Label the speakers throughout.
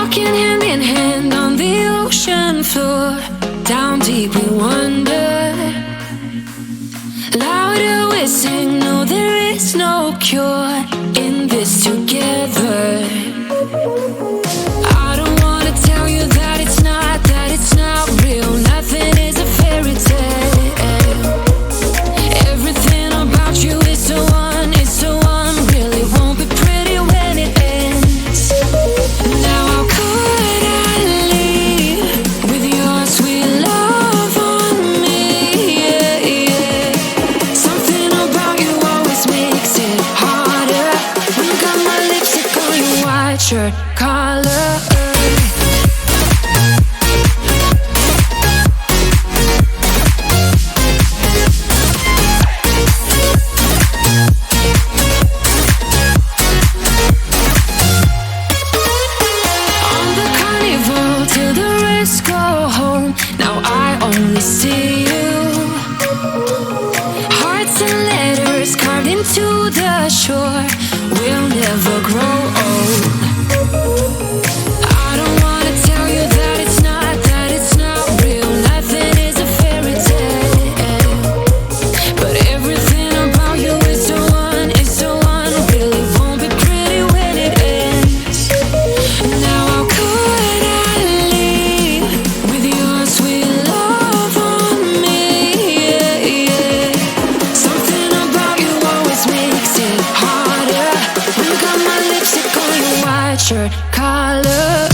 Speaker 1: Walking hand in hand on the ocean floor, down deep we wander. Louder we sing, no there is no cure in this together. I don't wanna tell you that it's not real. Nothing is a fairy tale. Everything about you is so unreal. It won't be pretty when it ends. Now how could I leave with your sweet love on me? Yeah, yeah. Something about you always makes it harder. You got my lipstick on your white shirt collar. See you. Hearts and letters carved into the shore. We'll never grow old. I don't wanna tell you that it's not real. Nothing is a fairy tale. But everything about you is so unreal. It won't be pretty when it ends. Now how could I leave with your sweet love? Shirt collar.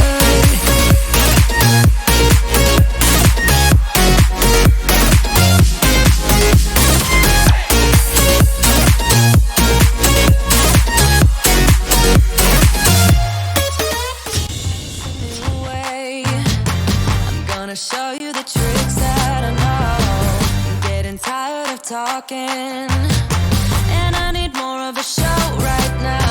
Speaker 1: I'm gonna show you the tricks that I know. I'm getting tired of talking, and I need more of a show right now.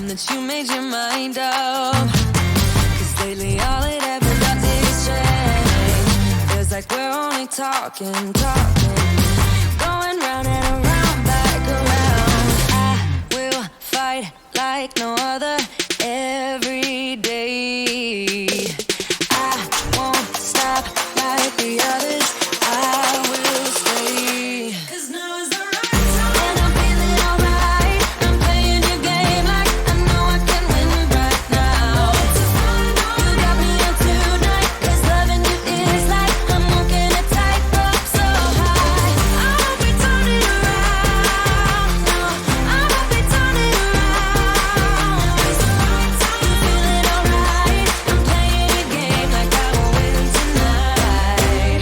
Speaker 1: That you made your mind up, 'cause lately all it ever does is change. Feels like we're only talking, going round and around, back around. I will fight like no other every day. I won't stop like the others. I will stay. 'Cause now is the right time, and I'm feeling alright. I'm playing your game like I know I can win right now. You got me on tonight, 'cause loving you is like I'm walking a tightrope so high. I won't be turning around, no, I won't be turning around. It's the right time, I'm feeling alright. I'm playing your game like I will win tonight.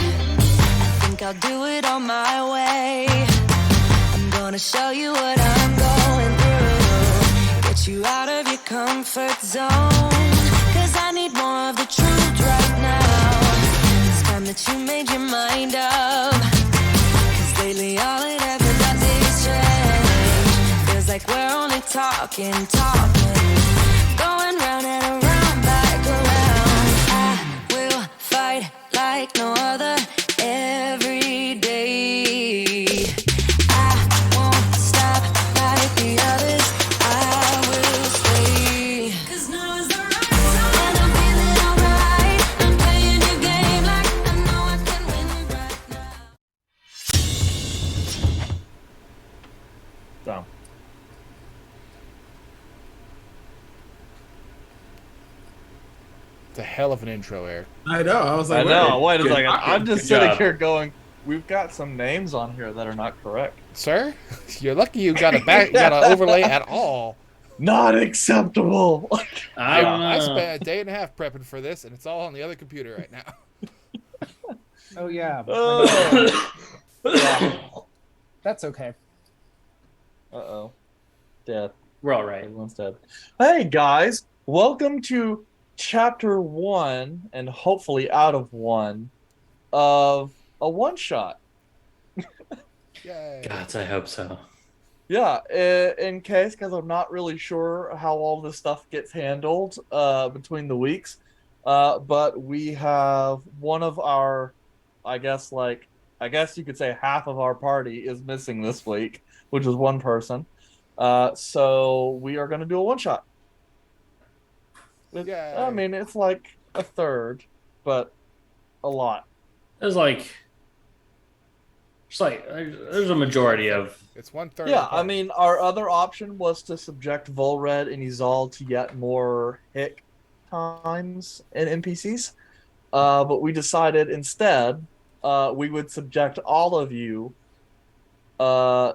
Speaker 1: I think I'll do it on my way. I'm gonna show you what I'm going through, get you out of your comfort zone, 'cause I need more of the truth right now. It's time that you made your mind up, 'cause lately all it ever does is change. Feels like we're only talking, going round and around, back around. I will fight like no other every day. I won't stop like the others. I will stay. 'Cause now is the right time, and I'm feeling alright. I'm playing your game like I know I can win right now.
Speaker 2: So.
Speaker 3: It's a hell of an intro, Eric.
Speaker 4: I know. I was like,
Speaker 2: I know. Wait a
Speaker 4: good
Speaker 2: second.
Speaker 4: job.
Speaker 2: I'm just
Speaker 4: Good
Speaker 2: sitting
Speaker 4: job.
Speaker 2: here going, we've got some names on here that are not correct.
Speaker 3: Sir, you're lucky you got got an overlay at all.
Speaker 2: Not acceptable.
Speaker 3: I spent a day and a half prepping for this, and it's all on the other computer right now.
Speaker 5: Oh yeah.
Speaker 2: Yeah.
Speaker 5: That's okay.
Speaker 2: Uh-oh. Death.
Speaker 6: We're all right.
Speaker 2: Everyone's dead. Hey, guys. Welcome to Chapter 1, and hopefully out of 1, of a one-shot.
Speaker 3: Yay.
Speaker 6: God, I hope so.
Speaker 2: Yeah, in case, because I'm not really sure how all this stuff gets handled between the weeks. But we have one of our, I guess you could say half of our party is missing this week, which is one person. So we are going to do a one-shot.
Speaker 3: Yay.
Speaker 2: I mean, it's like a third, but a lot.
Speaker 4: There's there's a majority of.
Speaker 3: It's 1/3 of
Speaker 2: Yeah,
Speaker 3: the
Speaker 2: I
Speaker 3: party.
Speaker 2: mean, our other option was to subject Volred and Izal to yet more hick times in NPCs. But we decided instead, we would subject all of you uh,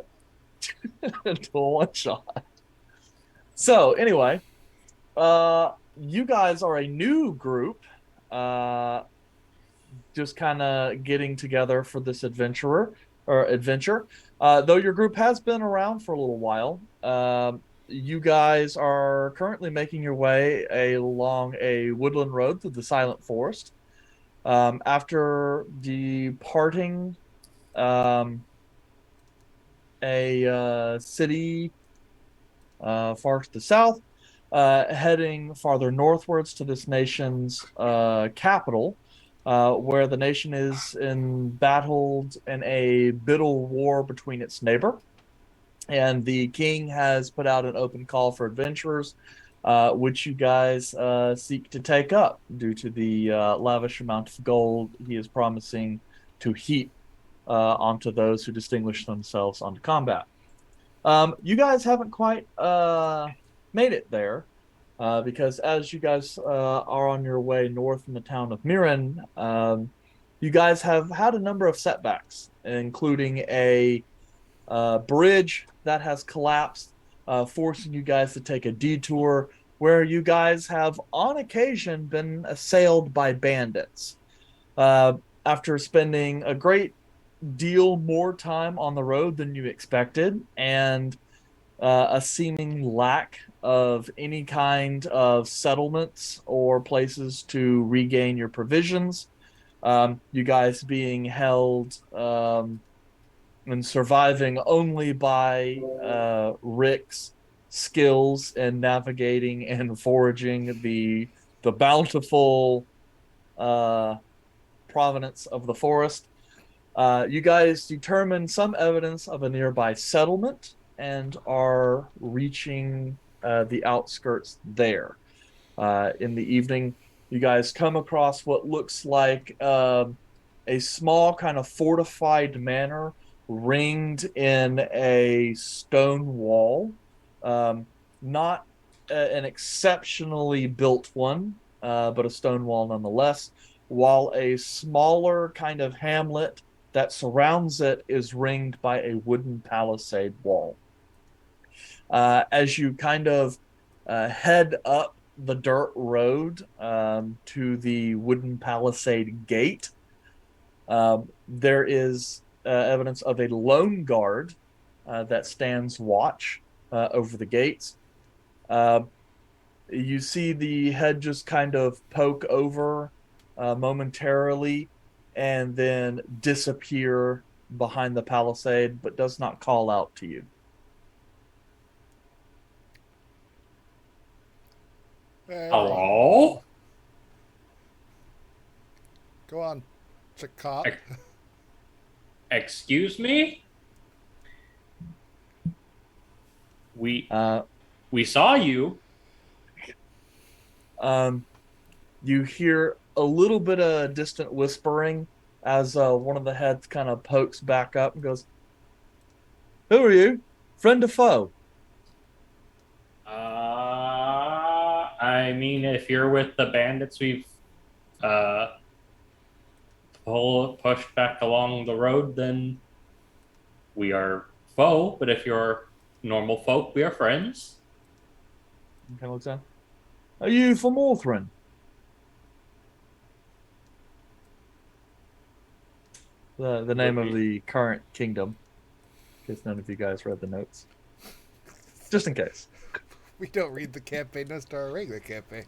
Speaker 2: to a one shot. So anyway, you guys are a new group, uh, just kind of getting together for this adventure. Though your group has been around for a little while, you guys are currently making your way along a woodland road through the Silent Forest. After departing um, a city far to the south, heading farther northwards to this nation's capital, where the nation is embattled in a bitter war between its neighbor. And the king has put out an open call for adventurers, which you guys seek to take up due to the lavish amount of gold he is promising to heap onto those who distinguish themselves on combat. You guys haven't quite made it there, because as you guys are on your way north in the town of Mirren, you guys have had a number of setbacks, including a bridge that has collapsed, forcing you guys to take a detour where you guys have on occasion been assailed by bandits. After spending a great deal more time on the road than you expected, and a seeming lack of any kind of settlements or places to regain your provisions. You guys being held and surviving only by Rick's skills in navigating and foraging the bountiful provenance of the forest. You guys determine some evidence of a nearby settlement and are reaching the outskirts there. In the evening, you guys come across what looks like a small kind of fortified manor ringed in a stone wall. Not an exceptionally built one, but a stone wall nonetheless, while a smaller kind of hamlet that surrounds it is ringed by a wooden palisade wall. As you kind of head up the dirt road to the wooden palisade gate, there is evidence of a lone guard that stands watch over the gates. You see the head just kind of poke over momentarily and then disappear behind the palisade, but does not call out to you.
Speaker 4: Hello?
Speaker 3: Go on, Chakop.
Speaker 4: Excuse me? We saw you.
Speaker 2: You hear a little bit of distant whispering as one of the heads kind of pokes back up and goes, "Who are you? Friend or foe?"
Speaker 4: I mean, if you're with the bandits we've pushed back along the road, then we are foe. But if you're normal folk, we are friends.
Speaker 2: Okay, looks down. Are you from Orthrin? The name of the current kingdom, in case none of you guys read the notes. Just in case.
Speaker 3: We don't read the campaign notes to our regular campaign.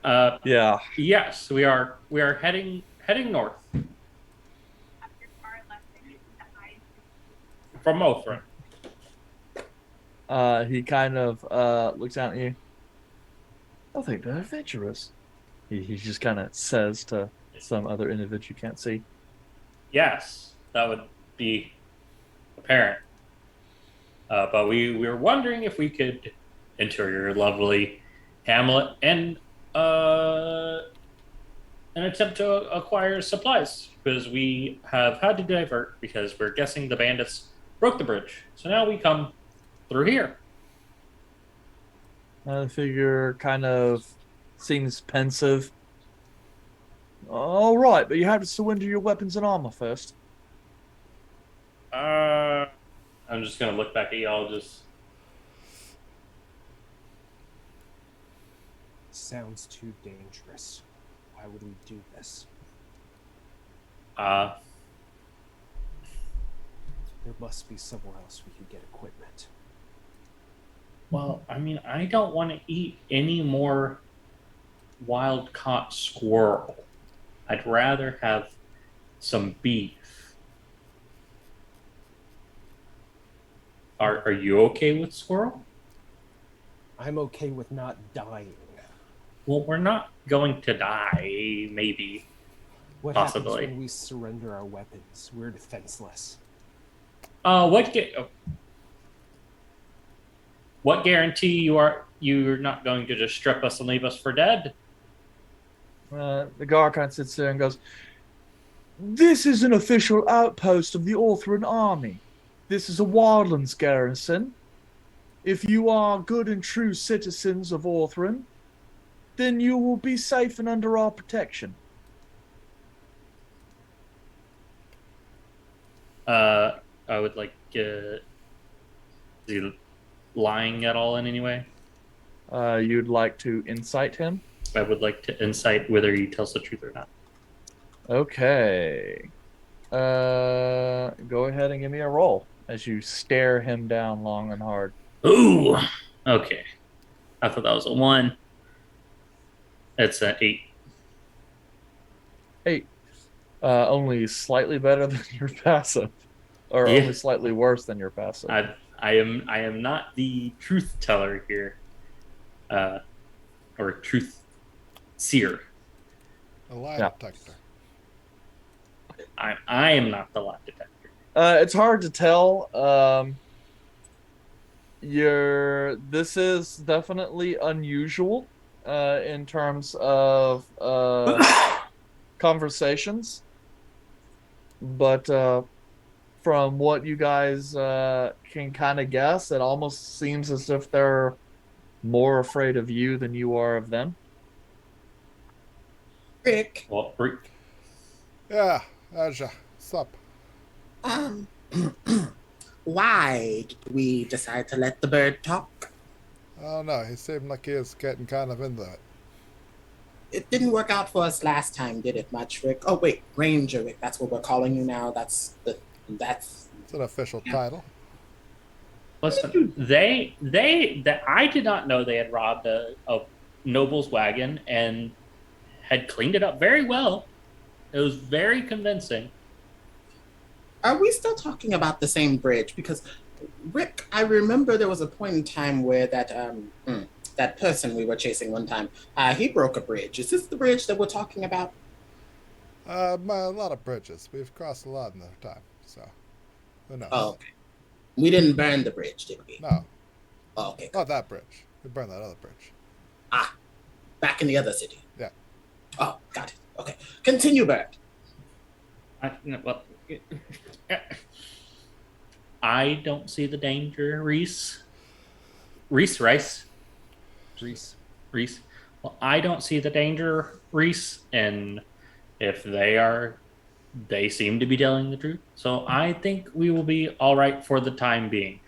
Speaker 2: Yeah.
Speaker 4: Yes, we are heading north from Othrin.
Speaker 2: He kind of looks out at you. I think they're adventurous. He just kind of says to some other individual you can't see.
Speaker 4: Yes, that would be apparent. But we were wondering if we could enter your lovely Hamlet and an attempt to acquire supplies because we have had to divert because we're guessing the bandits broke the bridge. So now we come through here.
Speaker 2: The figure kind of seems pensive. All right, but you have to surrender your weapons and armor first.
Speaker 4: I'm just gonna look back at y'all. Just
Speaker 5: Sounds too dangerous. Why would we do this?
Speaker 4: uh,
Speaker 5: There must be somewhere else we could get equipment.
Speaker 4: well, I mean, I don't want to eat any more wild caught squirrel. I'd rather have some beef. Are you okay with squirrel?
Speaker 5: I'm okay with not dying.
Speaker 4: Well, we're not going to die, maybe.
Speaker 5: What
Speaker 4: Possibly.
Speaker 5: happens when we surrender our weapons? We're defenseless.
Speaker 4: What guarantee you're not going to just strip us and leave us for dead?
Speaker 2: The guard kind of sits there and goes, "This is an official outpost of the Orthran army. This is a wildlands garrison. If you are good and true citizens of Orthran, then you will be safe and under our protection."
Speaker 4: I would like. Is he lying at all in any way?
Speaker 2: You'd like to incite him?
Speaker 4: I would like to insight whether he tells the truth or not.
Speaker 2: Okay. Go ahead and give me a roll as you stare him down long and hard.
Speaker 4: Ooh, okay. I thought that was a 1. It's an 8.
Speaker 2: 8. Only slightly better than your passive, or
Speaker 4: Yeah.
Speaker 2: only slightly worse than your passive.
Speaker 4: I am not the truth teller here, or truth seer.
Speaker 3: A lie
Speaker 2: Yeah.
Speaker 3: detector.
Speaker 4: I am not the lie detector.
Speaker 2: It's hard to tell. This is definitely unusual in terms of conversations, but from what you guys can kind of guess, it almost seems as if they're more afraid of you than you are of them.
Speaker 6: Rick,
Speaker 4: Well,
Speaker 3: Yeah, Aja, sup?
Speaker 6: um, why did we decide to let the bird talk?
Speaker 3: I don't know. He seemed like he was getting kind of into it.
Speaker 6: It didn't work out for us last time, did it, much, Rick? Oh, wait, Ranger Rick. That's what we're calling you now. That's.
Speaker 3: It's an official title.
Speaker 4: listen, I did not know they had robbed a noble's wagon and had cleaned it up very well. It was very convincing.
Speaker 6: Are we still talking about the same bridge? Because, Rick, I remember there was a point in time where that person we were chasing one time, he broke a bridge. Is this the bridge that we're talking about?
Speaker 3: A lot of bridges. We've crossed a lot in our time, so who knows?
Speaker 6: Oh, okay. We didn't burn the bridge, did we?
Speaker 3: No,
Speaker 6: Oh, okay.
Speaker 3: not that bridge. We burned that other bridge.
Speaker 6: Back in the other city.
Speaker 3: Yeah.
Speaker 6: Oh, got it. Okay. Continue, Bert.
Speaker 4: I don't see the danger, Reese. Rice.
Speaker 5: Reese.
Speaker 4: Well, I don't see the danger, Reese. And if they seem to be telling the truth. So I think we will be all right for the time being.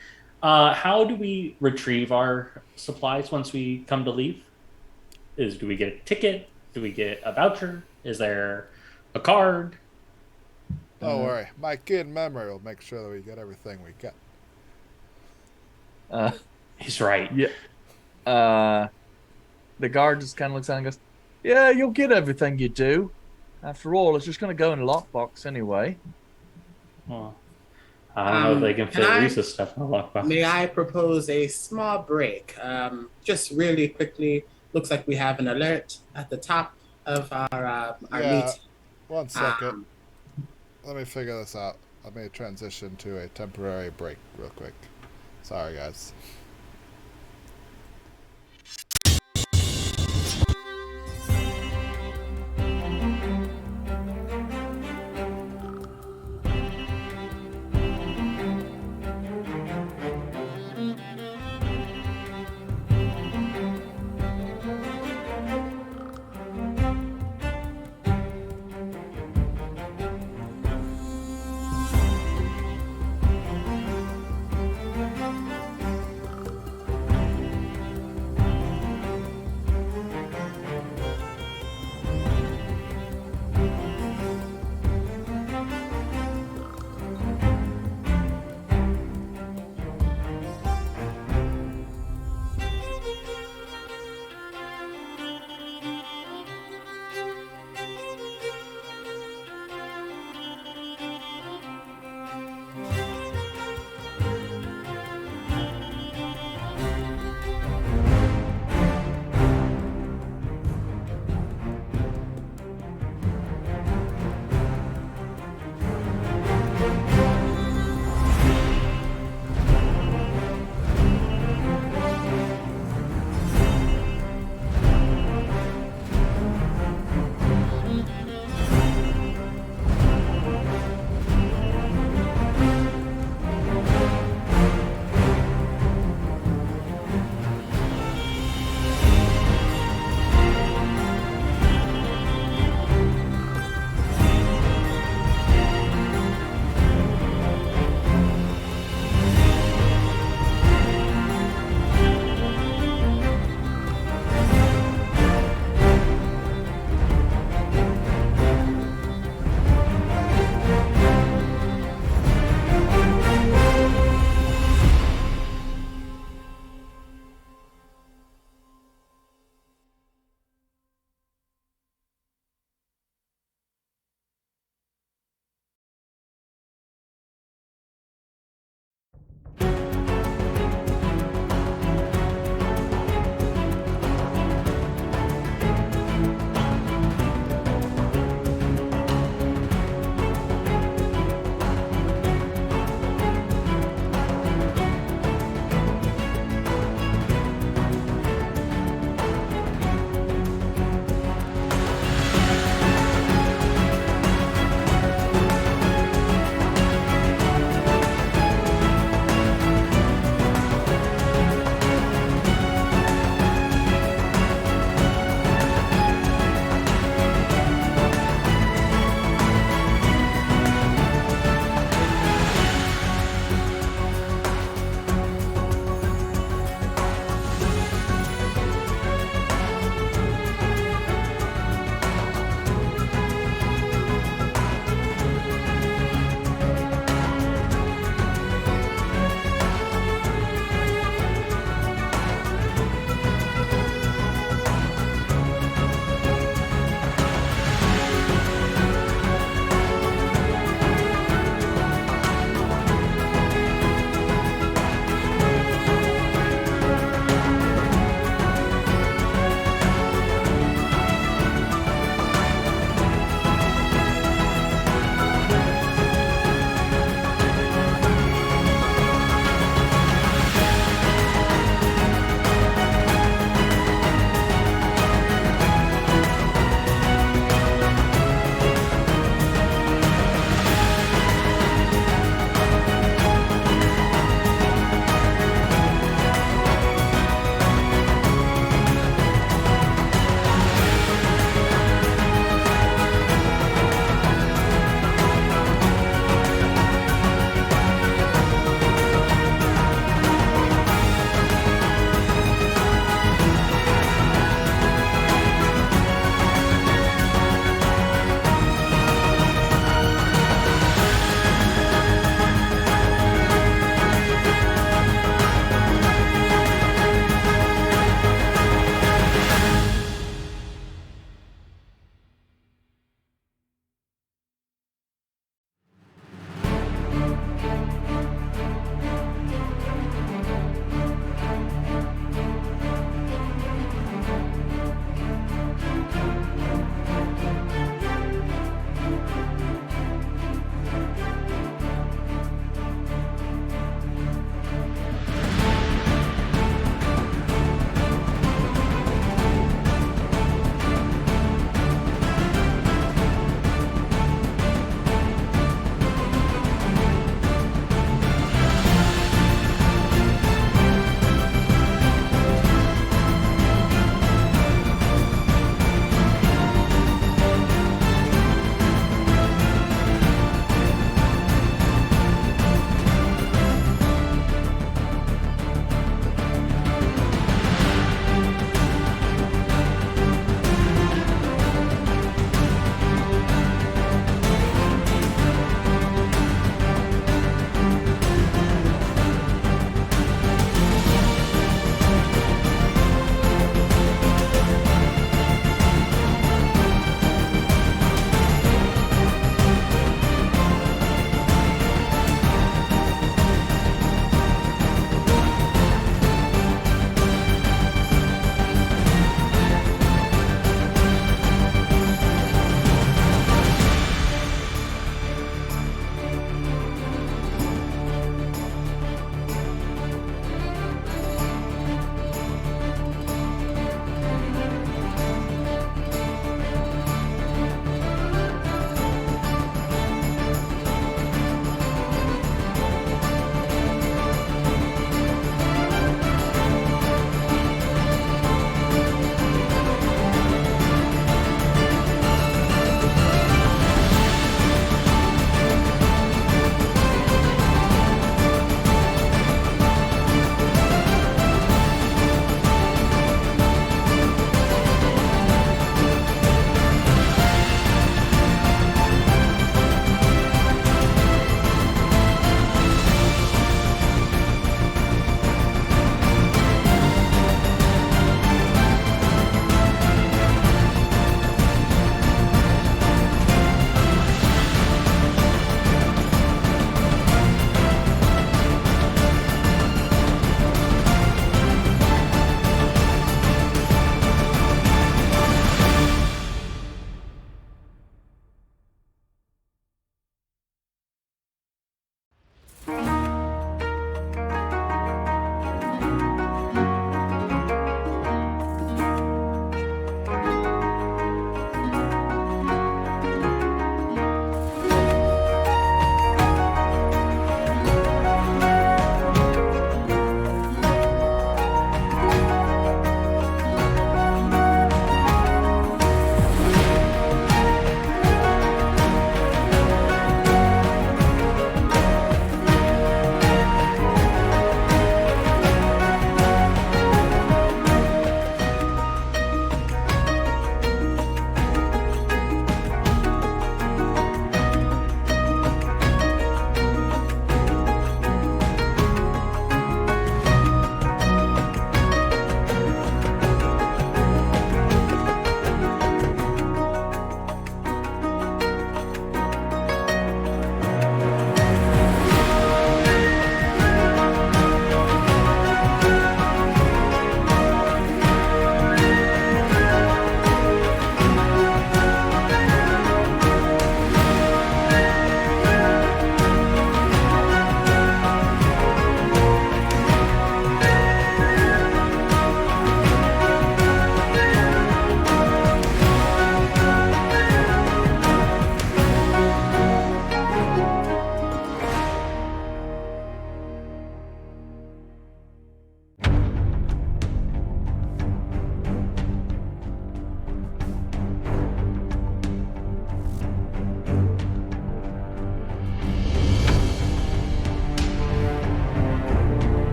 Speaker 4: How do we retrieve our supplies once we come to leave? Do we get a ticket? Do we get a voucher? Is there a card?
Speaker 3: Don't worry. My kid memory will make sure that we get everything we get.
Speaker 4: He's right.
Speaker 2: Yeah. The guard just kind of looks at it and goes, "Yeah, you'll get everything you do. After all, it's just going to go in a lockbox anyway."
Speaker 4: Well, I don't know if they can fit
Speaker 6: can I-
Speaker 4: Reese's stuff in a lockbox.
Speaker 6: May I propose a small break? Just really quickly. Looks like we have an alert at the top of our
Speaker 3: Yeah.
Speaker 6: meeting.
Speaker 3: 1 second.
Speaker 6: Um,
Speaker 3: Let me figure this out. Let me transition to a temporary break real quick. Sorry, guys.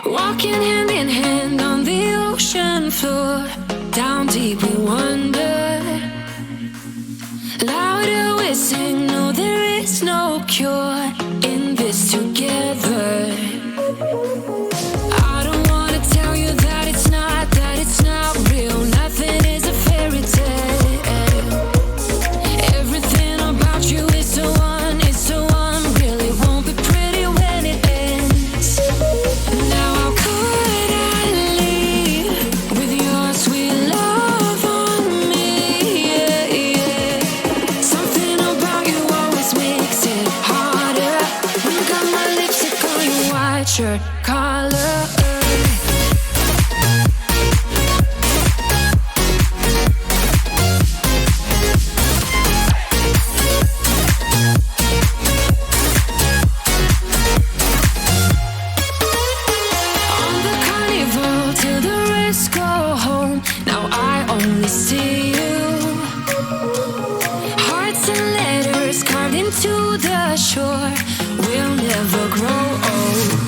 Speaker 1: Walking hand in hand on the ocean floor. Down deep we wander. Louder we sing, no there is no cure in this together. I don't wanna tell you that it's not real. Nothing is a fairy tale. Everything about you is so unreal. It won't be pretty when it ends. Now how could I leave with your sweet love on me? Yeah, yeah. Something about you always makes it harder. When you got my lipstick on your white shirt collar. On the carnival till the rest go home. Now I only see you. Hearts and letters carved into the shore. We'll never grow old.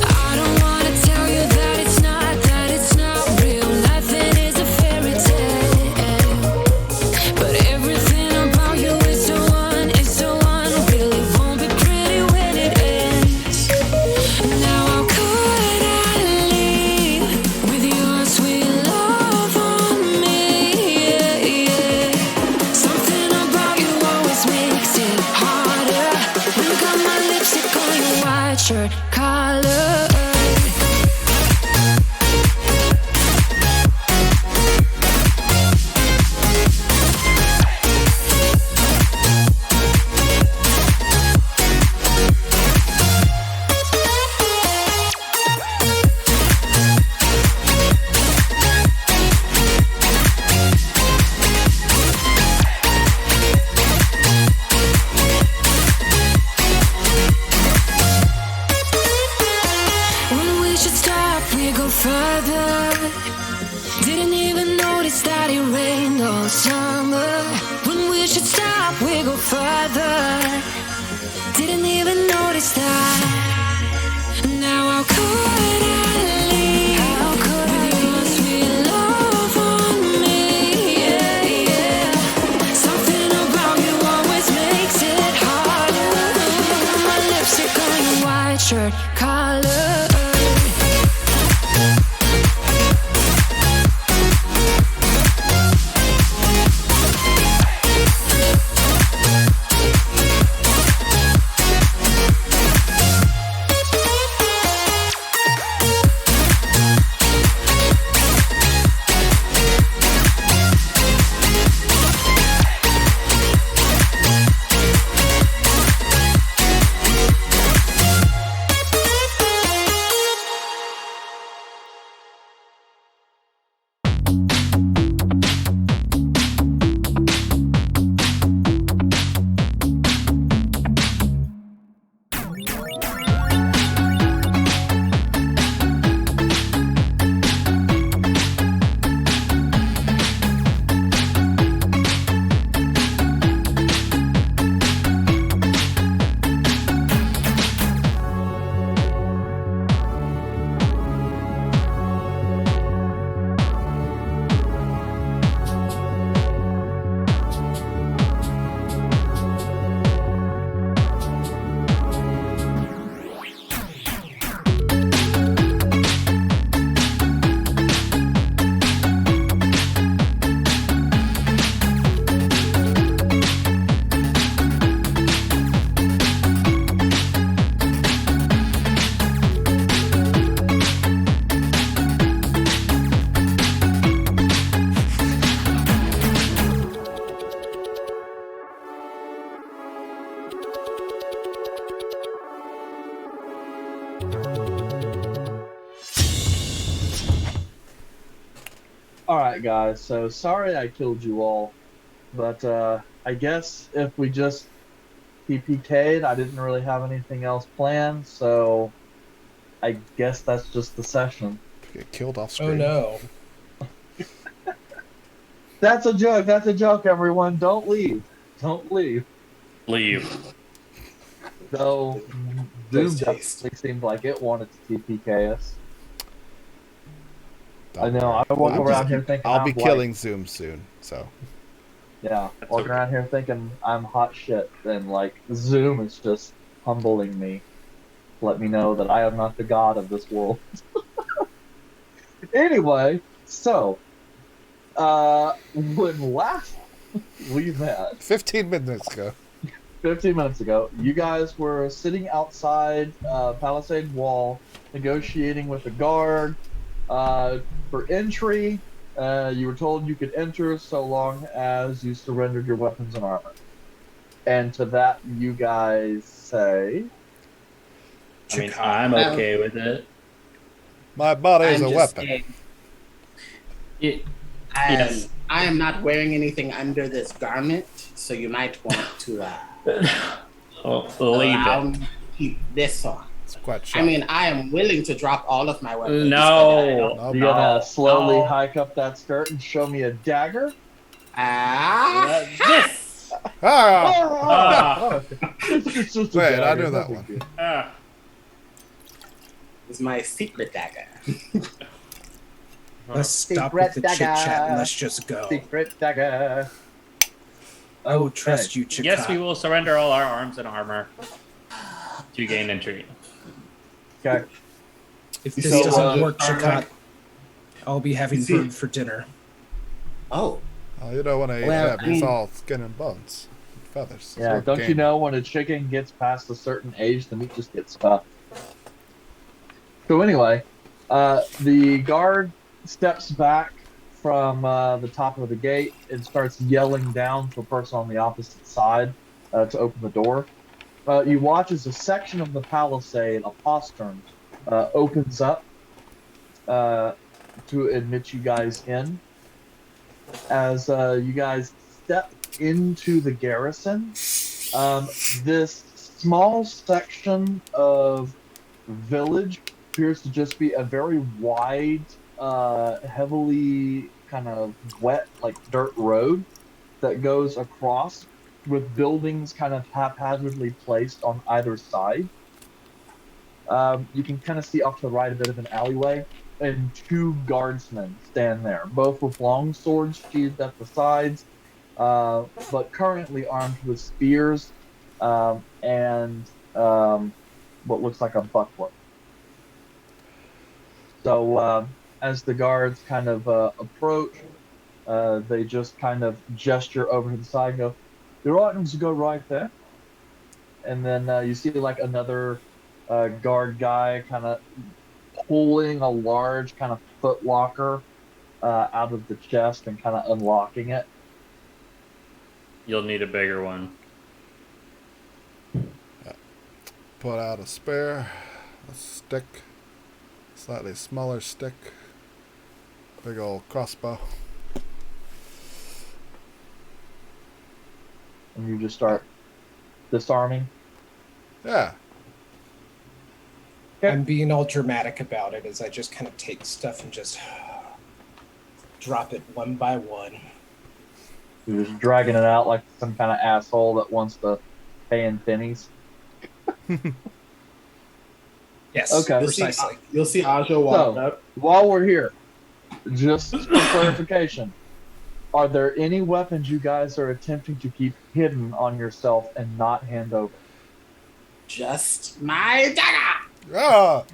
Speaker 1: I don't wanna tell you that it's not real. Nothing is a fairy tale. But everything about you is so unreal. It won't be pretty when it ends. Now how could I leave with your sweet love on me? Yeah, yeah. Something about you always makes it harder. When you got my lipstick on your white shirt collar. When we should stop, we go further. Didn't even notice that it rained all summer. When we should stop, we go further. Didn't even notice that. Now how could I leave? How could with your sweet love on me? Yeah, yeah. Something about you always makes it harder. My lipstick on your white shirt collar.
Speaker 2: Alright, guys, so sorry I killed you all, but I guess if we just TPK'd, I didn't really have anything else planned, so I guess that's just the session.
Speaker 3: Get killed off screen.
Speaker 5: Oh no.
Speaker 2: That's a joke, everyone. Don't leave. Don't leave.
Speaker 4: Leave.
Speaker 2: Though Zoom
Speaker 6: taste.
Speaker 2: definitely seemed like it wanted to TPK us. I know. I walk
Speaker 3: I'm
Speaker 2: around
Speaker 3: just-
Speaker 2: here thinking
Speaker 3: I'll
Speaker 2: I'm
Speaker 3: be
Speaker 2: like,
Speaker 3: killing Zoom soon. So
Speaker 2: yeah,
Speaker 4: That's
Speaker 2: walking
Speaker 4: okay.
Speaker 2: around here thinking I'm hot shit, and like Zoom is just humbling me. Let me know that I am not the god of this world. Anyway, so when last we met
Speaker 3: 15 minutes ago.
Speaker 2: 15 minutes ago, you guys were sitting outside Palisade Wall negotiating with the guard for entry. You were told you could enter so long as you surrendered your weapons and armor. And to that, you guys say,
Speaker 4: I mean, I'm okay with it.
Speaker 3: My body is
Speaker 6: I'm
Speaker 3: a
Speaker 6: just
Speaker 3: weapon.
Speaker 6: saying,
Speaker 4: It
Speaker 6: as I am not wearing anything under this garment, so you might want to
Speaker 4: leave
Speaker 6: allow
Speaker 4: it.
Speaker 6: me to keep this on.
Speaker 3: It's quite
Speaker 6: I
Speaker 3: shocking.
Speaker 6: mean, I am willing to drop all of my weapons.
Speaker 4: No.
Speaker 6: but I don't-
Speaker 3: Nope.
Speaker 2: you're gonna
Speaker 4: No,
Speaker 2: slowly
Speaker 4: no.
Speaker 2: hike up that skirt and show me a dagger?
Speaker 6: This.
Speaker 3: Ah!
Speaker 2: It's just a
Speaker 3: Wait, I
Speaker 2: dagger,
Speaker 3: knew
Speaker 2: no
Speaker 3: that
Speaker 2: big
Speaker 3: one.
Speaker 2: deal.
Speaker 6: Is my secret dagger.
Speaker 5: Let's stop with the chit chat and let's just go.
Speaker 2: Secret dagger.
Speaker 5: I will trust you, Chakot.
Speaker 4: Yes, we will surrender all our arms and armor to gain entry.
Speaker 2: Okay.
Speaker 5: If this
Speaker 2: So,
Speaker 5: doesn't work,
Speaker 6: are
Speaker 5: Chakot, I'll be having bird for dinner.
Speaker 6: Oh,
Speaker 3: Oh, you don't want to eat
Speaker 6: Well,
Speaker 3: him.
Speaker 6: I
Speaker 3: He's
Speaker 6: mean-
Speaker 3: all skin and bones. Feathers.
Speaker 2: Yeah,
Speaker 3: Sort of
Speaker 2: don't you
Speaker 3: game.
Speaker 2: know when a chicken gets past a certain age, the meat just gets tough. So anyway, the guard steps back from the top of the gate and starts yelling down to a person on the opposite side to open the door. You watch as a section of the palisade, a postern, opens up to admit you guys in. As you guys step into the garrison, this small section of village appears to just be a very wide, heavily kind of wet, like dirt road that goes across with buildings kind of haphazardly placed on either side. You can kind of see off to the right a bit of an alleyway, and two guardsmen stand there, both with long swords sheathed at the sides, but currently armed with spears and what looks like a buckler. So as the guards kind of approach, they just kind of gesture over to the side and go, "Your items go right there." And then you see like another guard guy kind of pulling a large kind of foot locker out of the chest and kind of unlocking it.
Speaker 4: You'll need a bigger one.
Speaker 3: Put out a spear, a stick, slightly smaller stick, big old crossbow.
Speaker 2: And you just start disarming.
Speaker 3: Yeah.
Speaker 5: I'm being all dramatic about it as I just kind of take stuff and just drop it one by one.
Speaker 2: You're just dragging it out like some kind of asshole that wants to pay in pennies.
Speaker 5: Yes,
Speaker 2: Okay.
Speaker 5: precisely.
Speaker 6: You'll see Aja walk
Speaker 2: So,
Speaker 6: up.
Speaker 2: while we're here, just for clarification, are there any weapons you guys are attempting to keep hidden on yourself and not hand over?
Speaker 6: Just my dagger.
Speaker 3: Ah!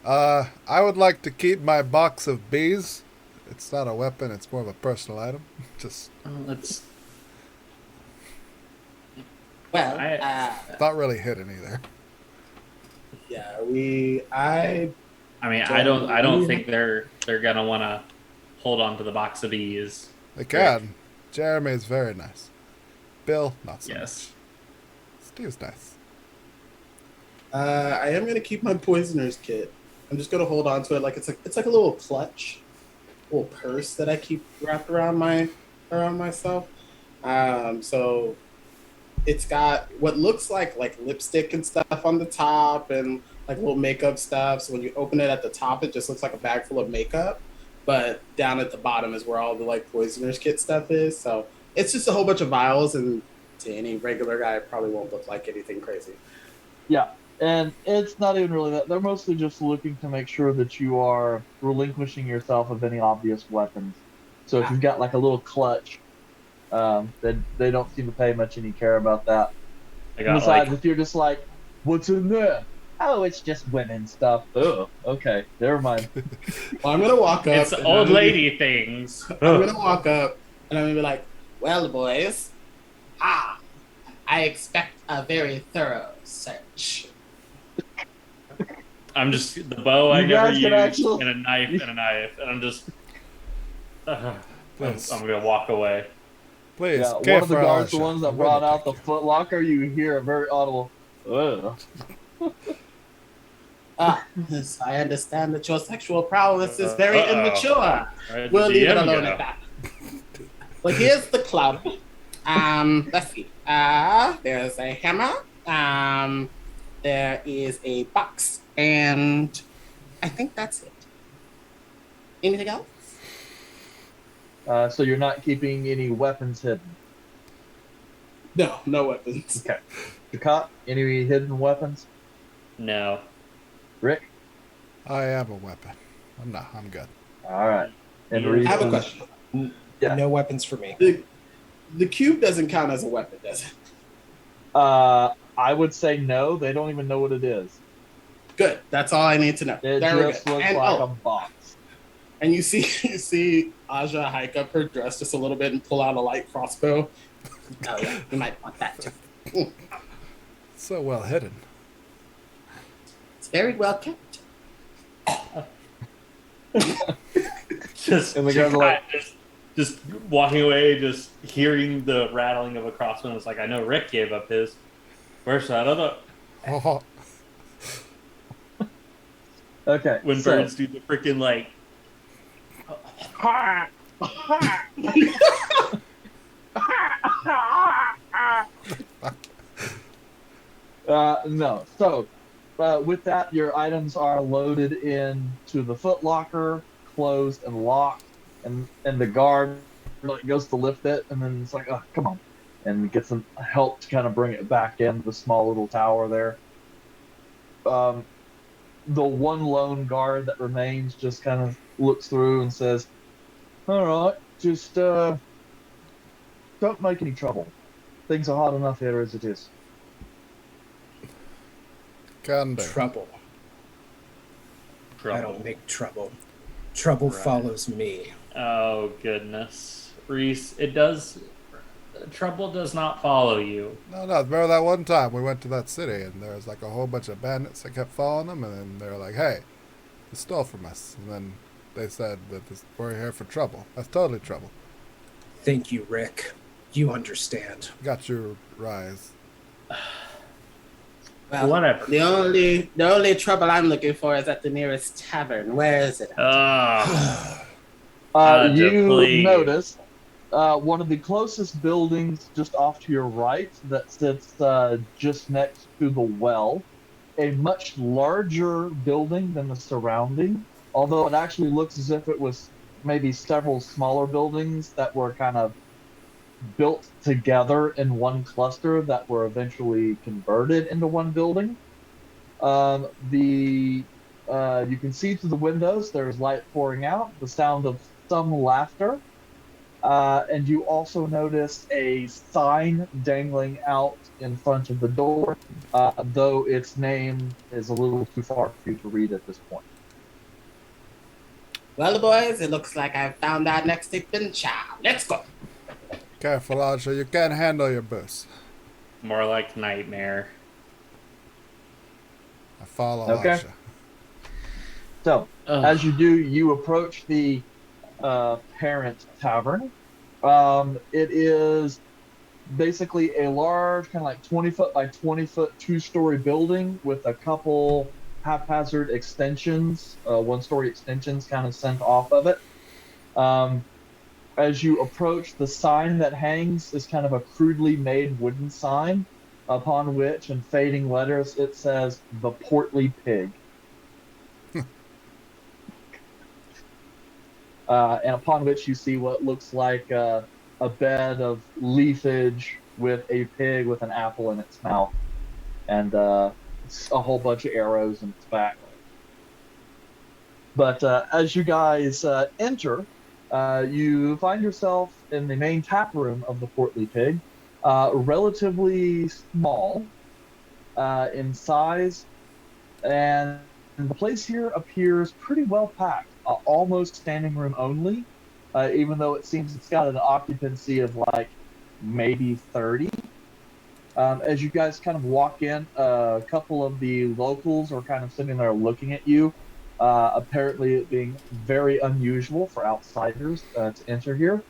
Speaker 4: Ugh.
Speaker 3: I would like to keep my box of bees. It's not a weapon, it's more of a personal item. Just
Speaker 4: Let's.
Speaker 6: Well,
Speaker 3: not really hidden either.
Speaker 6: yeah,
Speaker 4: I mean, I don't think they're gonna want to hold on to the box of bees.
Speaker 3: They can. Jeremy is very nice. Bill, not so
Speaker 4: Yes.
Speaker 3: much. Steve's nice.
Speaker 6: I am gonna keep my poisoner's kit. I'm just gonna hold on to it like it's like a little clutch, little purse that I keep wrapped around myself. So it's got what looks like lipstick and stuff on the top and like little makeup stuff. So when you open it at the top, it just looks like a bag full of makeup. But down at the bottom is where all the like poisoner's kit stuff is. So it's just a whole bunch of vials and To any regular guy, it probably won't look like anything crazy.
Speaker 2: Yeah, and it's not even really that. They're mostly just looking to make sure that you are relinquishing yourself of any obvious weapons. So if you've got like a little clutch, then they don't seem to pay much any care about that.
Speaker 4: I
Speaker 2: And
Speaker 4: got
Speaker 2: besides,
Speaker 4: like
Speaker 2: if you're just like, what's in there? Oh, it's just women stuff. Oh, okay, never mind.
Speaker 6: Well, I'm gonna walk up.
Speaker 4: it's
Speaker 6: and
Speaker 4: old
Speaker 6: I'm gonna be-
Speaker 4: lady things.
Speaker 6: I'm gonna walk up and I'm gonna be like, "Well, boys, I expect a very thorough search."
Speaker 4: I'm just the bow I
Speaker 2: You
Speaker 4: never
Speaker 2: guys can
Speaker 4: used
Speaker 2: actually-
Speaker 4: and a knife and I'm just I'm
Speaker 3: Please,
Speaker 4: gonna walk away.
Speaker 3: please.
Speaker 2: Yeah, one of the
Speaker 3: careful,
Speaker 2: guards, the
Speaker 3: Aisha.
Speaker 2: ones
Speaker 3: I
Speaker 2: that
Speaker 3: will
Speaker 2: brought out the
Speaker 3: attack
Speaker 2: Foot Locker, you hear a very audible, ugh.
Speaker 6: Yes, I understand that your sexual prowess is very
Speaker 4: Uh-oh.
Speaker 6: immature.
Speaker 4: Right,
Speaker 6: We'll
Speaker 4: the
Speaker 6: leave it
Speaker 4: DM
Speaker 6: alone
Speaker 4: go.
Speaker 6: at that. Well, here's the club. Let's see. There's a hammer. There is a box, and I think that's it. Anything else?
Speaker 2: So you're not keeping any weapons hidden.
Speaker 6: No, no weapons.
Speaker 2: Okay. Ducat, any hidden weapons?
Speaker 4: No.
Speaker 2: Rick?
Speaker 3: I am a weapon. I'm good.
Speaker 2: All right. And
Speaker 4: Yeah.
Speaker 2: Reese
Speaker 6: I have a
Speaker 2: is-
Speaker 6: question.
Speaker 2: Yeah.
Speaker 5: No weapons for me.
Speaker 6: The cube doesn't count as a weapon, does it?
Speaker 2: I would say no. They don't even know what it is.
Speaker 6: Good. That's all I need to know.
Speaker 2: It
Speaker 6: there we
Speaker 2: just
Speaker 6: go.
Speaker 2: looks
Speaker 6: And,
Speaker 2: like a box.
Speaker 6: and you see Aja hike up her dress just a little bit and pull out a light crossbow. Oh yeah, you might want that too.
Speaker 3: So well hidden.
Speaker 6: It's very well kept.
Speaker 4: Just,
Speaker 2: And the guys are like-
Speaker 4: just walking away, just hearing the rattling of a crossbow. It's like, I know Rick gave up his. Where's that other?
Speaker 3: Oh,
Speaker 2: Okay.
Speaker 4: When
Speaker 2: so,
Speaker 4: birds do the freaking like.
Speaker 2: No. So, with that, your items are loaded into the Foot Locker, closed and locked, and the guard goes to lift it, and then it's like, oh, come on, and get some help to kind of bring it back into the small little tower there. The one lone guard that remains just kind of looks through and says, "All right, just don't make any trouble. Things are hot enough here as it is."
Speaker 3: can do.
Speaker 5: Trouble. I don't make trouble. Trouble
Speaker 4: Right.
Speaker 5: follows me.
Speaker 4: Oh goodness, Reese! It does. Trouble does not follow you.
Speaker 3: No, remember that one time we went to that city and there was like a whole bunch of bandits that kept following them, and then they were like, "Hey, you stole from us," and then they said that we're here for trouble. That's totally trouble.
Speaker 5: Thank you, Rick. You understand.
Speaker 3: Got your rise.
Speaker 6: Well,
Speaker 4: Whatever.
Speaker 6: the only trouble I'm looking for is at the nearest tavern. Where is it?
Speaker 2: You
Speaker 4: please.
Speaker 2: notice one of the closest buildings just off to your right that sits just next to the well, a much larger building than the surrounding, although it actually looks as if it was maybe several smaller buildings that were kind of built together in one cluster that were eventually converted into one building. You can see through the windows, there's light pouring out, the sound of some laughter, and you also notice a sign dangling out in front of the door, though its name is a little too far for you to read at this point.
Speaker 6: Well, boys, it looks like I've found our next adventure. Let's go.
Speaker 3: Careful, Aja. You can't handle your boost.
Speaker 4: More like nightmare.
Speaker 3: I follow
Speaker 2: Okay.
Speaker 3: Aja.
Speaker 2: So,
Speaker 4: Ugh.
Speaker 2: as you do, you approach the parent tavern. It is basically a large, kind of like 20-foot by 20-foot, two-story building with a couple haphazard extensions, one-story extensions kind of sent off of it. As you approach, the sign that hangs is kind of a crudely made wooden sign, upon which, in fading letters, it says, "The Portly Pig." And upon which you see what looks like a bed of leafage with a pig with an apple in its mouth, and a whole bunch of arrows in its back. But as you guys enter, you find yourself in the main tap room of the Portly Pig, relatively small in size, and the place here appears pretty well packed, almost standing room only, even though it seems it's got an occupancy of like maybe 30. As you guys kind of walk in, a couple of the locals are kind of sitting there looking at you, apparently it being very unusual for outsiders to enter here.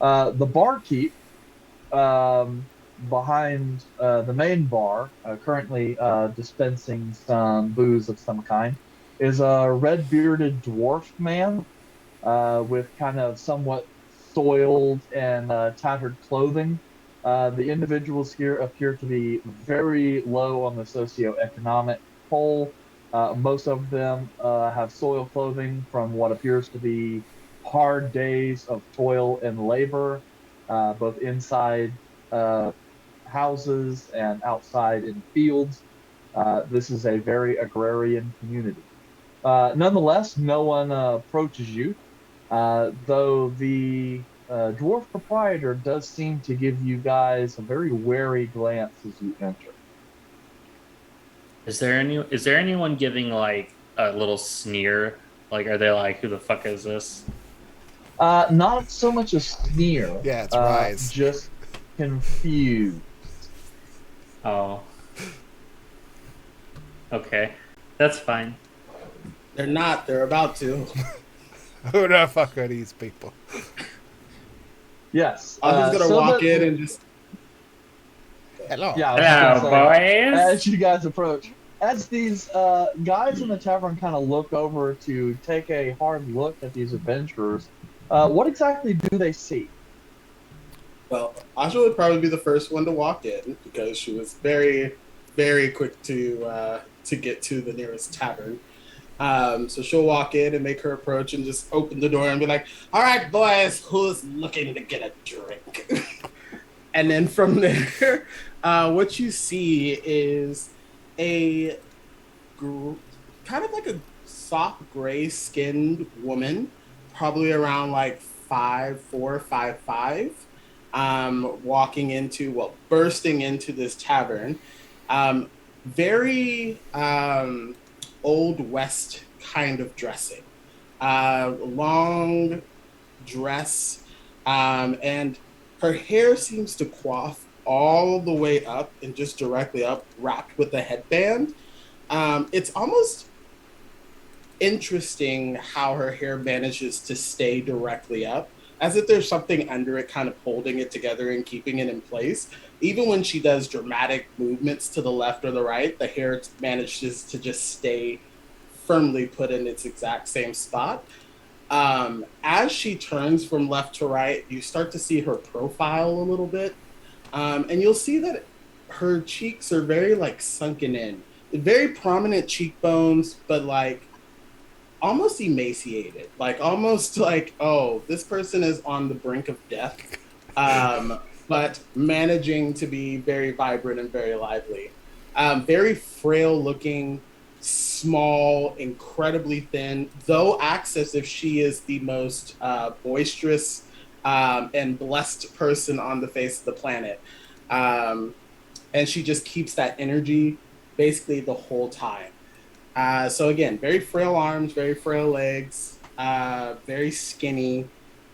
Speaker 2: The barkeep behind the main bar, currently dispensing some booze of some kind, is a red bearded dwarf man with kind of somewhat soiled and tattered clothing. The individuals here appear to be very low on the socioeconomic pole. Most of them have soiled clothing from what appears to be hard days of toil and labor, both inside houses and outside in fields. This is a very agrarian community. Nonetheless, no one approaches you, though the dwarf proprietor does seem to give you guys a very wary glance as you enter.
Speaker 4: Is there anyone giving like a little sneer? Like, are they like, who the fuck is this?
Speaker 2: Not so much a sneer.
Speaker 3: Yeah, it's Rise.
Speaker 2: Just confused.
Speaker 4: Oh. Okay. That's fine.
Speaker 6: They're not. They're about to.
Speaker 3: Who the fuck are these people?
Speaker 2: Yes.
Speaker 6: I'm just gonna walk in and just.
Speaker 3: Hello.
Speaker 2: Yeah. I was
Speaker 4: Hello,
Speaker 2: gonna say,
Speaker 4: boys.
Speaker 2: as you guys approach, as these guys in the tavern kind of look over to take a hard look at these adventurers, what exactly do they see?
Speaker 6: Well, Asha would probably be the first one to walk in because she was very, very quick to get to the nearest tavern. So she'll walk in and make her approach and just open the door and be like, "All right, boys, who's looking to get a drink?" And then from there, what you see is a kind of like a soft gray skinned woman, probably around like 5'4", 5'5", bursting into this tavern. Very Old West kind of dressing. Long dress, and her hair seems to coif all the way up and just directly up, wrapped with a headband. It's almost interesting how her hair manages to stay directly up, as if there's something under it kind of holding it together and keeping it in place. Even when she does dramatic movements to the left or the right, the hair manages to just stay firmly put in its exact same spot. As she turns from left to right, you start to see her profile a little bit. And you'll see that her cheeks are very like sunken in. Very prominent cheekbones, but like almost emaciated. Like almost like, oh, this person is on the brink of death. But managing to be very vibrant and very lively. Very frail looking, small, incredibly thin, though acts as if she is the most boisterous and blessed person on the face of the planet. And she just keeps that energy basically the whole time. So again, very frail arms, very frail legs, very skinny,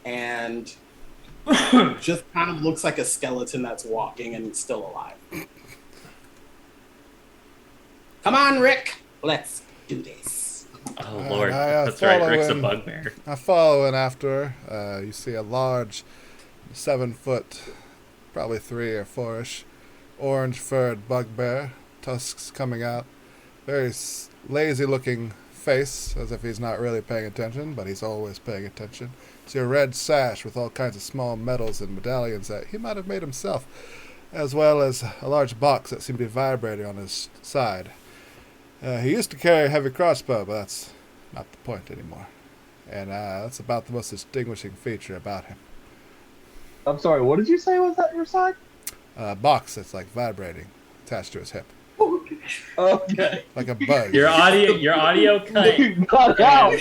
Speaker 6: and just kind of looks like a skeleton that's walking and still alive. Come on, Rick. Let's do this.
Speaker 4: Oh, Lord.
Speaker 3: I
Speaker 4: That's right.
Speaker 3: follow
Speaker 4: Rick's a
Speaker 3: in.
Speaker 4: bugbear.
Speaker 3: I follow in after her. You see a large, 7-foot, probably 3 or 4-ish, orange-furred bugbear, tusks coming out, very lazy-looking face, as if he's not really paying attention, but he's always paying attention. See a red sash with all kinds of small medals and medallions that he might have made himself, as well as a large box that seemed to be vibrating on his side. He used to carry a heavy crossbow, but that's not the point anymore. And that's about the most distinguishing feature about him.
Speaker 2: I'm sorry. What did you say was at your side?
Speaker 3: Box that's like vibrating, attached to his hip,
Speaker 2: Okay.
Speaker 3: like a buzz.
Speaker 4: Your audio cut,
Speaker 2: Got out.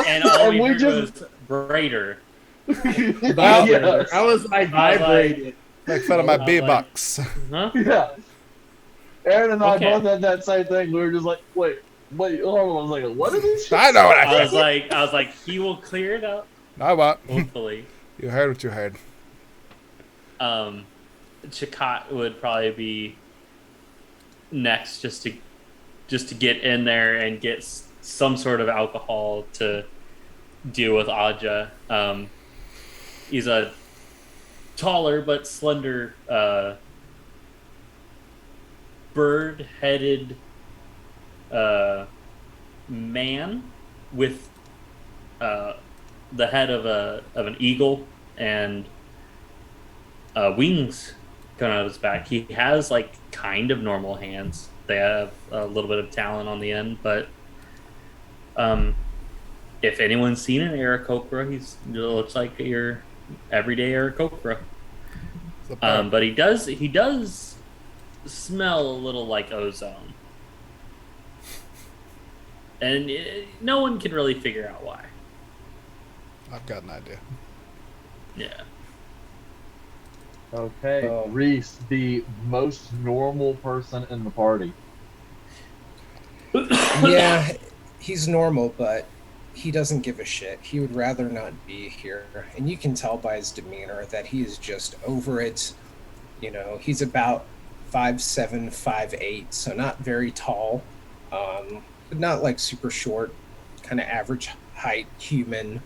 Speaker 4: and all
Speaker 2: And
Speaker 4: we
Speaker 2: we
Speaker 4: heard
Speaker 2: just-
Speaker 4: was Braider.
Speaker 2: Yes.
Speaker 6: I was like vibrated.
Speaker 3: Make fun of my
Speaker 4: I was
Speaker 3: B
Speaker 4: like-
Speaker 3: box.
Speaker 4: Huh?
Speaker 2: Yeah. Aaron and I
Speaker 4: Okay.
Speaker 2: both had that same thing. We were just like, wait, hold on a second. What did he say?
Speaker 3: I know what I
Speaker 4: I was like, he will clear it up,
Speaker 3: I want.
Speaker 4: hopefully.
Speaker 3: You heard what you heard.
Speaker 4: Chakot would probably be next, just to get in there and get some sort of alcohol to deal with Aja. He's a taller but slender, bird-headed man with the head of an eagle and wings coming out of his back. He has like kind of normal hands. They have a little bit of talon on the end, but if anyone's seen an Aarakocra, it looks like your everyday Aarakocra.
Speaker 3: It's a bird.
Speaker 4: But he does smell a little like ozone, and no one can really figure out why.
Speaker 3: I've got an idea.
Speaker 4: Yeah.
Speaker 2: Okay,
Speaker 5: Oh.
Speaker 2: Reese, the most normal person in the party.
Speaker 5: Yeah, he's normal, but he doesn't give a shit. He would rather not be here. And you can tell by his demeanor that he is just over it. You know, he's about 5'7", 5'8", so not very tall, but not like super short, kind of average height human.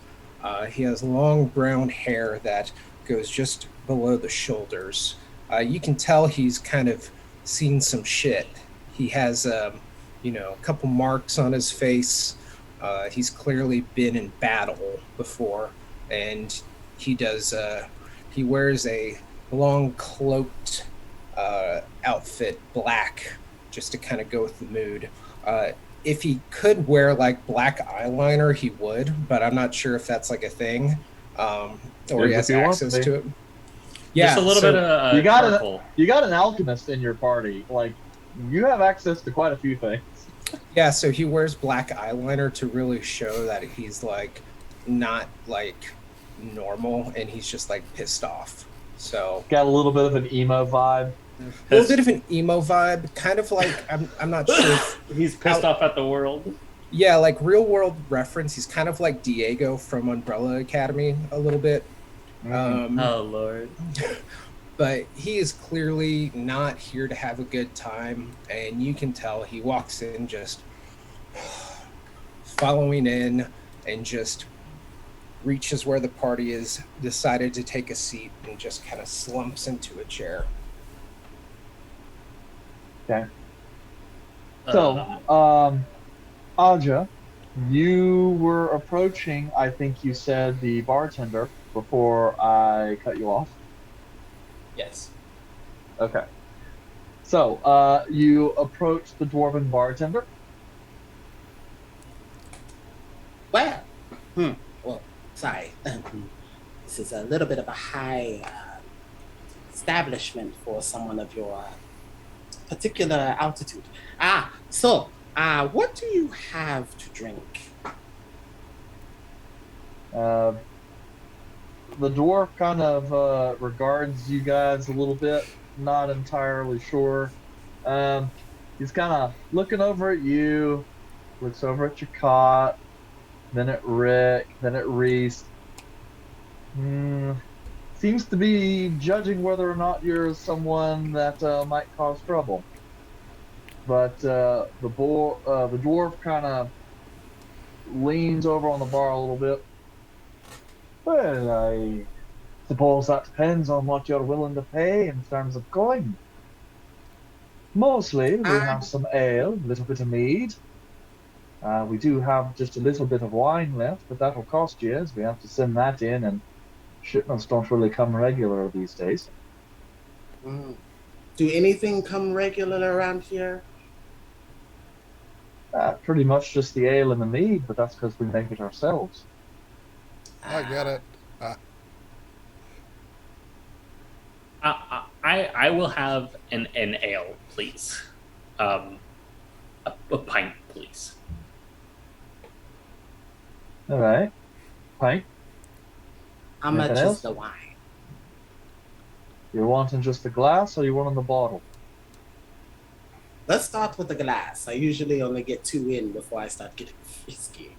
Speaker 5: He has long brown hair that goes just below the shoulders. You can tell he's kind of seen some shit. He has, a couple marks on his face. He's clearly been in battle before, and he wears a long cloaked outfit, black, just to kind of go with the mood. If he could wear like black eyeliner, he would, but I'm not sure if that's like a thing, or
Speaker 2: If
Speaker 5: he has
Speaker 2: he wants
Speaker 5: access
Speaker 2: to.
Speaker 5: to it. Yeah,
Speaker 4: Just a little
Speaker 5: so-
Speaker 4: bit of
Speaker 2: You got it.
Speaker 4: charcoal.
Speaker 2: You got an alchemist in your party. Like, you have access to quite a few things.
Speaker 5: Yeah, so he wears black eyeliner to really show that he's like not like normal, and he's just like pissed off. So
Speaker 2: Got a little bit of an emo vibe.
Speaker 5: a little bit of an emo vibe, kind of like I'm not sure. If,
Speaker 4: He's pissed off at the world.
Speaker 5: yeah, like real world reference. He's kind of like Diego from Umbrella Academy a little bit.
Speaker 4: Oh Lord.
Speaker 5: But he is clearly not here to have a good time, and you can tell he walks in just following in and just reaches where the party is, decided to take a seat, and just kind of slumps into a chair.
Speaker 2: Okay. So, Aja, you were approaching, I think you said, the bartender before I cut you off.
Speaker 5: Yes.
Speaker 2: Okay. So, you approach the dwarven bartender.
Speaker 6: Well, well, sorry. This is a little bit of a high establishment for someone of your particular altitude. So, what do you have to drink?
Speaker 2: The dwarf kind of regards you guys a little bit, not entirely sure. He's kind of looking over at you, looks over at Chakot, then at Rick, then at Reese. Seems to be judging whether or not you're someone that might cause trouble. But the dwarf kind of leans over on the bar a little bit. Well, I suppose that depends on what you're willing to pay in terms of coin. Mostly, we have some ale, a little bit of mead. We do have just a little bit of wine left, but that'll cost you, as we have to send that in, and shipments don't really come regular these days.
Speaker 6: Do anything come regular around here?
Speaker 2: Pretty much just the ale and the mead, but that's because we make it ourselves.
Speaker 3: I get it.
Speaker 4: I will have an ale, please. A pint, please.
Speaker 2: All right. Pint.
Speaker 6: How
Speaker 2: Anything
Speaker 6: much
Speaker 2: else?
Speaker 6: is the wine?
Speaker 2: You're wanting just the glass, or you wanting the bottle?
Speaker 6: Let's start with the glass. I usually only get 2 in before I start getting frisky.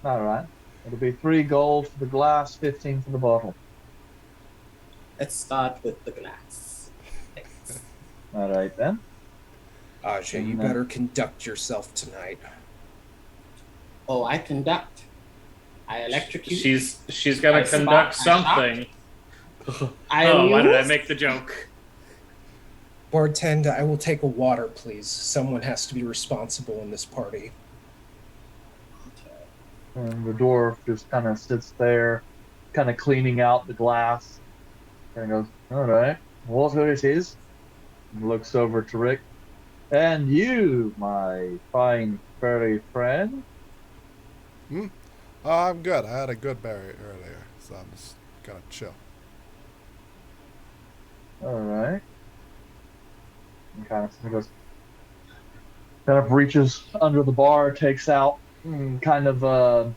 Speaker 2: All right. It'll be 3 gold for the glass, 15 for the bottle.
Speaker 6: Let's start with the glass. Thanks.
Speaker 2: All right then.
Speaker 5: Aja, you better conduct yourself tonight.
Speaker 6: Oh, I conduct. I electrocute.
Speaker 4: She's got
Speaker 6: I
Speaker 4: to conduct
Speaker 6: spot,
Speaker 4: something.
Speaker 6: I
Speaker 4: Why did I
Speaker 6: amuse.
Speaker 4: make the joke?
Speaker 5: Bartender, I will take a water, please. Someone has to be responsible in this party.
Speaker 2: And the dwarf just kind of sits there, kind of cleaning out the glass. And goes, all right, water it is. And looks over to Rick. And you, my fine furry friend.
Speaker 3: Oh, I'm good. I had a good berry earlier, so I'm just gonna chill.
Speaker 2: All right. And kind of reaches under the bar, takes out kind of a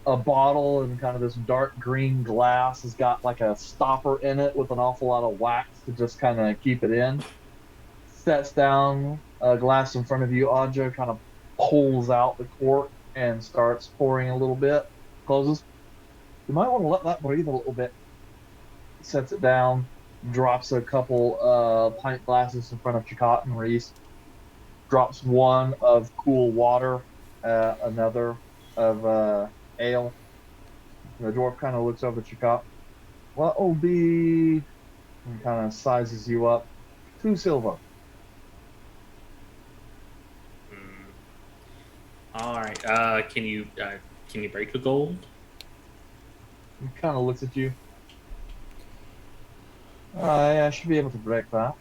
Speaker 2: bottle and kind of this dark green glass has got like a stopper in it with an awful lot of wax to just kind of keep it in. Sets down a glass in front of you. Aja kind of pulls out the cork and starts pouring a little bit. Closes. You might want to let that breathe a little bit. Sets it down. Drops a couple pint glasses in front of Chakot and Reese. Drops one of cool water, another of ale. The dwarf kind of looks over at Chakot. What will be... and kind of sizes you up. 2 silver.
Speaker 4: All right. Can you break the gold?
Speaker 2: He kind of looks at you. I should be able to break that.
Speaker 4: All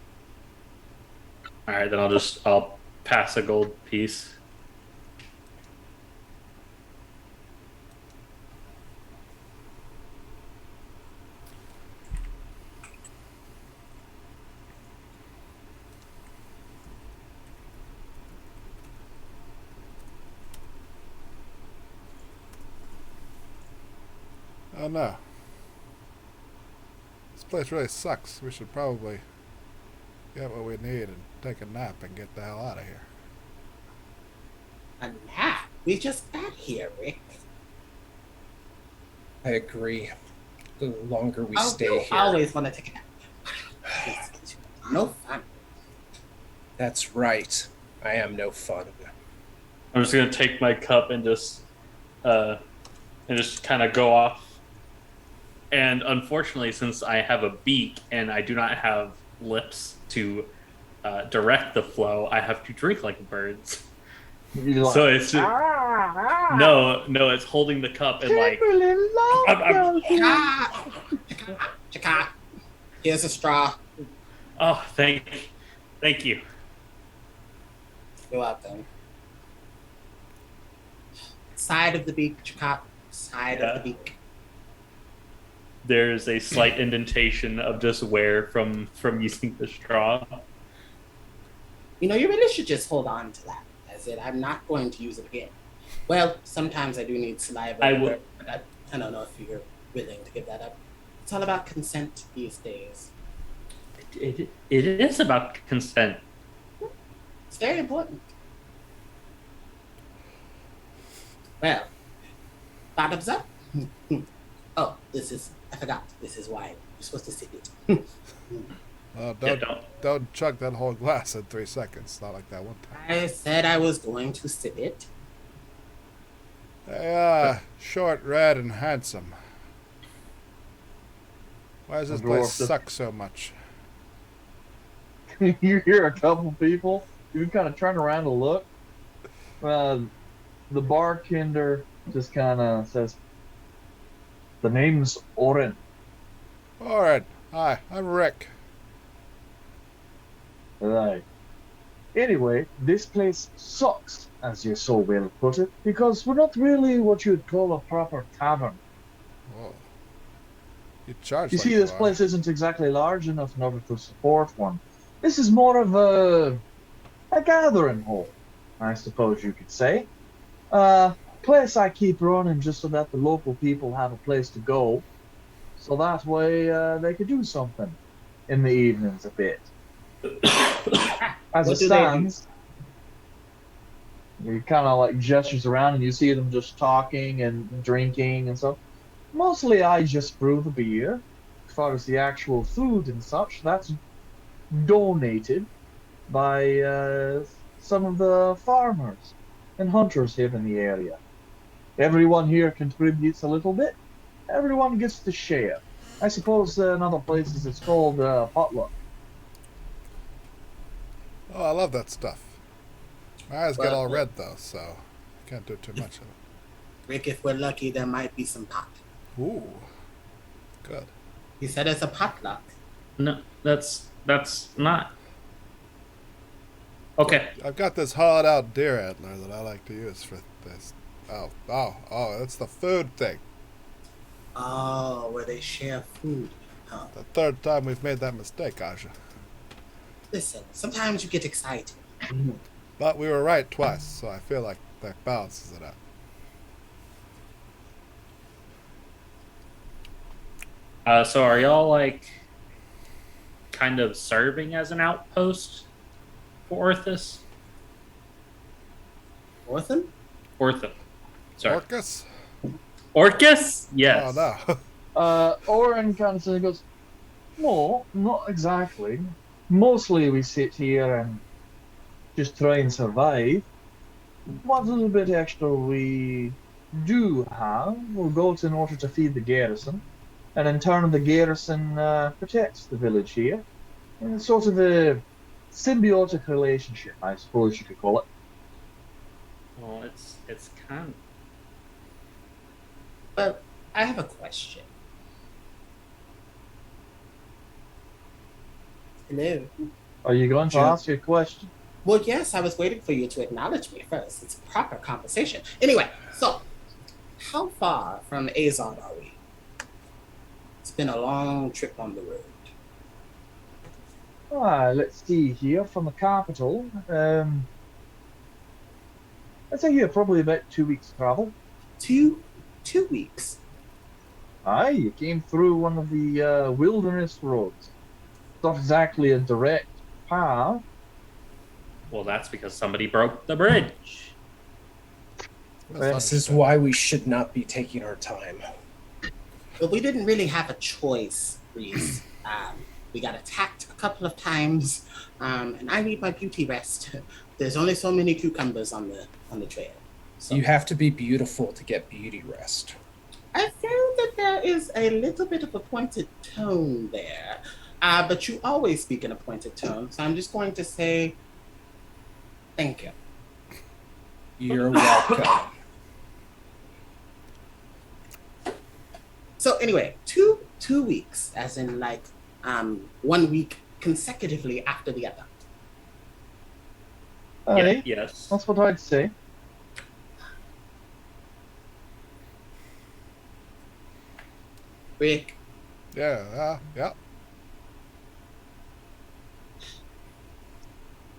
Speaker 4: right, then I'll pass a gold piece.
Speaker 3: Oh no. This place really sucks. We should probably get what we need and take a nap and get the hell out of here.
Speaker 6: A nap? We just got here, Rick.
Speaker 5: I agree. The longer we
Speaker 6: Oh,
Speaker 5: stay
Speaker 6: you
Speaker 5: here,
Speaker 6: always want to take a nap. No fun.
Speaker 5: that's right. I am no fun.
Speaker 4: I'm just gonna take my cup and just kind of go off. And unfortunately, since I have a beak and I do not have lips to direct the flow, I have to drink like birds.
Speaker 2: You're like,
Speaker 4: So it's no, it's holding the cup and like.
Speaker 6: Chaka. Here's a straw.
Speaker 4: Oh, thank you.
Speaker 6: You're welcome. Side of the beak, Chaka. Side of the beak.
Speaker 4: There's a slight indentation of just wear from using the straw.
Speaker 6: You know, you really should just hold on to that. As it, I'm not going to use it again. Well, sometimes I do need saliva.
Speaker 4: I will.
Speaker 6: But I don't know if you're willing to give that up. It's all about consent these days.
Speaker 4: It is about consent.
Speaker 6: It's very important. Well, bottoms up. Oh, I forgot. This is wine. You're supposed to sip it.
Speaker 3: Don't chug that whole glass in 3 seconds. Not like that one time.
Speaker 6: I said I was going to sip it.
Speaker 3: Hey, short, red, and handsome. Why does this place suck so much?
Speaker 2: you hear a couple people. You kind of turn around to look. The bartender just kind of says, "The name's Oren."
Speaker 3: Alright. Hi, I'm Rick.
Speaker 2: Right. Anyway, this place sucks, as you so well put it, because we're not really what you'd call a proper tavern.
Speaker 3: Whoa. You charge
Speaker 2: You
Speaker 3: like
Speaker 2: see,
Speaker 3: you
Speaker 2: this
Speaker 3: are.
Speaker 2: place isn't exactly large enough in order to support one. This is more of a gathering hole, I suppose you could say. Place I keep running just so that the local people have a place to go, so that way they could do something in the evenings a bit. As it
Speaker 6: What do they do?
Speaker 2: stands, he kind of like gestures around, and you see them just talking and drinking and stuff. Mostly, I just brew the beer. As far as the actual food and such, that's donated by some of the farmers and hunters here in the area. Everyone here contributes a little bit. Everyone gets to share. I suppose in other places it's called potluck.
Speaker 3: Oh, I love that stuff. My eyes get
Speaker 6: Well,
Speaker 3: all red though, so can't do too much of it.
Speaker 6: Rick, if we're lucky, there might be some pot.
Speaker 3: Ooh, good.
Speaker 6: He said it's a potluck.
Speaker 4: No, that's not okay.
Speaker 3: I've got this hollowed out deer antler that I like to use for this. Oh, that's the food thing.
Speaker 6: Oh, where they share food. Huh.
Speaker 3: The third time we've made that mistake, Aja.
Speaker 6: Listen, sometimes you get excited.
Speaker 3: But we were right twice, so I feel like that balances it out.
Speaker 4: So are y'all like kind of serving as an outpost for Orthus?
Speaker 6: Orphan?
Speaker 4: Orthus. Sorry.
Speaker 3: Orcus?
Speaker 4: Orcus? Yes.
Speaker 3: Oh no.
Speaker 2: Oren kind of goes, no, not exactly. Mostly we sit here and just try and survive. What little bit extra we do have, we'll go to in order to feed the garrison. And in turn, the garrison protects the village here. And it's sort of a symbiotic relationship, I suppose you could call it.
Speaker 4: Well, it's kind of.
Speaker 6: But I have a question. Hello.
Speaker 2: Are you going to
Speaker 5: Sure.
Speaker 2: ask your question?
Speaker 6: Well, yes, I was waiting for you to acknowledge me first. It's a proper conversation. Anyway, so how far from Azon are we? It's been a long trip on the road.
Speaker 2: Let's see here from the capital. I'd say here probably about 2 weeks travel.
Speaker 6: 2 weeks.
Speaker 2: Aye, you came through one of the wilderness roads. It's not exactly a direct path.
Speaker 4: Well, that's because somebody broke the bridge.
Speaker 5: This is why we should not be taking our time.
Speaker 6: But we didn't really have a choice, Reese. We got attacked a couple of times, and I need my beauty rest. There's only so many cucumbers on the trail. So
Speaker 5: You have to be beautiful to get beauty rest.
Speaker 6: I found that there is a little bit of a pointed tone there, but you always speak in a pointed tone. So I'm just going to say, thank you.
Speaker 5: You're welcome.
Speaker 6: So anyway, two weeks, as in like 1 week consecutively after the other.
Speaker 2: Aye,
Speaker 4: Yes.
Speaker 2: that's what I'd say.
Speaker 6: Rick,
Speaker 3: Yeah.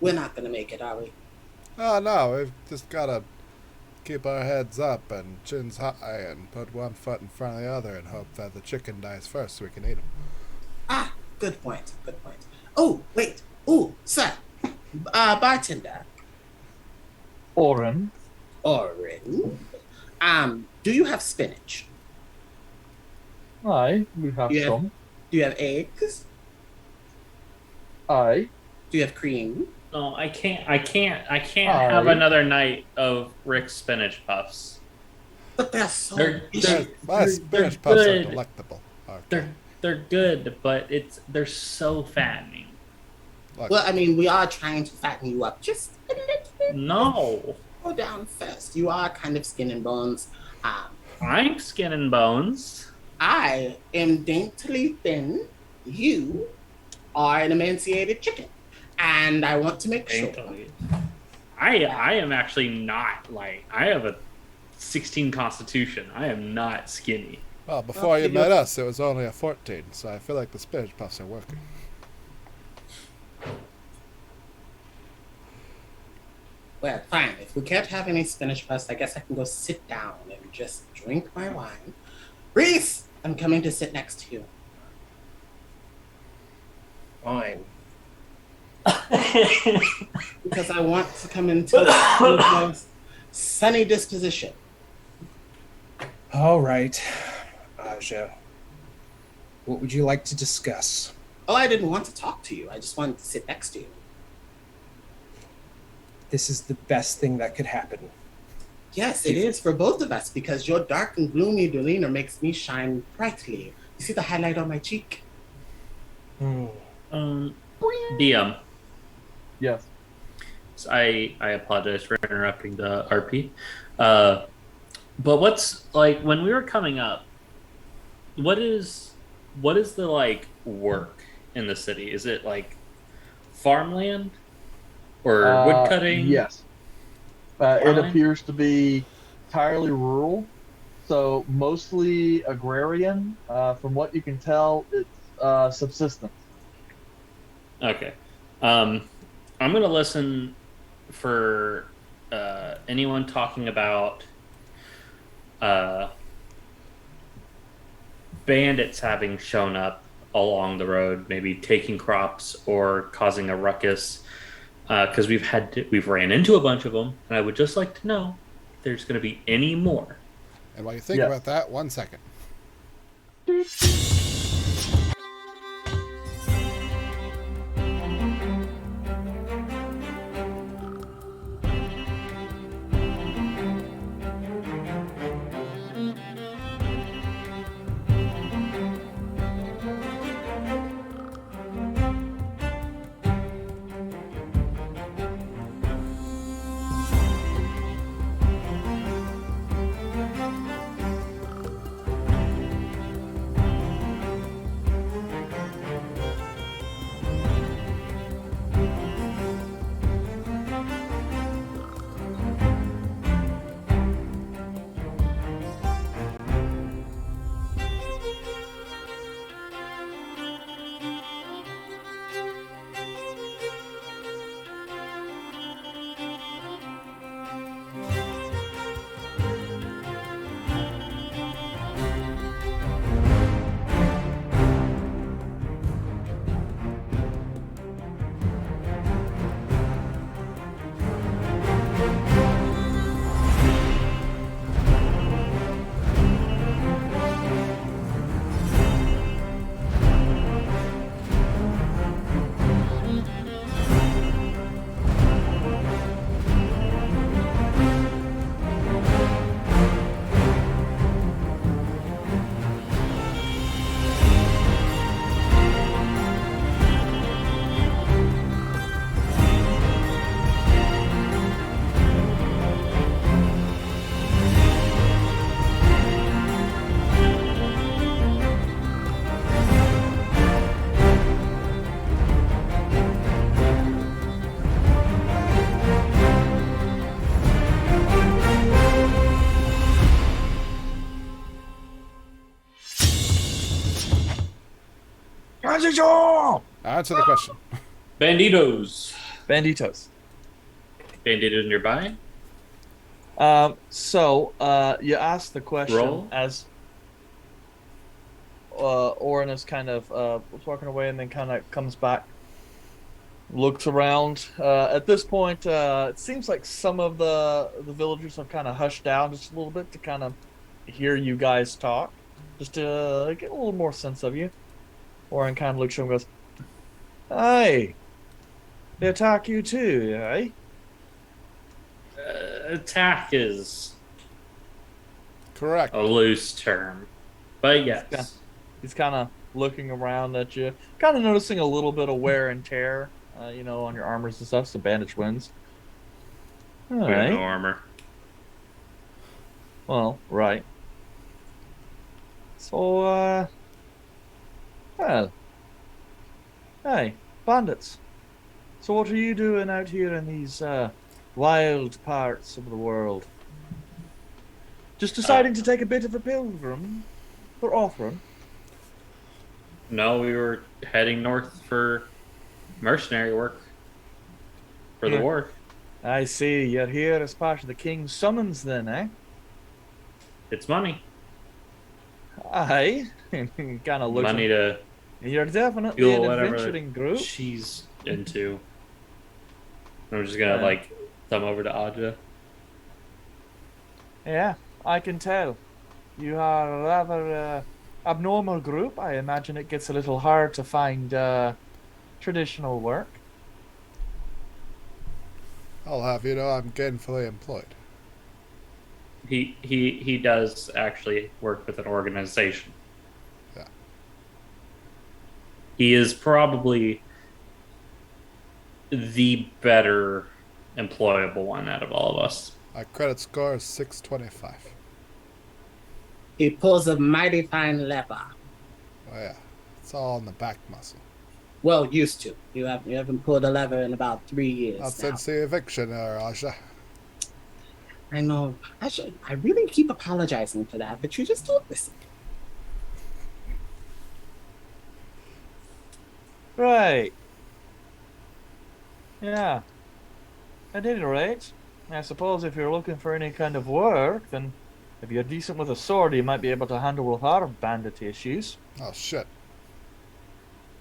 Speaker 6: we're not gonna make it, are we?
Speaker 3: Oh no, we've just gotta keep our heads up and chins high and put one foot in front of the other and hope that the chicken dies first so we can eat him.
Speaker 6: Ah, good point. Good point. Oh, wait. Oh, sir. Bartender.
Speaker 2: Oren,
Speaker 6: Oren. Do you have spinach?
Speaker 2: aye, we have
Speaker 6: Yeah.
Speaker 2: some.
Speaker 6: Do you have eggs?
Speaker 2: Aye,
Speaker 6: Do you have cream?
Speaker 4: No, I can't
Speaker 2: Aye.
Speaker 4: have another night of Rick's spinach puffs.
Speaker 6: But they're so
Speaker 4: They're-
Speaker 6: delicious.
Speaker 3: My
Speaker 4: They're
Speaker 3: spinach puffs are
Speaker 4: good.
Speaker 3: delectable. Okay.
Speaker 4: They're good, but they're so fattening.
Speaker 3: Look,
Speaker 6: Well, I mean, we are trying to fatten you up just a little bit.
Speaker 4: No,
Speaker 6: Go down first. You are kind of skin and bones.
Speaker 4: I'm skin and bones.
Speaker 6: I am daintily thin. You are an emaciated chicken. And I want to make sure.
Speaker 4: Daintily. I am actually not like I have a 16 constitution. I am not skinny.
Speaker 3: Well, before you
Speaker 6: you
Speaker 3: met
Speaker 6: go-
Speaker 3: us, it was only a 14, so I feel like the spinach puffs are working.
Speaker 6: Well, fine. If we can't have any spinach puffs, I guess I can go sit down and just drink my wine. Reese, I'm coming to sit next to you.
Speaker 5: Fine.
Speaker 6: Because I want to come into the most sunny disposition.
Speaker 5: All right, Aja. What would you like to discuss?
Speaker 6: Oh, I didn't want to talk to you. I just wanted to sit next to you.
Speaker 5: This is the best thing that could happen.
Speaker 6: Yes, it is for both of us because your dark and gloomy demeanor makes me shine brightly. You see the highlight on my cheek?
Speaker 4: DM.
Speaker 2: Yes.
Speaker 4: So I apologize for interrupting the RP. But what's like when we were coming up? What is the like work in the city? Is it like farmland or wood cutting?
Speaker 2: Yes. It
Speaker 4: Farmland?
Speaker 2: appears to be entirely rural, so mostly agrarian. From what you can tell, it's subsistence.
Speaker 4: Okay. I'm gonna listen for anyone talking about bandits having shown up along the road, maybe taking crops or causing a ruckus. Because we've ran into a bunch of them, and I would just like to know if there's going to be any more.
Speaker 3: And while you think
Speaker 2: Yes.
Speaker 3: about that, 1 second. Answer the question.
Speaker 4: Banditos.
Speaker 2: Banditos.
Speaker 4: Banditos nearby?
Speaker 2: You asked the question
Speaker 4: Roll.
Speaker 2: as Orin is kind of walking away and then kind of comes back, looks around. At this point, it seems like some of the villagers have kind of hushed down just a little bit to kind of hear you guys talk, just to get a little more sense of you. Orin kind of looks at him and goes, "Hey, they attack you too, eh?"
Speaker 4: Attack is
Speaker 3: Correct.
Speaker 4: a loose term. But yes.
Speaker 2: Yeah. He's kind of looking around at you, kind of noticing a little bit of wear and tear, on your armors and stuff. Some bandage wounds. All
Speaker 4: We have
Speaker 2: right.
Speaker 4: no armor.
Speaker 2: Well, right. So, well, hey, bandits. So what are you doing out here in these wild parts of the world? Just deciding to take a bit of a pilgrim? for offering.
Speaker 4: No, we were heading north for mercenary work for the
Speaker 2: Yeah.
Speaker 4: war.
Speaker 2: I see. You're here as part of the king's summons, then, eh?
Speaker 4: It's money.
Speaker 2: Aye. Kind of looks.
Speaker 4: Money to
Speaker 2: You're definitely
Speaker 4: fuel
Speaker 2: an
Speaker 4: whatever
Speaker 2: adventuring group.
Speaker 4: she's into. I'm just gonna
Speaker 2: Yeah.
Speaker 4: like thumb over to Aja.
Speaker 2: Yeah, I can tell. You are a rather abnormal group. I imagine it gets a little hard to find traditional work.
Speaker 3: I'll have you know I'm gainfully employed.
Speaker 4: He does actually work with an organization.
Speaker 3: Yeah.
Speaker 4: He is probably the better employable one out of all of us.
Speaker 3: My credit score is 625.
Speaker 6: He pulls a mighty fine lever.
Speaker 3: Oh yeah, it's all in the back muscle.
Speaker 6: Well, used to. You haven't pulled a lever in about 3 years
Speaker 3: Not
Speaker 6: now.
Speaker 3: since the eviction, Raja.
Speaker 6: I know. I really keep apologizing for that, but you just don't listen.
Speaker 2: Right. Yeah. At any rate, I suppose if you're looking for any kind of work, then if you're decent with a sword, you might be able to handle with our bandit issues.
Speaker 3: Oh shit.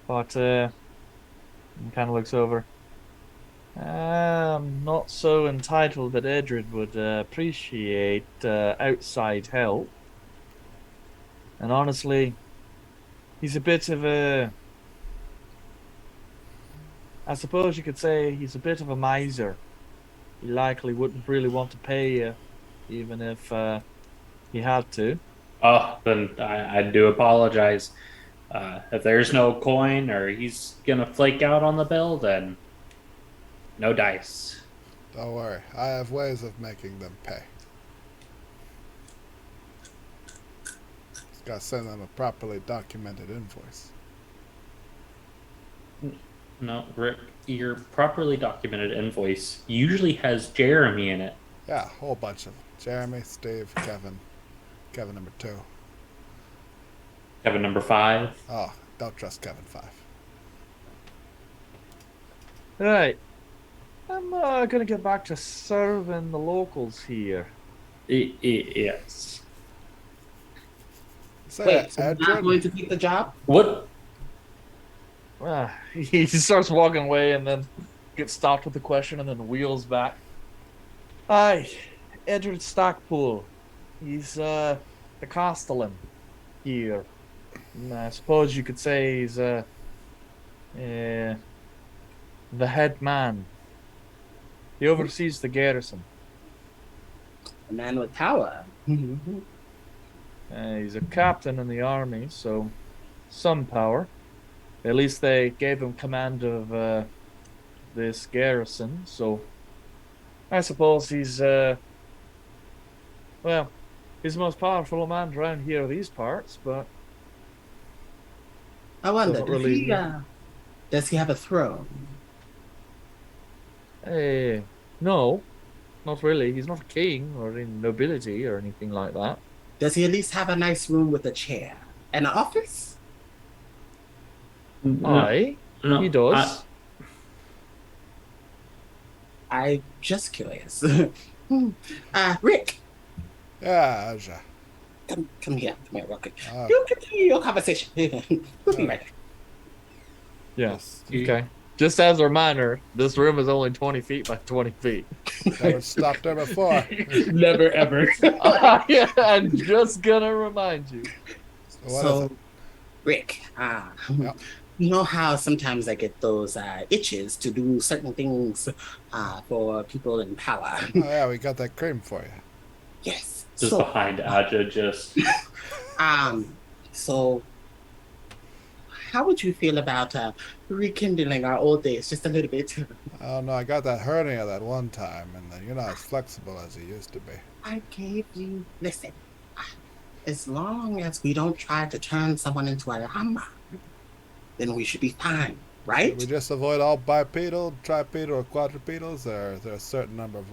Speaker 2: But, he kind of looks over. I'm not so entitled that Edred would appreciate outside help. And honestly, he's a bit of a... I suppose you could say he's a bit of a miser. He likely wouldn't really want to pay you, even if he had to.
Speaker 4: Oh, then I do apologize. If there's no coin or he's gonna flake out on the bill, then no dice.
Speaker 3: Don't worry, I have ways of making them pay. Just gotta send them a properly documented invoice.
Speaker 4: No, Rick, your properly documented invoice usually has Jeremy in it.
Speaker 3: Yeah, a whole bunch of them. Jeremy, Steve, Kevin. Kevin number 2.
Speaker 4: Kevin number 5.
Speaker 3: Oh, don't trust Kevin 5.
Speaker 2: Right. I'm gonna get back to serving the locals here.
Speaker 4: Yes.
Speaker 3: Say
Speaker 6: Wait, so you're not
Speaker 3: Edred?
Speaker 6: going to take the job?
Speaker 4: What?
Speaker 2: He starts walking away and then gets stopped with the question and then wheels back. Aye, Edward Stockpool. He's the castellan here. And I suppose you could say he's the head man. He oversees the garrison.
Speaker 6: A man with power.
Speaker 2: He's a captain in the army, so some power. At least they gave him command of this garrison, so I suppose he's well, he's the most powerful man around here these parts, but
Speaker 6: I wonder,
Speaker 2: Doesn't really-
Speaker 6: does he have a throne?
Speaker 2: no, not really. He's not a king or in nobility or anything like that.
Speaker 6: Does he at least have a nice room with a chair? An office?
Speaker 2: Aye,
Speaker 4: No,
Speaker 2: he does.
Speaker 6: I'm just curious. Rick,
Speaker 3: Yeah, Aja.
Speaker 6: come here real quick.
Speaker 3: Oh,
Speaker 6: You continue your conversation. We'll be right back.
Speaker 2: Yes.
Speaker 3: Yes.
Speaker 2: Okay. Just as a reminder, this room is only 20 feet by 20 feet.
Speaker 3: never stopped there before.
Speaker 6: Never ever.
Speaker 2: Yeah, I'm just gonna remind you.
Speaker 3: What is
Speaker 6: So,
Speaker 3: it?
Speaker 6: Rick,
Speaker 3: Yep.
Speaker 6: you know how sometimes I get those itches to do certain things for people in power.
Speaker 3: Oh yeah, we got that cream for you.
Speaker 6: Yes.
Speaker 4: Just
Speaker 6: So,
Speaker 4: behind Aja, just
Speaker 6: so how would you feel about rekindling our old days just a little bit?
Speaker 3: Oh no, I got that hernia that one time, and you're not as flexible as you used to be.
Speaker 6: I gave you, listen, as long as we don't try to turn someone into a llama, then we should be fine, right?
Speaker 3: We just avoid all bipedal, tripedal, or quadrupedals, or is there a certain number of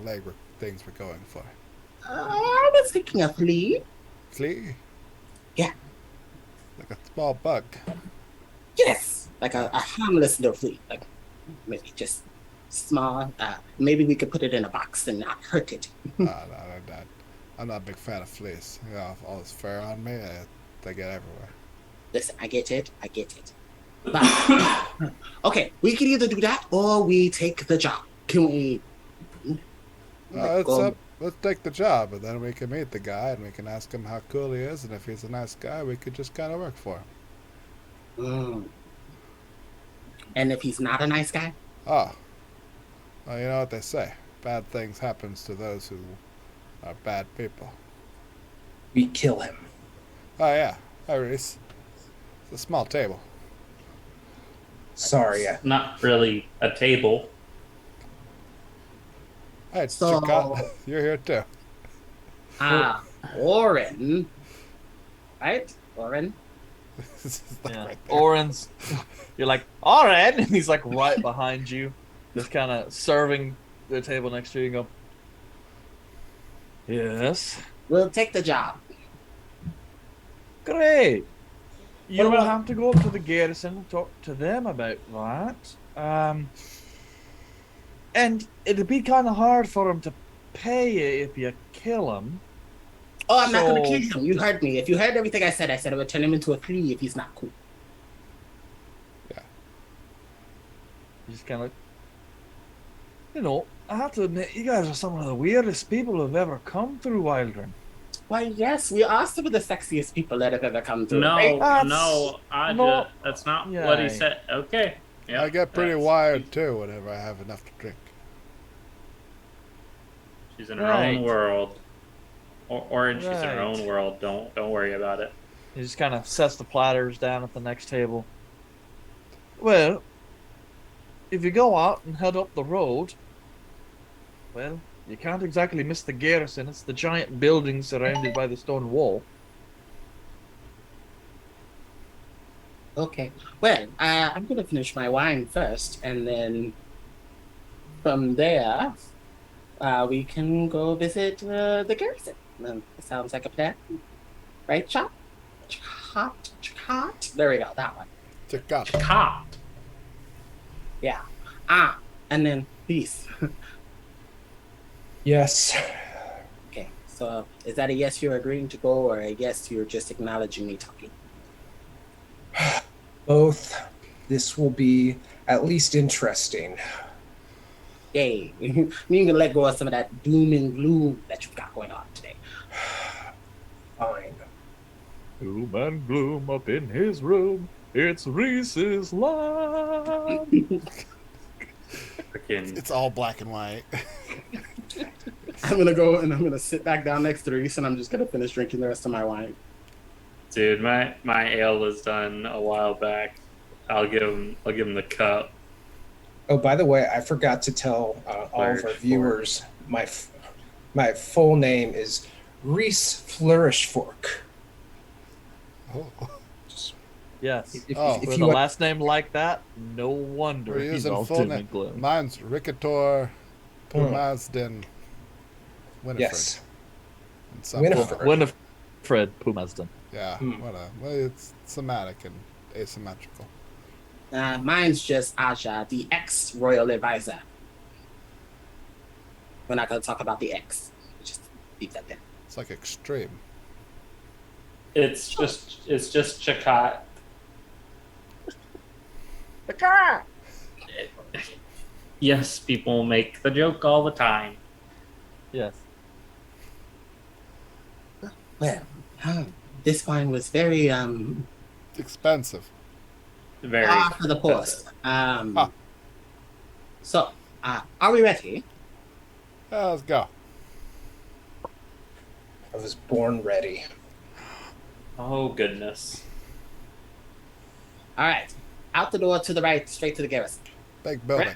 Speaker 3: things we're going for?
Speaker 6: I was thinking of flea.
Speaker 3: Flea? Like a small bug.
Speaker 6: Yes, like a harmless little flea, like maybe just small. Maybe we could put it in a box and not hurt it.
Speaker 3: No, I'm not a big fan of fleas. You know, all this fur on me, they get everywhere.
Speaker 6: Listen, I get it. But okay, we could either do that or we take the job. Can we?
Speaker 3: Let's take the job, and then we can meet the guy, and we can ask him how cool he is, and if he's a nice guy, we could just kind of work for him.
Speaker 6: And if he's not a nice guy?
Speaker 3: Oh, well, you know what they say. Bad things happens to those who are bad people.
Speaker 5: We kill him.
Speaker 3: Oh, yeah. Hi, Reese. It's a small table.
Speaker 5: Sorry.
Speaker 4: Not really a table.
Speaker 3: Hi,
Speaker 6: So-
Speaker 3: Chica. You're here, too.
Speaker 6: Oren. Right? Oren?
Speaker 3: This is like
Speaker 2: Yeah.
Speaker 3: right there.
Speaker 2: Oren's, you're like, all right, and he's like right behind you, just kind of serving the table next to you. And go, yes,
Speaker 6: We'll take the job.
Speaker 2: great. You
Speaker 4: What
Speaker 2: will
Speaker 4: about-
Speaker 2: have to go up to the garrison and talk to them about that. And it'd be kind of hard for them to pay you if you kill him.
Speaker 6: Oh, I'm not going to
Speaker 2: So-
Speaker 6: kill him. You heard me. If you heard everything I said I would turn him into a flea if he's not cool.
Speaker 2: You just kind of, I have to admit, you guys are some of the weirdest people who've ever come through Widryn.
Speaker 6: Why, yes, we are some of the sexiest people that have ever come through.
Speaker 4: No,
Speaker 6: right?
Speaker 4: that's not
Speaker 2: Yeah.
Speaker 4: what he said. Okay. Yeah,
Speaker 3: I get pretty
Speaker 4: that's-
Speaker 3: wired, too, whenever I have enough to drink.
Speaker 4: She's in her
Speaker 2: Right.
Speaker 4: own world. Orange, she's in her
Speaker 2: Right.
Speaker 4: own world. Don't worry about it.
Speaker 2: He just kind of sets the platters down at the next table. Well, if you go out and head up the road, well, you can't exactly miss the garrison. It's the giant building surrounded by the stone wall.
Speaker 6: Okay. Well, I'm going to finish my wine first, and then from there, we can go visit the garrison. Sounds like a plan. Right, Chop? Chop? There we go, that one.
Speaker 3: Chica.
Speaker 4: Cop.
Speaker 6: Yeah. And then peace.
Speaker 5: Yes.
Speaker 6: Okay, so is that a yes you're agreeing to go, or a yes you're just acknowledging me talking?
Speaker 5: Both. This will be at least interesting.
Speaker 6: Yay. You can let go of some of that doom and gloom that you've got going on today.
Speaker 5: Fine.
Speaker 2: Doom and gloom up in his room. It's Reese's love.
Speaker 4: Freaking
Speaker 3: It's all black and white.
Speaker 6: I'm gonna go and I'm gonna sit back down next to Reese and I'm just gonna finish drinking the rest of my wine.
Speaker 4: dude, my ale was done a while back. I'll give him the cup.
Speaker 5: Oh, by the way, I forgot to tell all of our viewers my full name is Reese Flourish Fork.
Speaker 3: Oh.
Speaker 2: Yes.
Speaker 3: Oh,
Speaker 2: With
Speaker 5: you
Speaker 2: a
Speaker 5: want-
Speaker 2: last name like that, no wonder
Speaker 3: We're
Speaker 2: he's
Speaker 3: using
Speaker 2: all
Speaker 3: full
Speaker 2: doom
Speaker 3: name.
Speaker 2: and gloom.
Speaker 3: Mine's Rickator Pumasden Winifred.
Speaker 5: Yes.
Speaker 3: And some-
Speaker 5: Winifred.
Speaker 2: Winifred Pumasden.
Speaker 3: Yeah, whatever. Well, it's somatic and asymmetrical.
Speaker 6: Mine's just Aja, the ex-royal advisor. We're not gonna talk about the ex. Just leave that there.
Speaker 3: It's like extreme.
Speaker 4: It's just Chakot. Yes, people make the joke all the time.
Speaker 2: Yes.
Speaker 6: Well, this wine was very
Speaker 3: It's expensive.
Speaker 4: Very.
Speaker 6: for the post. So, are we ready?
Speaker 3: Yeah, let's go.
Speaker 5: I was born ready.
Speaker 4: Oh goodness.
Speaker 6: All right, out the door to the right, straight to the garrison.
Speaker 3: Big building.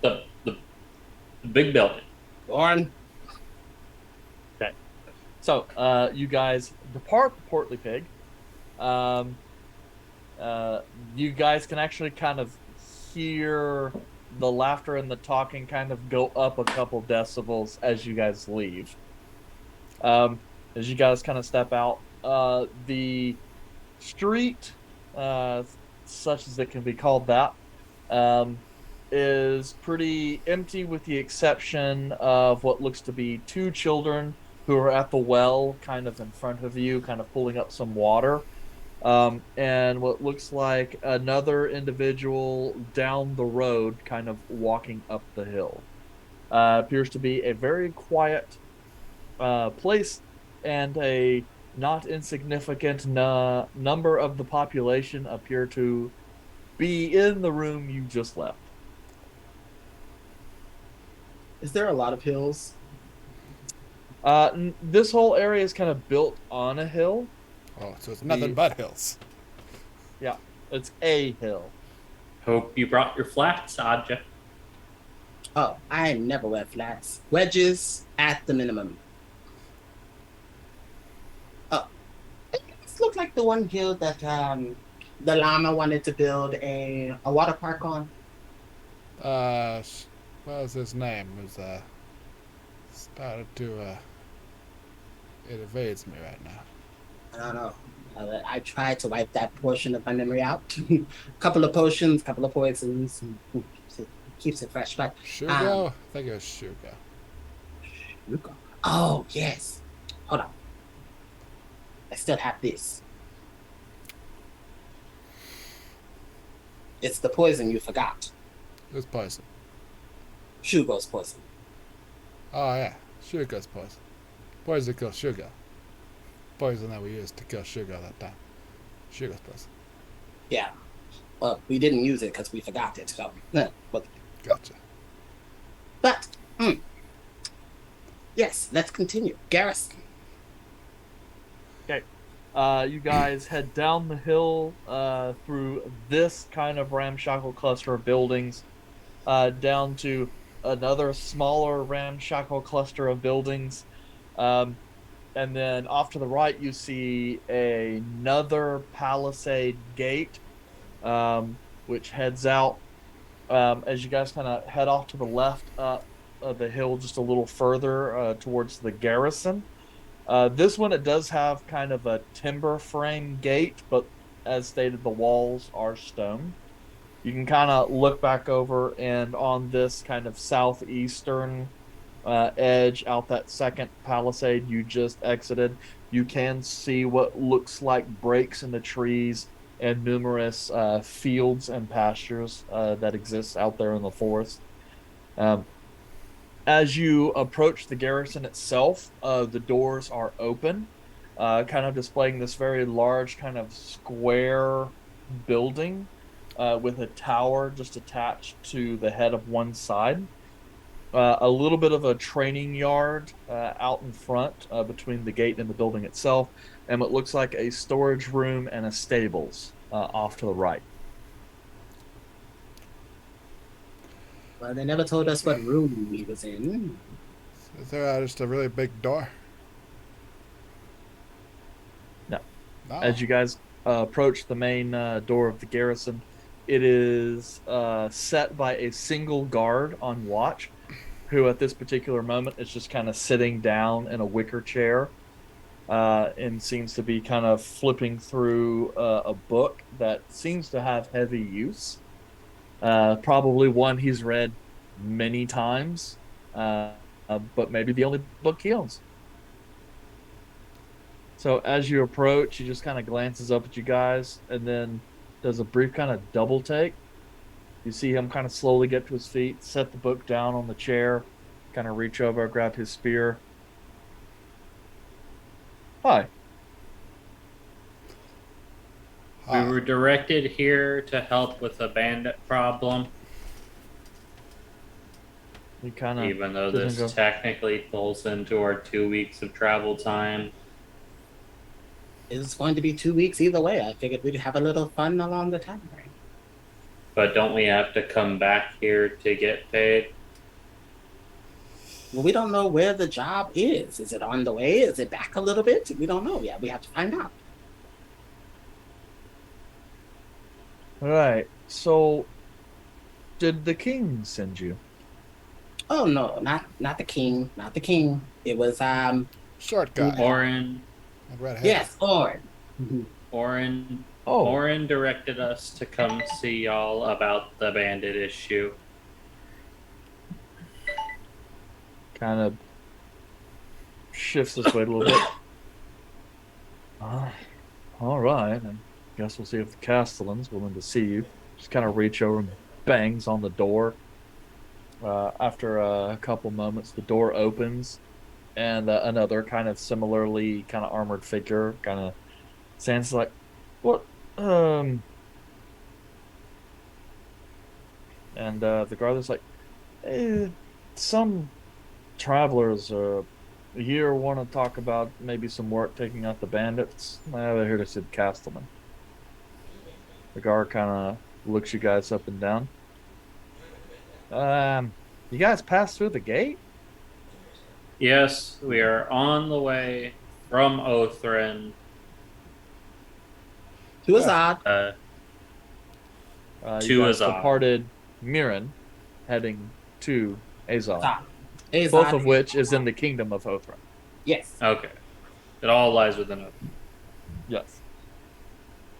Speaker 4: The big building.
Speaker 6: Lauren,
Speaker 2: So, you guys depart the Portly Pig. You guys can actually kind of hear the laughter and the talking kind of go up a couple decibels as you guys leave. As you guys kind of step out, the street, such as it can be called that, um, is pretty empty with the exception of what looks to be two children who are at the well, kind of in front of you, kind of pulling up some water. And what looks like another individual down the road, kind of walking up the hill. Appears to be a very quiet place, and a not insignificant number of the population appear to be in the room you just left.
Speaker 6: Is there a lot of hills?
Speaker 2: This whole area is kind of built on a hill.
Speaker 3: Oh, so it's nothing but hills.
Speaker 2: Yeah, it's a hill.
Speaker 4: Hope you brought your flats, Adja.
Speaker 6: Oh, I never wear flats. Wedges at the minimum. Oh, this looks like the one hill that the llama wanted to build a water park on.
Speaker 3: What was his name? It was started to it evades me right now.
Speaker 6: I don't know. I tried to wipe that portion of my memory out. Couple of potions, couple of poisons. Keeps it fresh. But
Speaker 3: Shugo? I think it was Shugo.
Speaker 6: Shugo. Oh yes. Hold on. I still have this. It's the poison you forgot.
Speaker 3: Who's poison?
Speaker 6: Shugo's poison.
Speaker 3: Oh yeah, Shugo's poison. Poison kills Shugo. Poison that we used to kill Shugo that time. Shugo's poison.
Speaker 6: Yeah. Well, we didn't use it because we forgot it. So, but
Speaker 3: Gotcha.
Speaker 6: Yes, let's continue. Garrison.
Speaker 2: Okay. You guys head down the hill through this kind of ramshackle cluster of buildings, down to another smaller ramshackle cluster of buildings. And then off to the right, you see another palisade gate, which heads out as you guys kind of head off to the left up of the hill just a little further towards the garrison. This one, it does have kind of a timber frame gate, but as stated, the walls are stone. You can kind of look back over, and on this kind of southeastern edge out that second palisade you just exited, you can see what looks like breaks in the trees and numerous fields and pastures that exist out there in the forest. As you approach the garrison itself, the doors are open, kind of displaying this very large kind of square building with a tower just attached to the head of one side. A little bit of a training yard out in front between the gate and the building itself, and what looks like a storage room and a stables off to the right.
Speaker 6: Well, they never told us what room he was in.
Speaker 3: Is there just a really big door?
Speaker 2: No.
Speaker 3: No.
Speaker 2: As you guys approach the main door of the garrison, it is set by a single guard on watch, who at this particular moment is just kind of sitting down in a wicker chair and seems to be kind of flipping through a book that seems to have heavy use. Probably one he's read many times, but maybe the only book he owns. So as you approach, he just kind of glances up at you guys and then does a brief kind of double take. You see him kind of slowly get to his feet, set the book down on the chair, kind of reach over, grab his spear. Hi.
Speaker 4: We were directed here to help with a bandit problem,
Speaker 2: He kind of,
Speaker 4: even though this technically falls into our 2 weeks of travel time.
Speaker 6: It's going to be 2 weeks either way. I figured we'd have a little fun along the time frame.
Speaker 4: But don't we have to come back here to get paid?
Speaker 6: Well, we don't know where the job is. Is it on the way? Is it back a little bit? We don't know yet. We have to find out.
Speaker 2: All right. So, did the king send you?
Speaker 6: Oh no, not the king, not the king. It was
Speaker 3: Short guy.
Speaker 4: Orin.
Speaker 3: And red hair.
Speaker 6: yes, Orin.
Speaker 2: Oh.
Speaker 4: Orin directed us to come see y'all about the bandit issue.
Speaker 2: Kind of shifts this way a little bit. All right, I guess we'll see if the Castellan's willing to see you. Just kind of reach over and bangs on the door. After a couple moments, the door opens, and another kind of similarly kind of armored figure kind of stands like, "What?" And the guard is like, "Hey, some travelers here want to talk about maybe some work taking out the bandits. They're here to see the Castellan." The guard kind of looks you guys up and down. You guys passed through the gate?
Speaker 4: Yes, we are on the way from Othrin.
Speaker 6: To Azad.
Speaker 4: To
Speaker 2: You guys
Speaker 4: Azad.
Speaker 2: departed Mirren, heading to Azad,
Speaker 6: Azad.
Speaker 2: both of which is in the kingdom of Othra.
Speaker 6: Yes.
Speaker 4: Okay. It all lies within Othrin.
Speaker 2: Yes.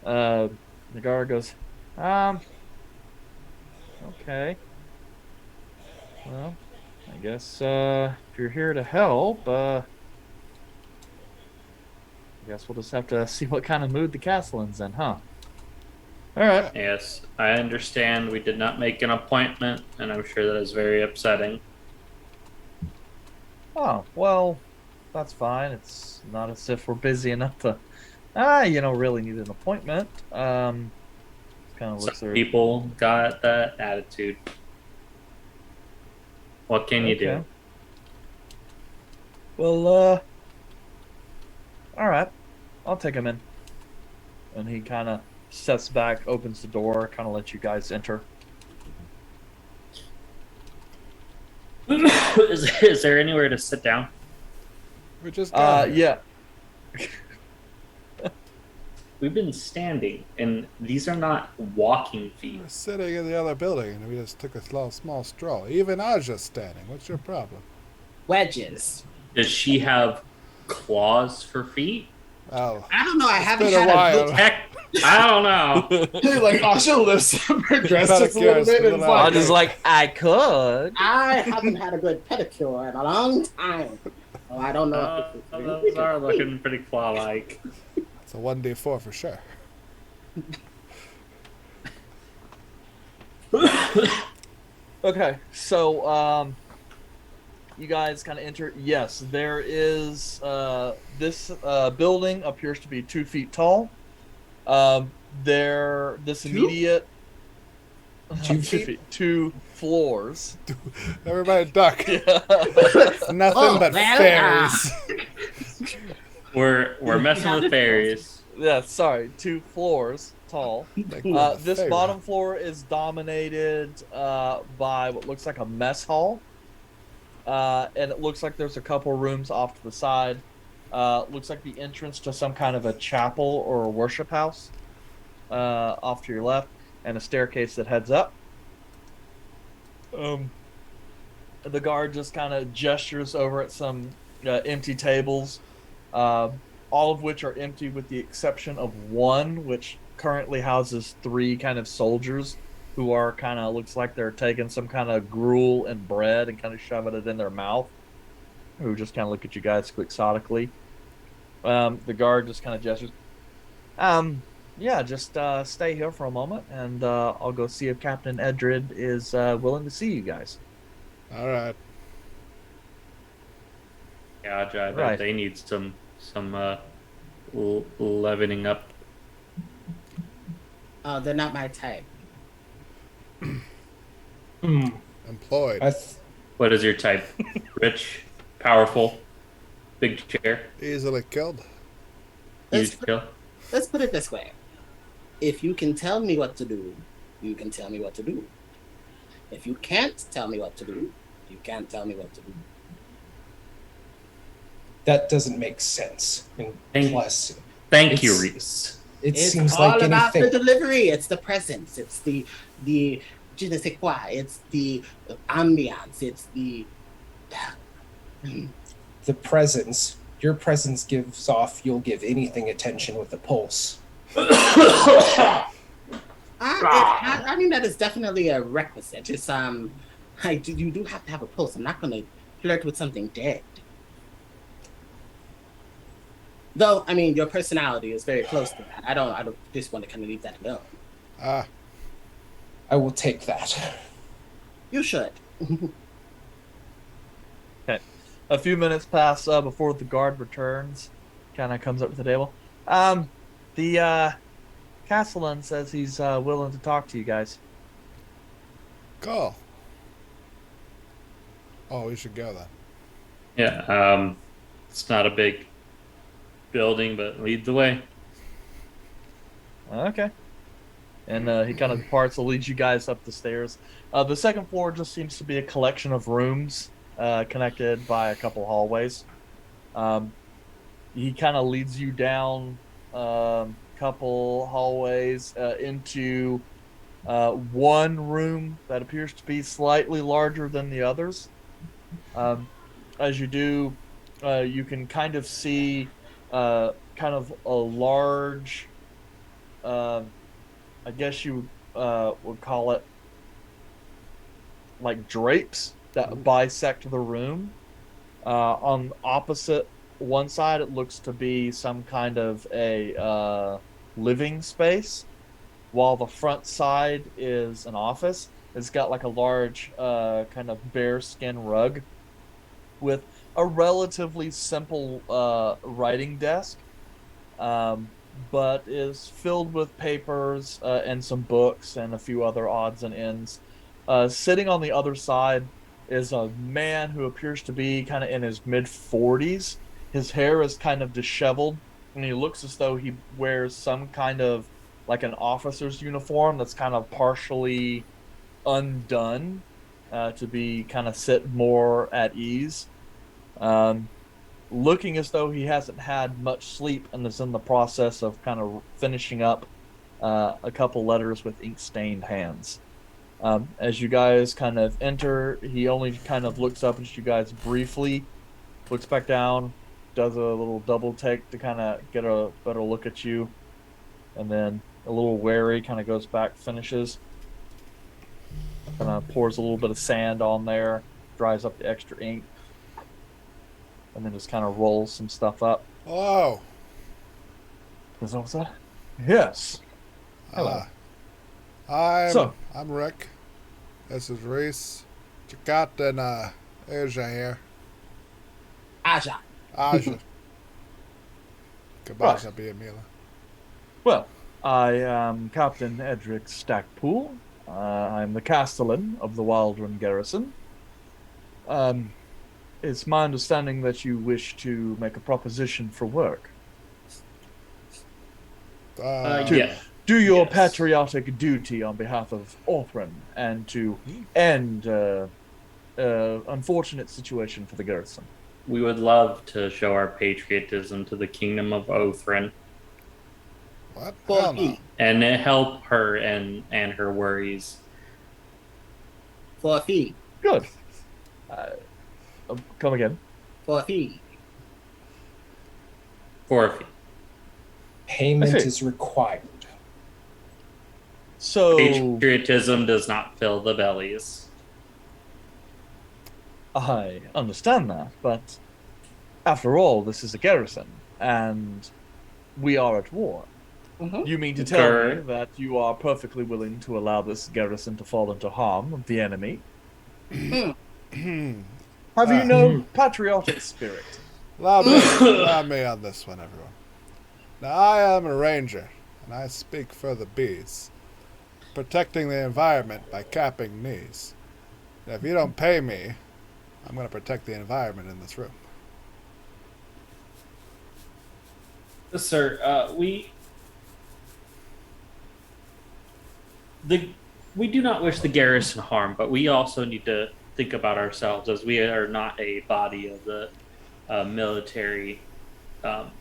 Speaker 2: The guard goes, okay. Well, I guess if you're here to help, I guess we'll just have to see what kind of mood the Castellan's in, huh? All right.
Speaker 4: Yes, I understand we did not make an appointment, and I'm sure that is very upsetting.
Speaker 2: Oh, well, that's fine. It's not as if we're busy enough to, really need an appointment. Kind of looks
Speaker 4: Some
Speaker 2: there.
Speaker 4: people got that attitude. What can you do?
Speaker 2: Okay. Well, all right. I'll take him in. And he kind of steps back, opens the door, kind of lets you guys enter.
Speaker 4: Is there anywhere to sit down?
Speaker 3: We just got here.
Speaker 2: Yeah.
Speaker 4: We've been standing, and these are not walking feet.
Speaker 3: We're sitting in the other building, and we just took a small stroll. Even I was just standing. What's your problem?
Speaker 6: Wedges.
Speaker 4: Does she have claws for feet?
Speaker 3: Oh,
Speaker 6: I don't know. I haven't
Speaker 3: been a
Speaker 6: had a
Speaker 3: while.
Speaker 6: good
Speaker 4: Heck, I don't know.
Speaker 2: Like, oh, she'll lift her dress just a little bit. And
Speaker 3: I
Speaker 2: just like, I could.
Speaker 6: I haven't had a good pedicure in a long time. Oh, I don't know. if this is
Speaker 4: Those are looking pretty claw-like.
Speaker 3: it's a 1d4 for sure.
Speaker 2: Okay, so you guys kind of enter. Yes, there is this building appears to be 2 feet tall. This immediate
Speaker 5: 2 feet?
Speaker 2: 2 floors.
Speaker 3: Everybody duck.
Speaker 2: Yeah.
Speaker 3: Nothing but
Speaker 6: well,
Speaker 3: fairies.
Speaker 4: We're messing with fairies.
Speaker 2: Yeah, sorry, 2 floors tall.
Speaker 3: Like,
Speaker 2: This
Speaker 3: fairy.
Speaker 2: bottom floor is dominated by what looks like a mess hall. And it looks like there's a couple rooms off to the side. Looks like the entrance to some kind of a chapel or a worship house off to your left, and a staircase that heads up. The guard just kind of gestures over at some empty tables, all of which are empty with the exception of one, which currently houses 3 kind of soldiers who are kind of, looks like they're taking some kind of gruel and bread and kind of shoving it in their mouth, who just kind of look at you guys quixotically. The guard just kind of gestures. Yeah, just stay here for a moment, and I'll go see if Captain Edred is willing to see you guys.
Speaker 3: All right.
Speaker 4: Yeah, I bet
Speaker 2: Right.
Speaker 4: they need some leavening up.
Speaker 6: They're not my type.
Speaker 3: Employed.
Speaker 4: What is your type? Rich, powerful, big chair,
Speaker 3: Easily killed.
Speaker 4: huge kill.
Speaker 6: Let's put it this way. If you can tell me what to do, you can tell me what to do. If you can't tell me what to do, you can't tell me what to do.
Speaker 5: That doesn't make sense. And plus,
Speaker 4: Thank you,
Speaker 5: It's-
Speaker 4: Reese.
Speaker 5: it
Speaker 6: It's
Speaker 5: seems
Speaker 6: all
Speaker 5: like
Speaker 6: about
Speaker 5: anything.
Speaker 6: the delivery. It's the presence. It's the je ne sais quoi. It's the ambiance. It's the
Speaker 5: The presence. Your presence gives off. You'll give anything attention with a pulse.
Speaker 6: I mean, that is definitely a requisite. It's you do have to have a pulse. I'm not going to flirt with something dead. Though, I mean, your personality is very close to that. I don't just want to kind of leave that alone.
Speaker 3: Ah,
Speaker 5: I will take that.
Speaker 6: You should.
Speaker 2: Okay. A few minutes pass before the guard returns. Kind of comes up to the table. The Castellan says he's willing to talk to you guys.
Speaker 3: cool. Oh, we should go then.
Speaker 4: Yeah, it's not a big building, but lead the way.
Speaker 2: Okay. And he kind of departs to lead you guys up the stairs. The second floor just seems to be a collection of rooms connected by a couple hallways. He kind of leads you down couple hallways into one room that appears to be slightly larger than the others. As you do, you can kind of see kind of a large, I guess you would call it like drapes that bisect the room. On opposite one side, it looks to be some kind of a living space, while the front side is an office. It's got like a large kind of bear skin rug with a relatively simple writing desk, but is filled with papers and some books and a few other odds and ends. Sitting on the other side is a man who appears to be kind of in his mid 40s. His hair is kind of disheveled, and he looks as though he wears some kind of like an officer's uniform that's kind of partially undone to be kind of sit more at ease. Looking as though he hasn't had much sleep and is in the process of kind of finishing up a couple letters with ink-stained hands. As you guys kind of enter, he only kind of looks up at you guys briefly, looks back down, does a little double take to kind of get a better look at you, and then a little wary kind of goes back, finishes, kind of pours a little bit of sand on there, dries up the extra ink, and then just kind of rolls some stuff up.
Speaker 3: Hello.
Speaker 2: Is that what's that? Yes. Hello.
Speaker 3: I'm Rick. This is Reese. Jakat and Asia here.
Speaker 6: Aja.
Speaker 3: Aja. Kabasha Biamila.
Speaker 2: Well, I am Captain Edric Stackpool. I'm the Castellan of the Widryn garrison. It's my understanding that you wish to make a proposition for work.
Speaker 4: Yeah.
Speaker 2: Do your
Speaker 4: Yes.
Speaker 2: patriotic duty on behalf of Orthrin and to end unfortunate situation for the garrison.
Speaker 4: We would love to show our patriotism to the kingdom of Othrin
Speaker 3: What?
Speaker 6: For
Speaker 3: Hell no.
Speaker 6: fee.
Speaker 4: and help her and her worries.
Speaker 6: For a fee.
Speaker 2: Good. Come again.
Speaker 6: For a fee.
Speaker 4: For a fee.
Speaker 5: Payment
Speaker 2: I see.
Speaker 5: is required.
Speaker 2: So
Speaker 4: Patriotism does not fill the bellies.
Speaker 2: I understand that, but after all, this is a garrison, and we are at war.
Speaker 6: Mhm.
Speaker 2: You mean to tell me
Speaker 4: Correct.
Speaker 2: that you are perfectly willing to allow this garrison to fall into harm of the enemy? Have you no patriotic spirit?
Speaker 3: Allow me on this one, everyone. Now, I am a ranger, and I speak for the bees, protecting the environment by capping knees. Now, if you don't pay me, I'm going to protect the environment in this room.
Speaker 4: Sir, we do not wish the garrison harm, but we also need to think about ourselves, as we are not a body of the military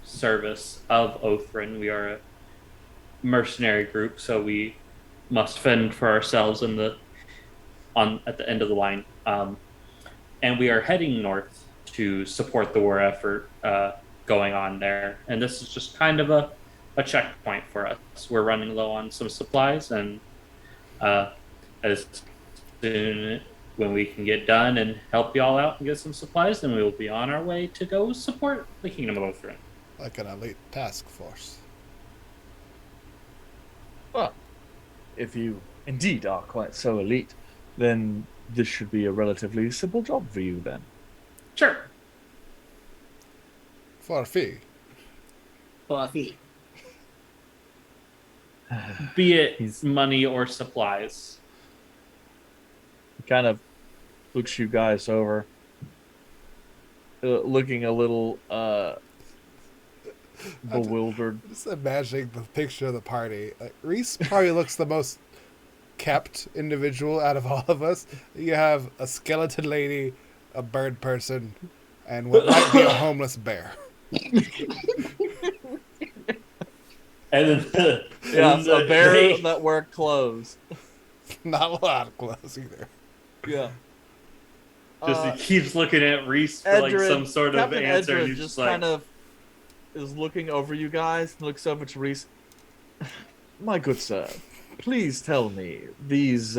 Speaker 4: service of Othrin. We are a mercenary group, so we must fend for ourselves at the end of the line. And we are heading north to support the war effort going on there. And this is just kind of a a checkpoint for us. We're running low on some supplies, and as soon when we can get done and help y'all out and get some supplies, then we will be on our way to go support the Kingdom of Widryn.
Speaker 3: Like an elite task force.
Speaker 2: Well, if you indeed are quite so elite, then this should be a relatively simple job for you then.
Speaker 4: Sure.
Speaker 3: For a fee.
Speaker 6: For a fee.
Speaker 4: Be it
Speaker 2: He's-
Speaker 4: money or supplies.
Speaker 2: He kind of looks you guys over, looking a little bewildered.
Speaker 3: Just imagining the picture of the party. Like, Reese probably looks the most kept individual out of all of us. You have a skeleton lady, a bird person, and what might be a homeless bear.
Speaker 4: And then
Speaker 2: Yeah,
Speaker 4: and
Speaker 2: a bear
Speaker 4: they-
Speaker 2: that wear clothes.
Speaker 3: Not a lot of clothes either.
Speaker 2: Yeah.
Speaker 4: He keeps looking at Reese for like
Speaker 2: Edred-
Speaker 4: some sort of
Speaker 2: Captain
Speaker 4: answer.
Speaker 2: Edred
Speaker 4: And he's
Speaker 2: just
Speaker 4: just like,
Speaker 2: kind of is looking over you guys and looks over to Reese. My good sir, please tell me these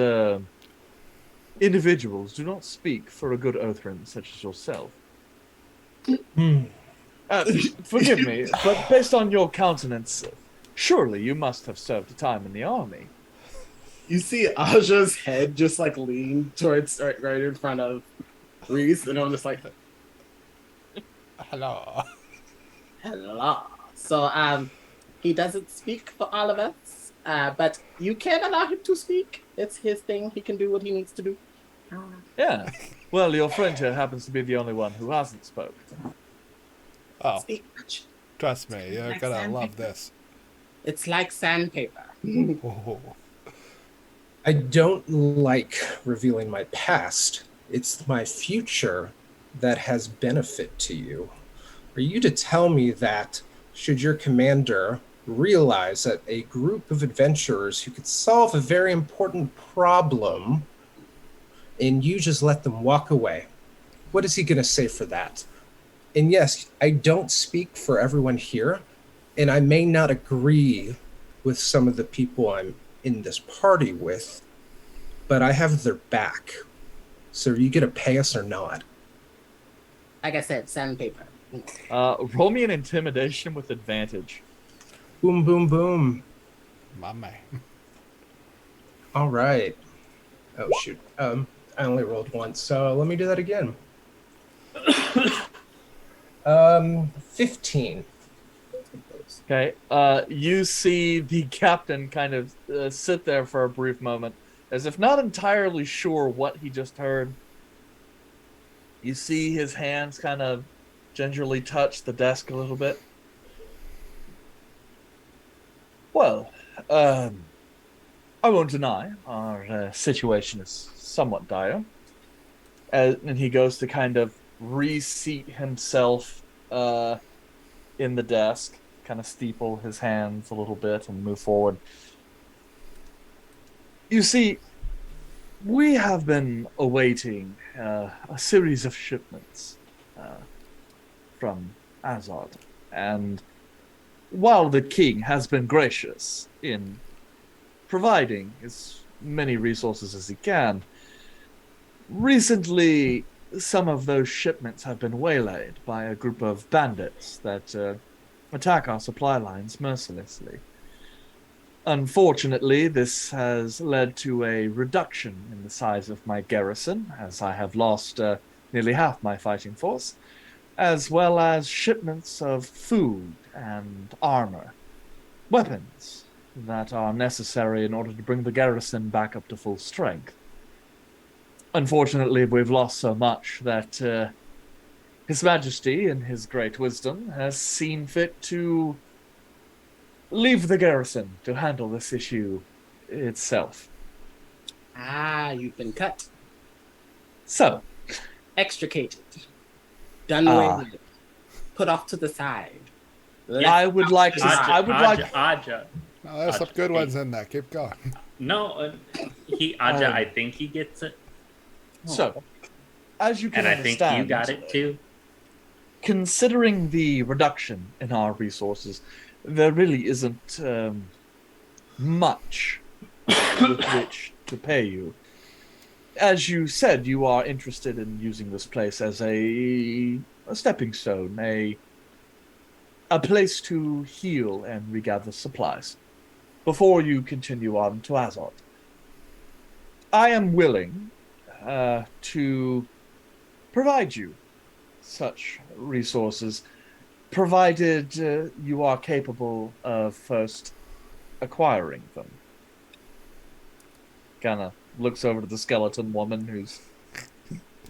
Speaker 2: individuals do not speak for a good Earthrin such as yourself. Forgive me, but based on your countenance, surely you must have served a time in the army.
Speaker 6: You see Aja's head just like lean towards right in front of Reese, and I'm just like,
Speaker 3: Hello.
Speaker 6: hello. So he doesn't speak for all of us, but you can allow him to speak. It's his thing. He can do what he needs to do.
Speaker 2: Yeah. Well, your friend here happens to be the only one who hasn't spoken.
Speaker 3: Oh,
Speaker 6: Speak much.
Speaker 3: trust me, you're gonna love this.
Speaker 6: It's like sandpaper.
Speaker 3: Oh.
Speaker 5: I don't like revealing my past. It's my future that has benefit to you. Are you to tell me that should your commander realize that a group of adventurers who could solve a very important problem and you just let them walk away, what is he going to say for that? And yes, I don't speak for everyone here, and I may not agree with some of the people I'm in this party with, but I have their back. So are you going to pay us or not?
Speaker 6: Like I said, sandpaper.
Speaker 2: Roll me an intimidation with advantage.
Speaker 5: Boom, boom, boom.
Speaker 3: My man.
Speaker 5: All right. Oh, shoot. I only rolled once, so let me do that again. 15.
Speaker 2: Okay. You see the captain kind of sit there for a brief moment, as if not entirely sure what he just heard. You see his hands kind of gingerly touch the desk a little bit. Well, I won't deny our situation is somewhat dire. And he goes to kind of reseat himself in the desk, kind of steeple his hands a little bit and move forward. You see, we have been awaiting a series of shipments from Azad, and while the king has been gracious in providing as many resources as he can, recently some of those shipments have been waylaid by a group of bandits that attack our supply lines mercilessly. Unfortunately, this has led to a reduction in the size of my garrison, as I have lost nearly half my fighting force, as well as shipments of food and armor, weapons that are necessary in order to bring the garrison back up to full strength. Unfortunately, we've lost so much that His Majesty, in his great wisdom, has seen fit to leave the garrison to handle this issue itself.
Speaker 6: You've been cut.
Speaker 2: So,
Speaker 6: Extricated. Done away with. Put off to the side.
Speaker 2: I would like to.
Speaker 4: Aja.
Speaker 3: Oh, there's some good ones in there. Keep going.
Speaker 4: No, I think he gets it.
Speaker 2: So, as you can
Speaker 4: And I think
Speaker 2: understand,
Speaker 4: you got it too.
Speaker 2: considering the reduction in our resources, there really isn't much with which to pay you. As you said, you are interested in using this place as a stepping stone, a place to heal and regather supplies before you continue on to Azoth. I am willing to provide you such resources, provided you are capable of first acquiring them. Kind of looks over to the skeleton woman, who's,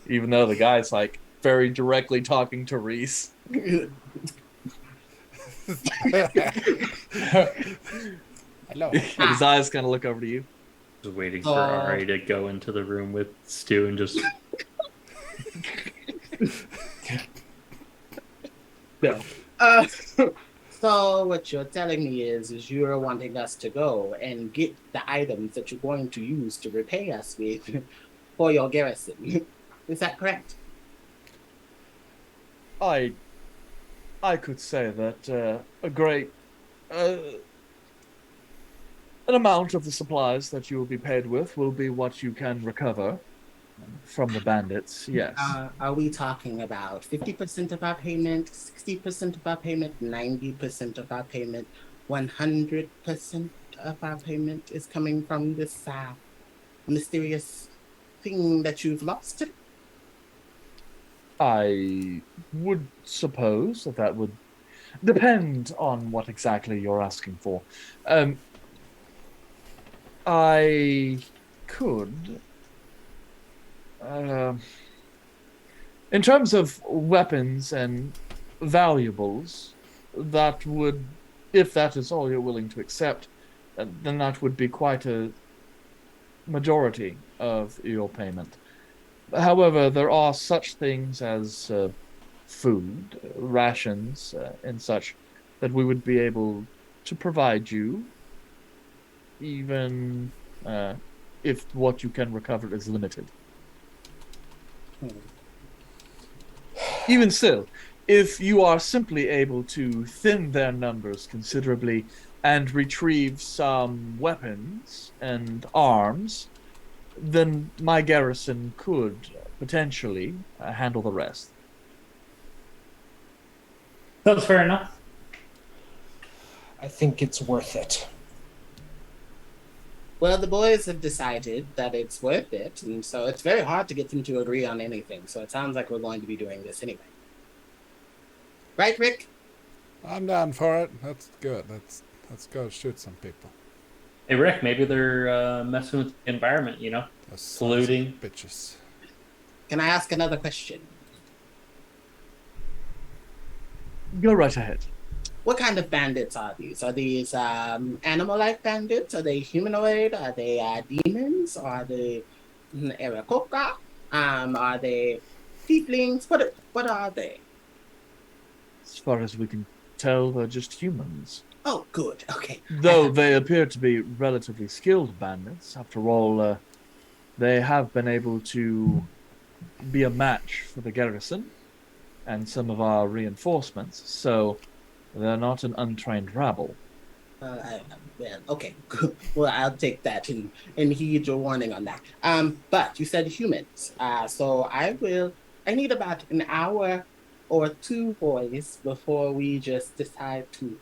Speaker 2: even though the guy's like very directly talking to Reese.
Speaker 3: Hello.
Speaker 2: His eyes kind of look over to you.
Speaker 4: Just waiting for Ari to go into the room with Stu and just.
Speaker 2: Yeah.
Speaker 6: So what you're telling me is you're wanting us to go and get the items that you're going to use to repay us with for your garrison. Is that correct?
Speaker 2: I could say that a great an amount of the supplies that you will be paid with will be what you can recover from the bandits. Yes.
Speaker 6: Are we talking about 50% of our payment, 60% of our payment, 90% of our payment, 100% of our payment is coming from this mysterious thing that you've lost?
Speaker 2: I would suppose that would depend on what exactly you're asking for. I could. In terms of weapons and valuables, that would, if that is all you're willing to accept, then that would be quite a majority of your payment. However, there are such things as food, rations, and such that we would be able to provide you, even if what you can recover is limited. Even still, if you are simply able to thin their numbers considerably and retrieve some weapons and arms, then my garrison could potentially handle the rest.
Speaker 4: That's fair enough.
Speaker 5: I think it's worth it.
Speaker 6: Well, the boys have decided that it's worth it, and so it's very hard to get them to agree on anything. So it sounds like we're going to be doing this anyway. Right, Rick?
Speaker 3: I'm down for it. That's good. Let's go shoot some people.
Speaker 4: Hey, Rick, maybe they're messing with the environment, you know?
Speaker 3: Those sons of
Speaker 4: Polluting.
Speaker 3: bitches.
Speaker 6: Can I ask another question?
Speaker 2: Go right ahead.
Speaker 6: What kind of bandits are these? Are these animal-like bandits? Are they humanoid? Are they demons? Are they Aarakocra? Are they tieflings? What are they?
Speaker 2: As far as we can tell, they're just humans.
Speaker 6: Oh, good. Okay.
Speaker 2: Though they appear to be relatively skilled bandits. After all, they have been able to be a match for the garrison and some of our reinforcements, so they're not an untrained rabble.
Speaker 6: Well, okay. Well, I'll take that and heed your warning on that. But you said humans. So I need about an hour or two, boys, before we just decide to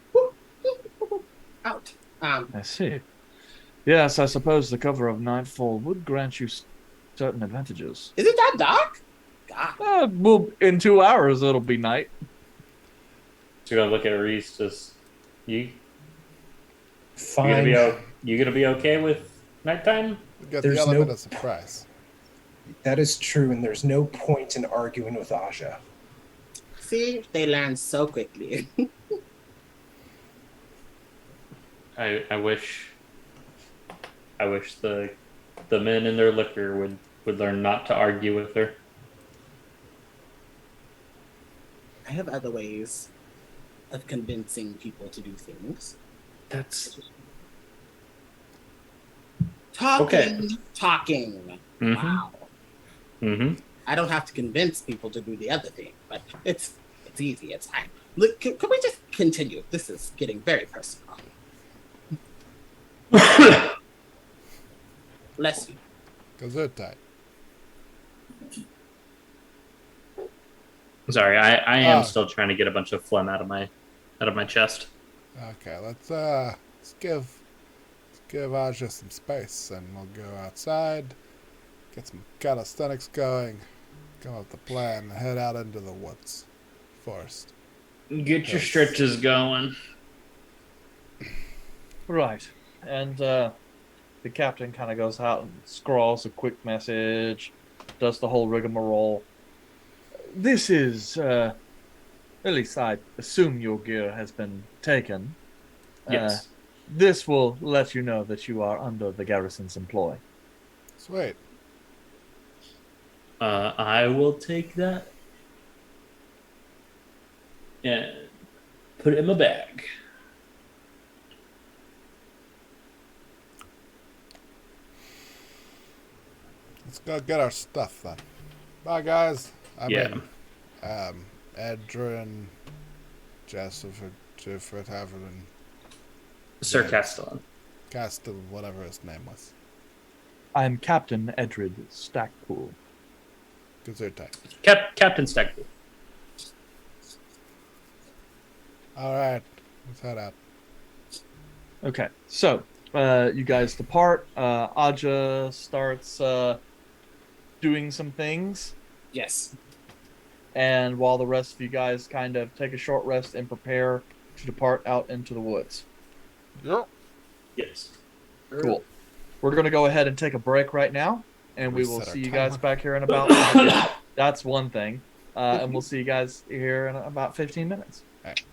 Speaker 6: out.
Speaker 2: I see. Yes, I suppose the cover of Nightfall would grant you certain advantages.
Speaker 6: Is it that dark? God.
Speaker 2: Well, in 2 hours it'll be night.
Speaker 4: So you're gonna look at Reese, just you
Speaker 5: Fine.
Speaker 4: you gonna be okay with nighttime?
Speaker 3: We got
Speaker 5: There's
Speaker 3: the element
Speaker 5: no-
Speaker 3: of surprise.
Speaker 5: That is true, and there's no point in arguing with Aja.
Speaker 6: See, they learn so quickly.
Speaker 4: I wish the men in their liquor would learn not to argue with her.
Speaker 6: I have other ways of convincing people to do things.
Speaker 4: That's
Speaker 6: Talking.
Speaker 4: Mhm.
Speaker 6: Wow.
Speaker 4: mm-hmm.
Speaker 6: I don't have to convince people to do the other thing, but it's easy. It's fine. Look, can we just continue? This is getting very personal. Bless you.
Speaker 3: Gesundheit.
Speaker 4: Sorry, I am
Speaker 3: Oh.
Speaker 4: still trying to get a bunch of phlegm out of my chest.
Speaker 3: Okay, let's give Aja some space, and we'll go outside, get some calisthenics going, come up with a plan, and head out into the woods, forest.
Speaker 4: Get your
Speaker 3: Yes.
Speaker 4: stretches going.
Speaker 2: Right. And the captain kind of goes out and scrawls a quick message, does the whole rigmarole. This is, at least I assume your gear has been taken.
Speaker 4: Yes.
Speaker 2: This will let you know that you are under the garrison's employ.
Speaker 3: Sweet.
Speaker 4: I will take that and put it in my bag.
Speaker 3: Let's go get our stuff then. Bye, guys. I
Speaker 4: Yeah.
Speaker 3: mean, Edrin, Jeffrey Haverton,
Speaker 4: Sir
Speaker 3: Yeah.
Speaker 4: Castellan.
Speaker 3: Castle, whatever his name was.
Speaker 2: I'm Captain Edred Stackpool.
Speaker 3: Gesundheit.
Speaker 4: Captain Stackpool.
Speaker 3: All right, let's head out.
Speaker 2: Okay, so you guys depart. Aja starts doing some things,
Speaker 5: Yes.
Speaker 2: and while the rest of you guys kind of take a short rest and prepare to depart out into the woods.
Speaker 3: Yep.
Speaker 4: Yes.
Speaker 2: Cool. We're going to go ahead and take a break right now, and we
Speaker 3: We
Speaker 2: will
Speaker 3: set our
Speaker 2: see you
Speaker 3: timer.
Speaker 2: guys back here in about... That's one thing. And we'll see you guys here in about 15 minutes.
Speaker 3: All right.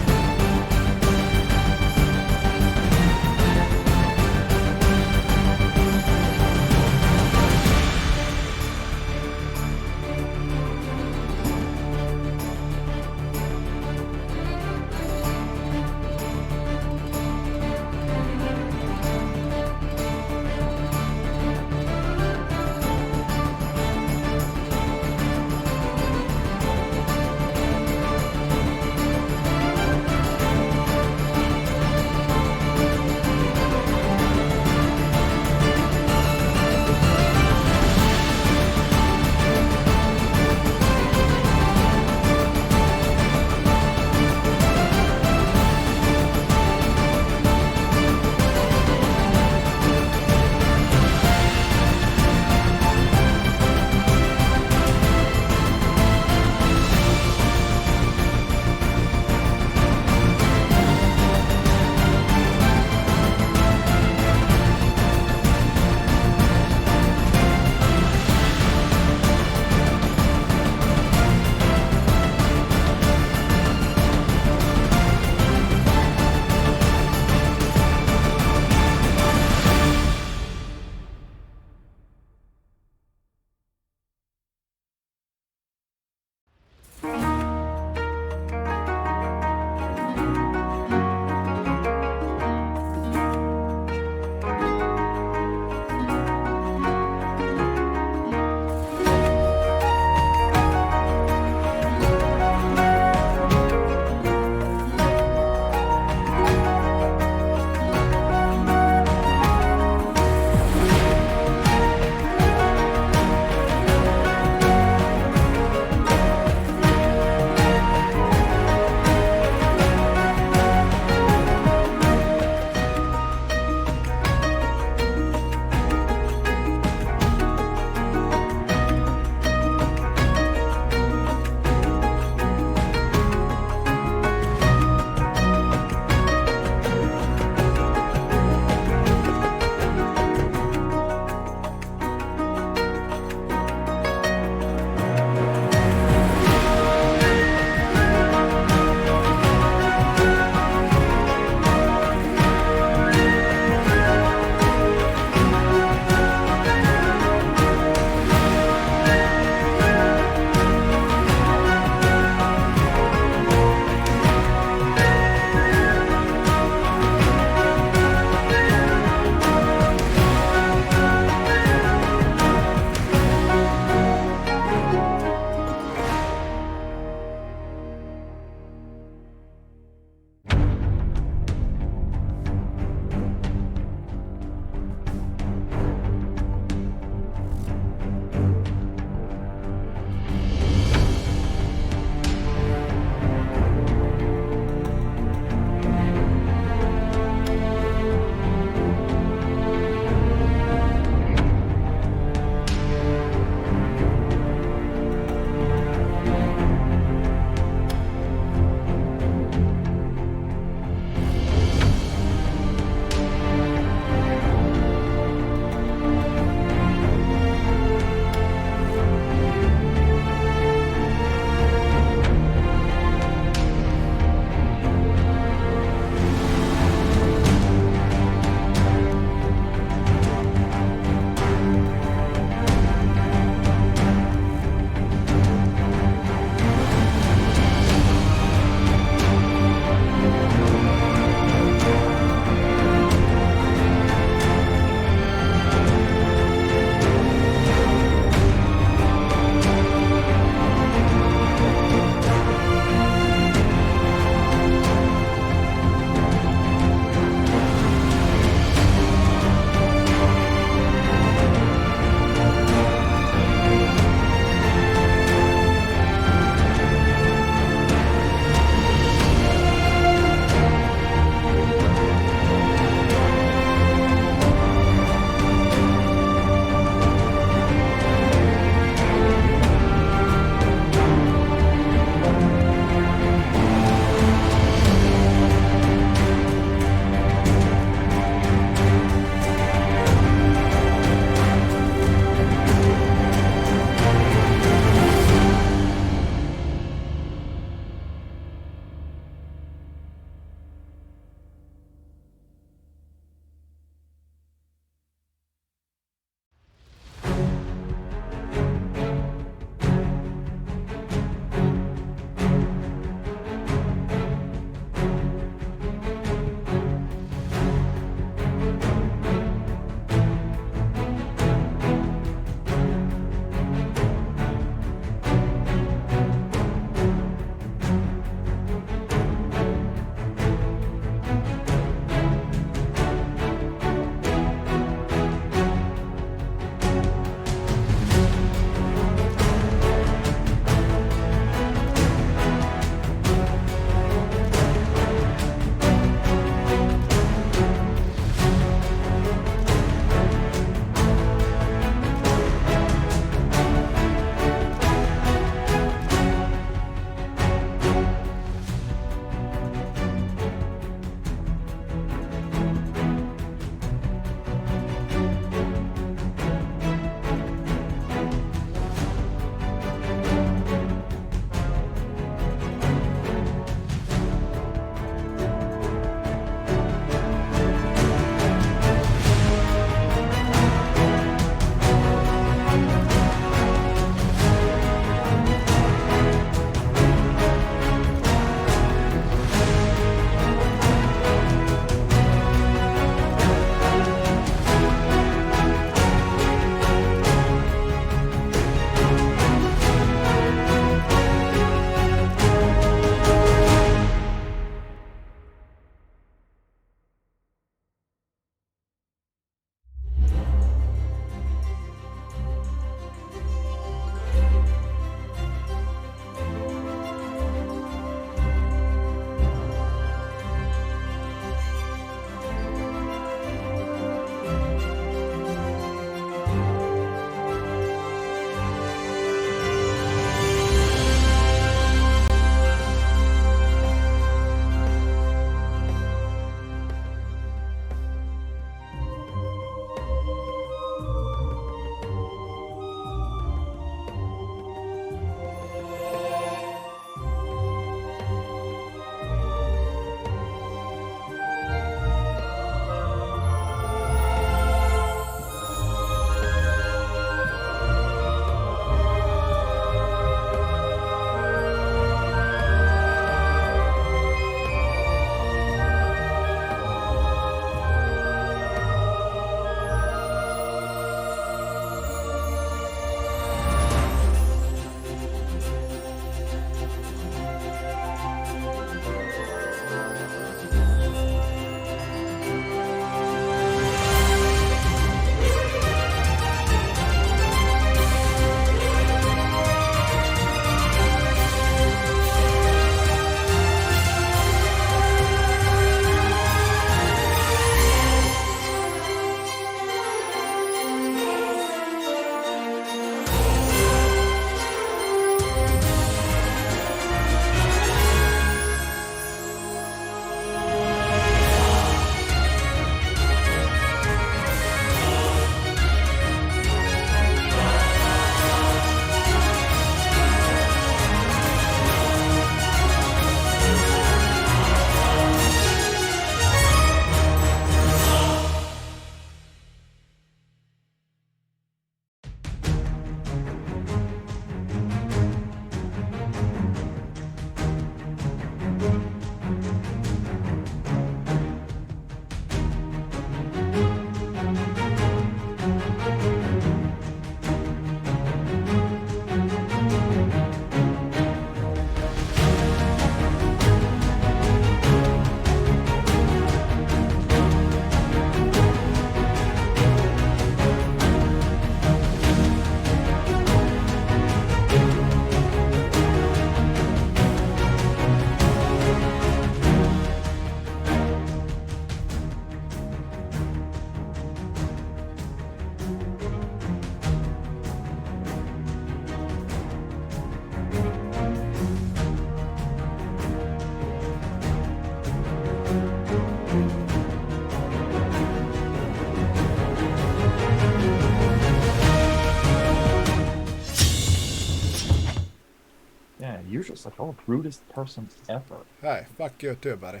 Speaker 2: Yeah, you're just like the rudest person ever.
Speaker 3: Hey, fuck you too, buddy.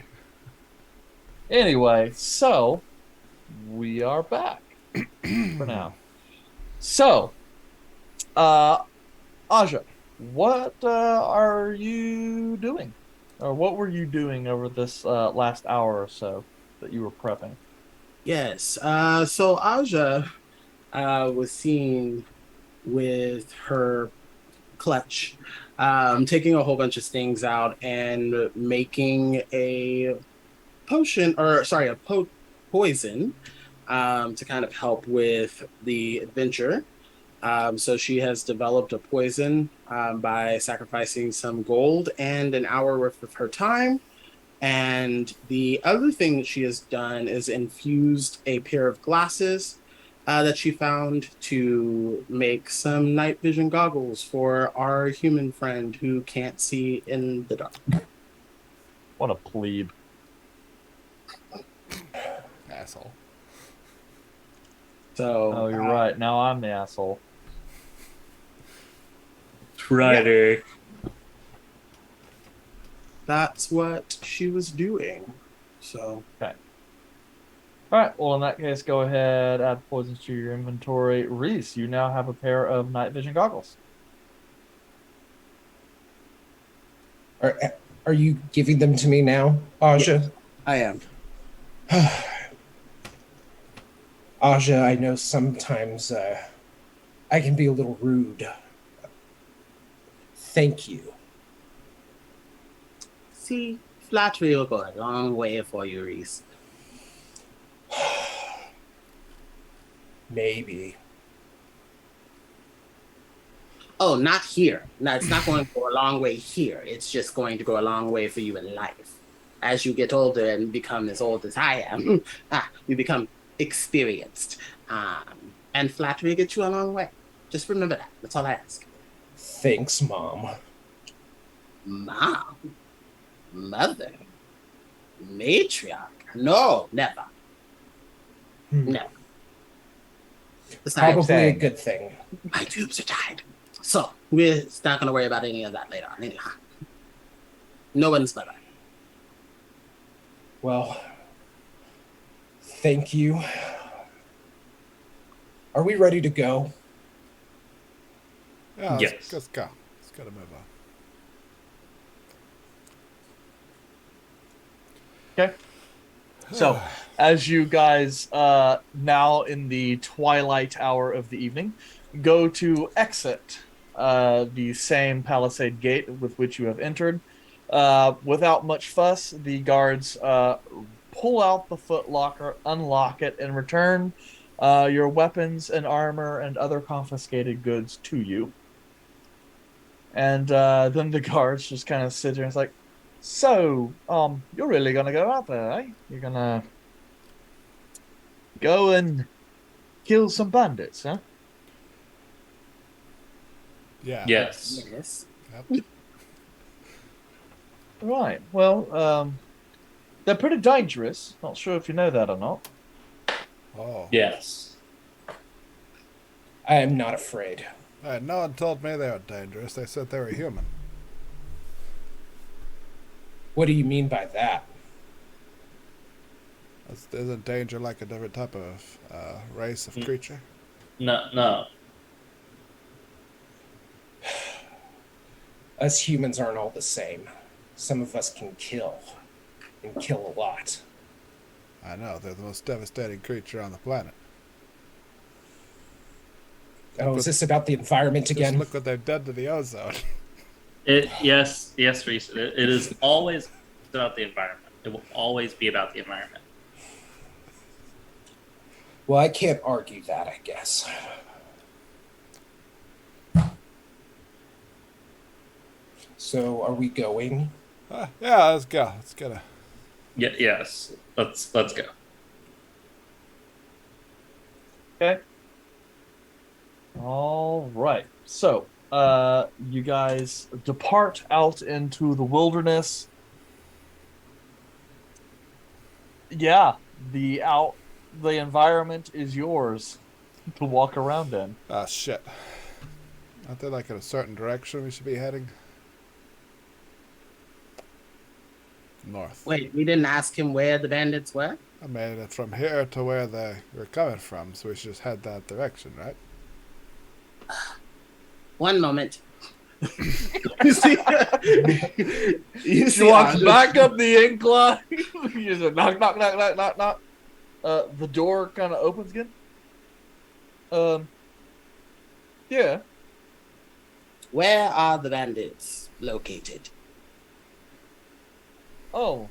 Speaker 2: Anyway, so we are back for now. So, uh, Aja, what are you doing? Or what were you doing over this last hour or so that you were prepping?
Speaker 6: Yes. So Aja was seen with her clutch, taking a whole bunch of things out and making a potion, or sorry, poison, to kind of help with the adventure. So she has developed a poison by sacrificing some gold and an hour worth of her time. And the other thing that she has done is infused a pair of glasses that she found to make some night vision goggles for our human friend who can't see in the dark.
Speaker 2: What a plebe.
Speaker 3: Asshole.
Speaker 6: So,
Speaker 2: Oh, you're right. Now I'm the asshole.
Speaker 4: Friday.
Speaker 6: that's what she was doing. So,
Speaker 2: Okay. All right. Well, in that case, go ahead, add poisons to your inventory. Reese, you now have a pair of night vision goggles.
Speaker 5: Are you giving them to me now, Aja?
Speaker 6: I am.
Speaker 5: Aja, I know sometimes I can be a little rude. Thank you.
Speaker 6: See, flattery will go a long way for you, Reese.
Speaker 5: Maybe.
Speaker 6: Oh, not here. No, it's not going to go a long way here. It's just going to go a long way for you in life. As you get older and become as old as I am, you become experienced. And flattery gets you a long way. Just remember that. That's all I ask.
Speaker 5: Thanks, Mom.
Speaker 6: Mom, mother, matriarch. No, never. Never. Besides,
Speaker 5: Probably a
Speaker 2: saying.
Speaker 5: good thing.
Speaker 6: my tubes are tied. So, we're not going to worry about any of that later on. Anyhow. No one's mother.
Speaker 5: Well, thank you. Are we ready to go?
Speaker 3: Yeah,
Speaker 4: Yes.
Speaker 3: let's go. Let's gotta move on.
Speaker 2: Okay. So, as you guys, now in the twilight hour of the evening, go to exit the same palisade gate with which you have entered, without much fuss, the guards pull out the footlocker, unlock it, and return your weapons and armor and other confiscated goods to you. And then the guards just kind of sit there and it's like, so, you're really gonna go out there, eh? You're gonna go and kill some bandits, huh?
Speaker 3: Yeah.
Speaker 4: Yes.
Speaker 6: Yes.
Speaker 3: Yep.
Speaker 2: Right. Well, they're pretty dangerous. Not sure if you know that or not.
Speaker 3: Oh.
Speaker 4: Yes.
Speaker 5: I am not afraid.
Speaker 3: No one told me they were dangerous. They said they were human.
Speaker 5: What do you mean by that?
Speaker 3: Isn't danger like a different type of race of creature?
Speaker 4: No.
Speaker 5: Us humans aren't all the same. Some of us can kill, and kill a lot.
Speaker 3: I know, they're the most devastating creature on the planet.
Speaker 5: Oh, is this about the environment
Speaker 3: Just
Speaker 5: again?
Speaker 3: look what they've done to the ozone.
Speaker 4: Yes, Reese. It is always about the environment. It will always be about the environment.
Speaker 5: Well, I can't argue that, I guess. So, are we going?
Speaker 3: Yeah, let's go. Let's get a...
Speaker 4: Yes. Let's go.
Speaker 2: Okay. All right. So, you guys depart out into the wilderness. Yeah, the environment is yours to walk around in.
Speaker 3: Ah, shit. Aren't they like in a certain direction we should be heading? north.
Speaker 6: Wait, we didn't ask him where the bandits were?
Speaker 3: I mean, it's from here to where they were coming from, so we should just head that direction, right?
Speaker 6: One moment. you see,
Speaker 2: She walks back up the incline. You just knock, knock, knock, knock, knock, knock. The door kind of opens again. Yeah.
Speaker 6: Where are the bandits located?
Speaker 2: Oh,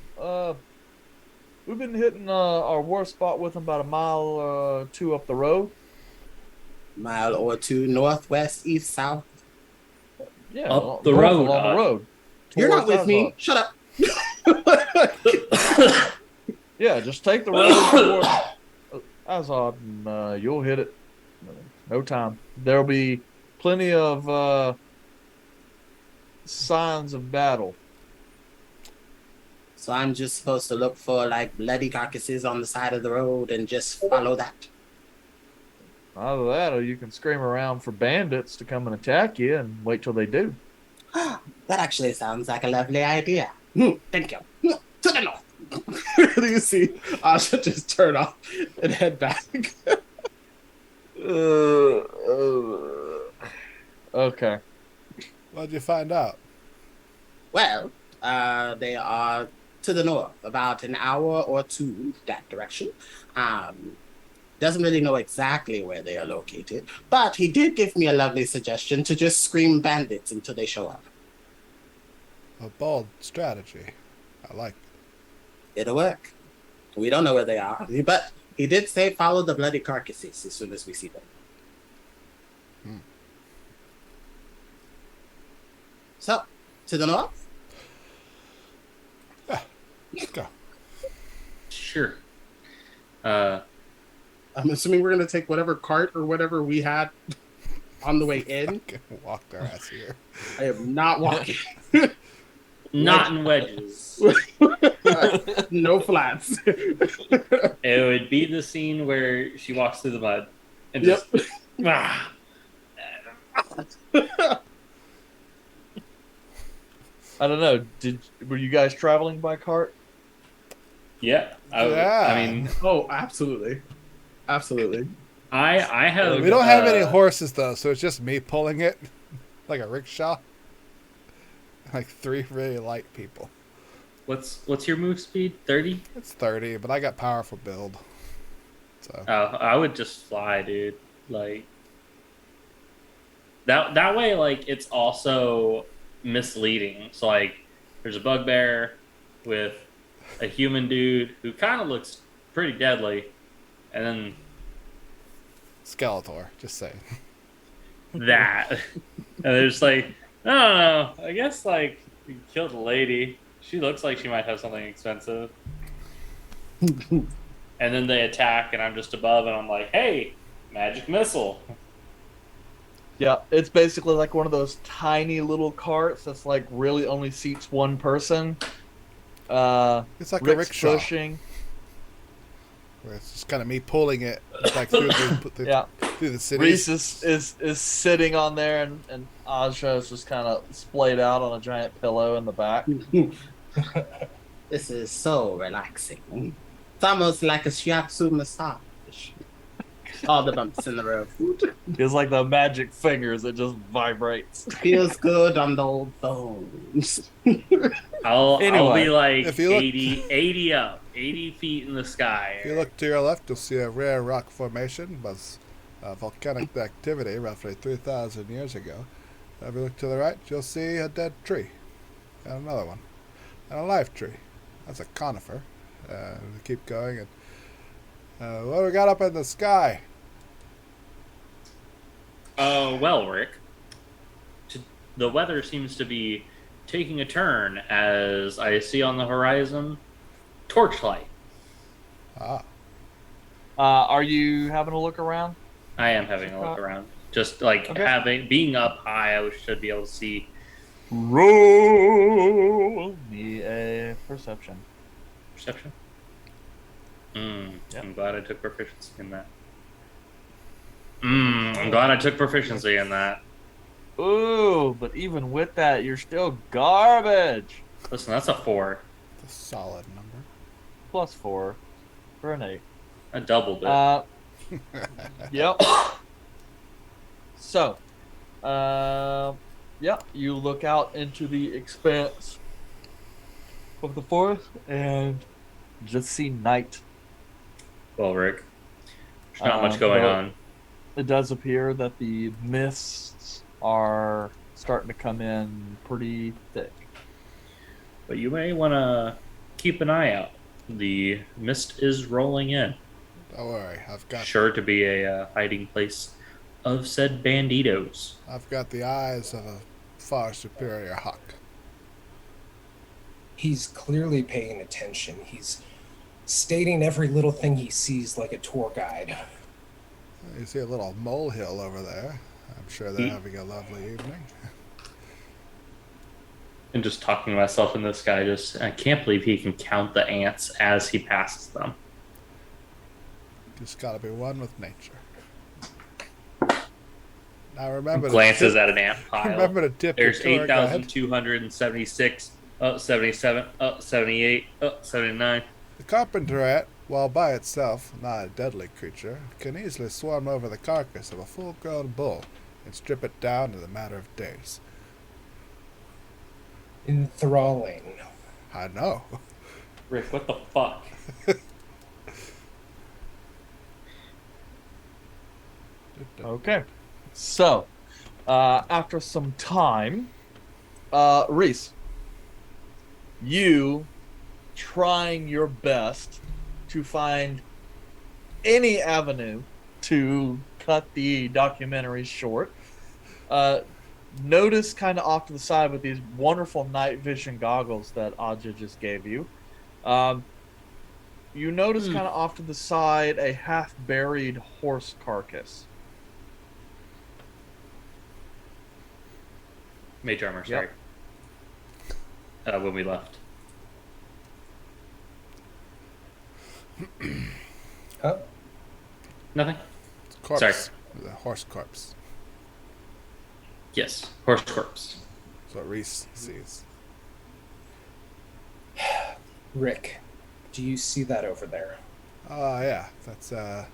Speaker 2: we've been hitting our war spot with them about a mile or two up the road.
Speaker 6: Mile or two northwest, east, south.
Speaker 2: Yeah,
Speaker 4: Up the
Speaker 2: north
Speaker 4: road,
Speaker 2: along the road.
Speaker 6: You're not
Speaker 2: Towards
Speaker 6: with me.
Speaker 2: Azov.
Speaker 6: Shut up.
Speaker 2: Yeah, just take the road towards Azov and you'll hit it. No time. There'll be plenty of signs of battle.
Speaker 6: So I'm just supposed to look for like bloody carcasses on the side of the road and just follow that.
Speaker 2: Either that, or you can scream around for bandits to come and attack you and wait till they do.
Speaker 6: That actually sounds like a lovely idea. Thank you. To the north. You see Asha just turn off and head back.
Speaker 2: Okay.
Speaker 3: What'd you find out?
Speaker 6: Well, they are to the north, about an hour or two that direction. Doesn't really know exactly where they are located, but he did give me a lovely suggestion to just scream bandits until they show up.
Speaker 3: A bold strategy. I like it.
Speaker 6: It'll work. We don't know where they are, but he did say follow the bloody carcasses as soon as we see them. So, to the north?
Speaker 3: Let's go.
Speaker 4: Sure.
Speaker 6: I'm assuming we're going to take whatever cart or whatever we had on the way in.
Speaker 3: Fucking walked our ass here.
Speaker 6: I am not walking.
Speaker 4: Not in wedges.
Speaker 6: No flats.
Speaker 4: It would be the scene where she walks through the mud and
Speaker 6: Yep.
Speaker 4: just ah.
Speaker 2: I don't know. Were you guys traveling by cart?
Speaker 4: Yeah.
Speaker 3: Yeah.
Speaker 4: I mean,
Speaker 6: Oh, absolutely. Absolutely.
Speaker 4: I have.
Speaker 3: We don't have any horses though, so it's just me pulling it like a rickshaw. Like 3 really light people.
Speaker 4: What's your move speed? 30?
Speaker 3: It's 30, but I got powerful build. So
Speaker 4: I would just fly, dude. Like that way, like it's also misleading. So like, there's a bugbear with a human dude who kind of looks pretty deadly, and then
Speaker 3: Skeletor, just saying.
Speaker 4: that, and there's like, I don't know. I guess like you killed a lady. She looks like she might have something expensive. And then they attack, and I'm just above, and I'm like, hey, magic missile.
Speaker 2: Yeah, it's basically like one of those tiny little carts that's like really only seats one person.
Speaker 3: It's like
Speaker 2: Rick's
Speaker 3: a rickshaw.
Speaker 2: pushing.
Speaker 3: Where it's just kind of me pulling it like through the city.
Speaker 2: Reese is sitting on there, and Aja is just kind of splayed out on a giant pillow in the back.
Speaker 6: This is so relaxing. It's almost like a shiatsu massage. All the bumps in the road.
Speaker 2: It's like the magic fingers; it just vibrates.
Speaker 6: Feels good on the old bones.
Speaker 4: I'll be
Speaker 2: Anyway,
Speaker 4: like
Speaker 3: if you look-
Speaker 4: 80 up, 80 feet in the sky.
Speaker 3: If you look to your left, you'll see a rare rock formation, was volcanic activity roughly 3,000 years ago. If you look to the right, you'll see a dead tree. And another one. And a live tree. That's a conifer. We keep going. And what do we got up in the sky?
Speaker 4: Well, Rick, the weather seems to be taking a turn as I see on the horizon torchlight.
Speaker 3: Ah,
Speaker 2: Are you having a look around?
Speaker 4: I am having a look around. Just like
Speaker 2: Okay.
Speaker 4: being up high, I should be able to see.
Speaker 2: Roll me a perception.
Speaker 4: Perception?
Speaker 2: Yep.
Speaker 4: I'm glad I took proficiency in that. I'm glad I took proficiency in that.
Speaker 2: Ooh, but even with that, you're still garbage.
Speaker 4: Listen, that's a 4.
Speaker 3: a solid number.
Speaker 2: +4 for an 8.
Speaker 4: I doubled it.
Speaker 2: Yep. So, yeah, you look out into the expanse of the forest and just see night.
Speaker 4: Well, Rick, there's not much going
Speaker 2: though
Speaker 4: on.
Speaker 2: It does appear that the mists are starting to come in pretty thick.
Speaker 4: But you may want to keep an eye out. The mist is rolling in.
Speaker 3: Don't worry,
Speaker 4: Sure to be a hiding place of said banditos.
Speaker 3: I've got the eyes of a far superior hawk.
Speaker 5: He's clearly paying attention. He's stating every little thing he sees like a tour guide.
Speaker 3: You see a little molehill over there. I'm sure they're having a lovely evening.
Speaker 4: And just talking to myself and this guy, I can't believe he can count the ants as he passes them.
Speaker 3: Just gotta be one with nature. Now remember
Speaker 4: Glances at an ant pile.
Speaker 3: Remember to tip
Speaker 4: There's
Speaker 3: your tour guide.
Speaker 4: 8,276, 77, 78, 79.
Speaker 3: The carpenter ant, while by itself not a deadly creature, can easily swarm over the carcass of a full-grown bull and strip it down in a matter of days.
Speaker 5: Enthralling.
Speaker 3: I know.
Speaker 4: Rick, what the fuck?
Speaker 2: Okay. So, after some time, Reese, you trying your best to find any avenue to cut the documentary short, notice kind of off to the side with these wonderful night vision goggles that Aja just gave you. You notice kind of off to the side a half-buried horse carcass.
Speaker 4: Mage armor, sorry. When we left.
Speaker 5: Huh?
Speaker 4: Nothing?
Speaker 3: It's a corpse.
Speaker 4: Sorry.
Speaker 3: The horse corpse.
Speaker 4: Yes, horse corpse.
Speaker 3: That's what Reese sees.
Speaker 5: Rick, do you see that over there?
Speaker 3: Oh, yeah. That's a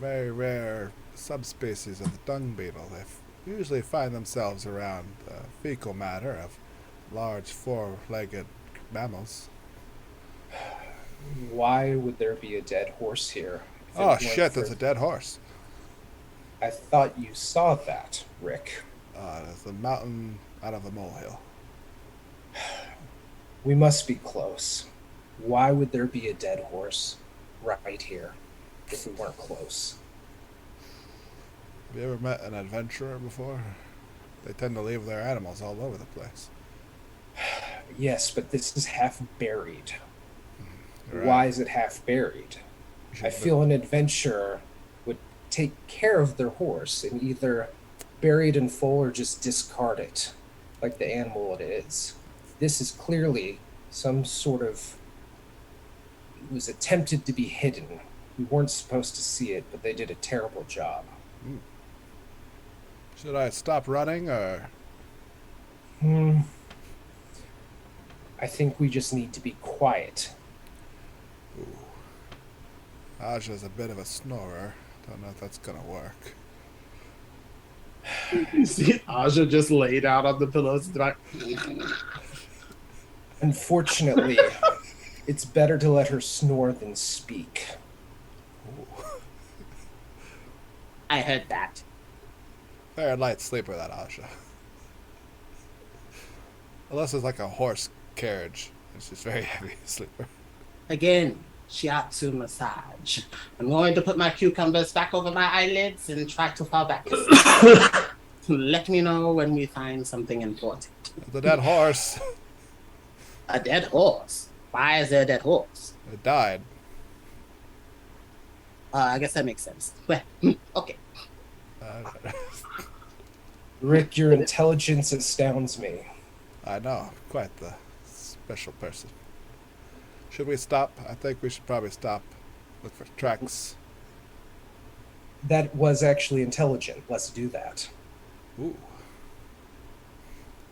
Speaker 3: very rare subspecies of the dung beetle. They usually find themselves around the fecal matter of large four-legged mammals.
Speaker 5: Why would there be a dead horse here? if it
Speaker 3: Oh,
Speaker 5: weren't
Speaker 3: shit,
Speaker 5: for-
Speaker 3: there's a dead horse.
Speaker 5: I thought you saw that, Rick.
Speaker 3: There's a mountain out of a molehill.
Speaker 5: We must be close. Why would there be a dead horse right here if we weren't close?
Speaker 3: Have you ever met an adventurer before? They tend to leave their animals all over the place.
Speaker 5: Yes, but this is half buried.
Speaker 3: You're
Speaker 5: Why
Speaker 3: right.
Speaker 5: is it half buried?
Speaker 3: You should
Speaker 5: I feel an adventurer would take care of their horse and either bury it in full or just discard it, like the animal it is. This is clearly some sort of. It was attempted to be hidden. We weren't supposed to see it, but they did a terrible job.
Speaker 3: Should I stop running, or...
Speaker 5: I think we just need to be quiet.
Speaker 3: Aja's a bit of a snorer. Don't know if that's gonna work.
Speaker 6: You see Aja just laid out on the pillows.
Speaker 5: Unfortunately, it's better to let her snore than speak.
Speaker 6: I heard that.
Speaker 3: Very light sleeper, that Aja. Unless it's like a horse carriage. It's just very heavy sleeper.
Speaker 6: Again, shiatsu massage. I'm going to put my cucumbers back over my eyelids and try to fall back asleep. Let me know when we find something important.
Speaker 3: The dead horse.
Speaker 6: A dead horse? Why is there a dead horse?
Speaker 3: It died.
Speaker 6: I guess that makes sense. Well, okay.
Speaker 5: Rick, your intelligence astounds me.
Speaker 3: I know. Quite the special person. Should we stop? I think we should probably stop. Look for tracks.
Speaker 5: That was actually intelligent. Let's do that.
Speaker 3: Ooh.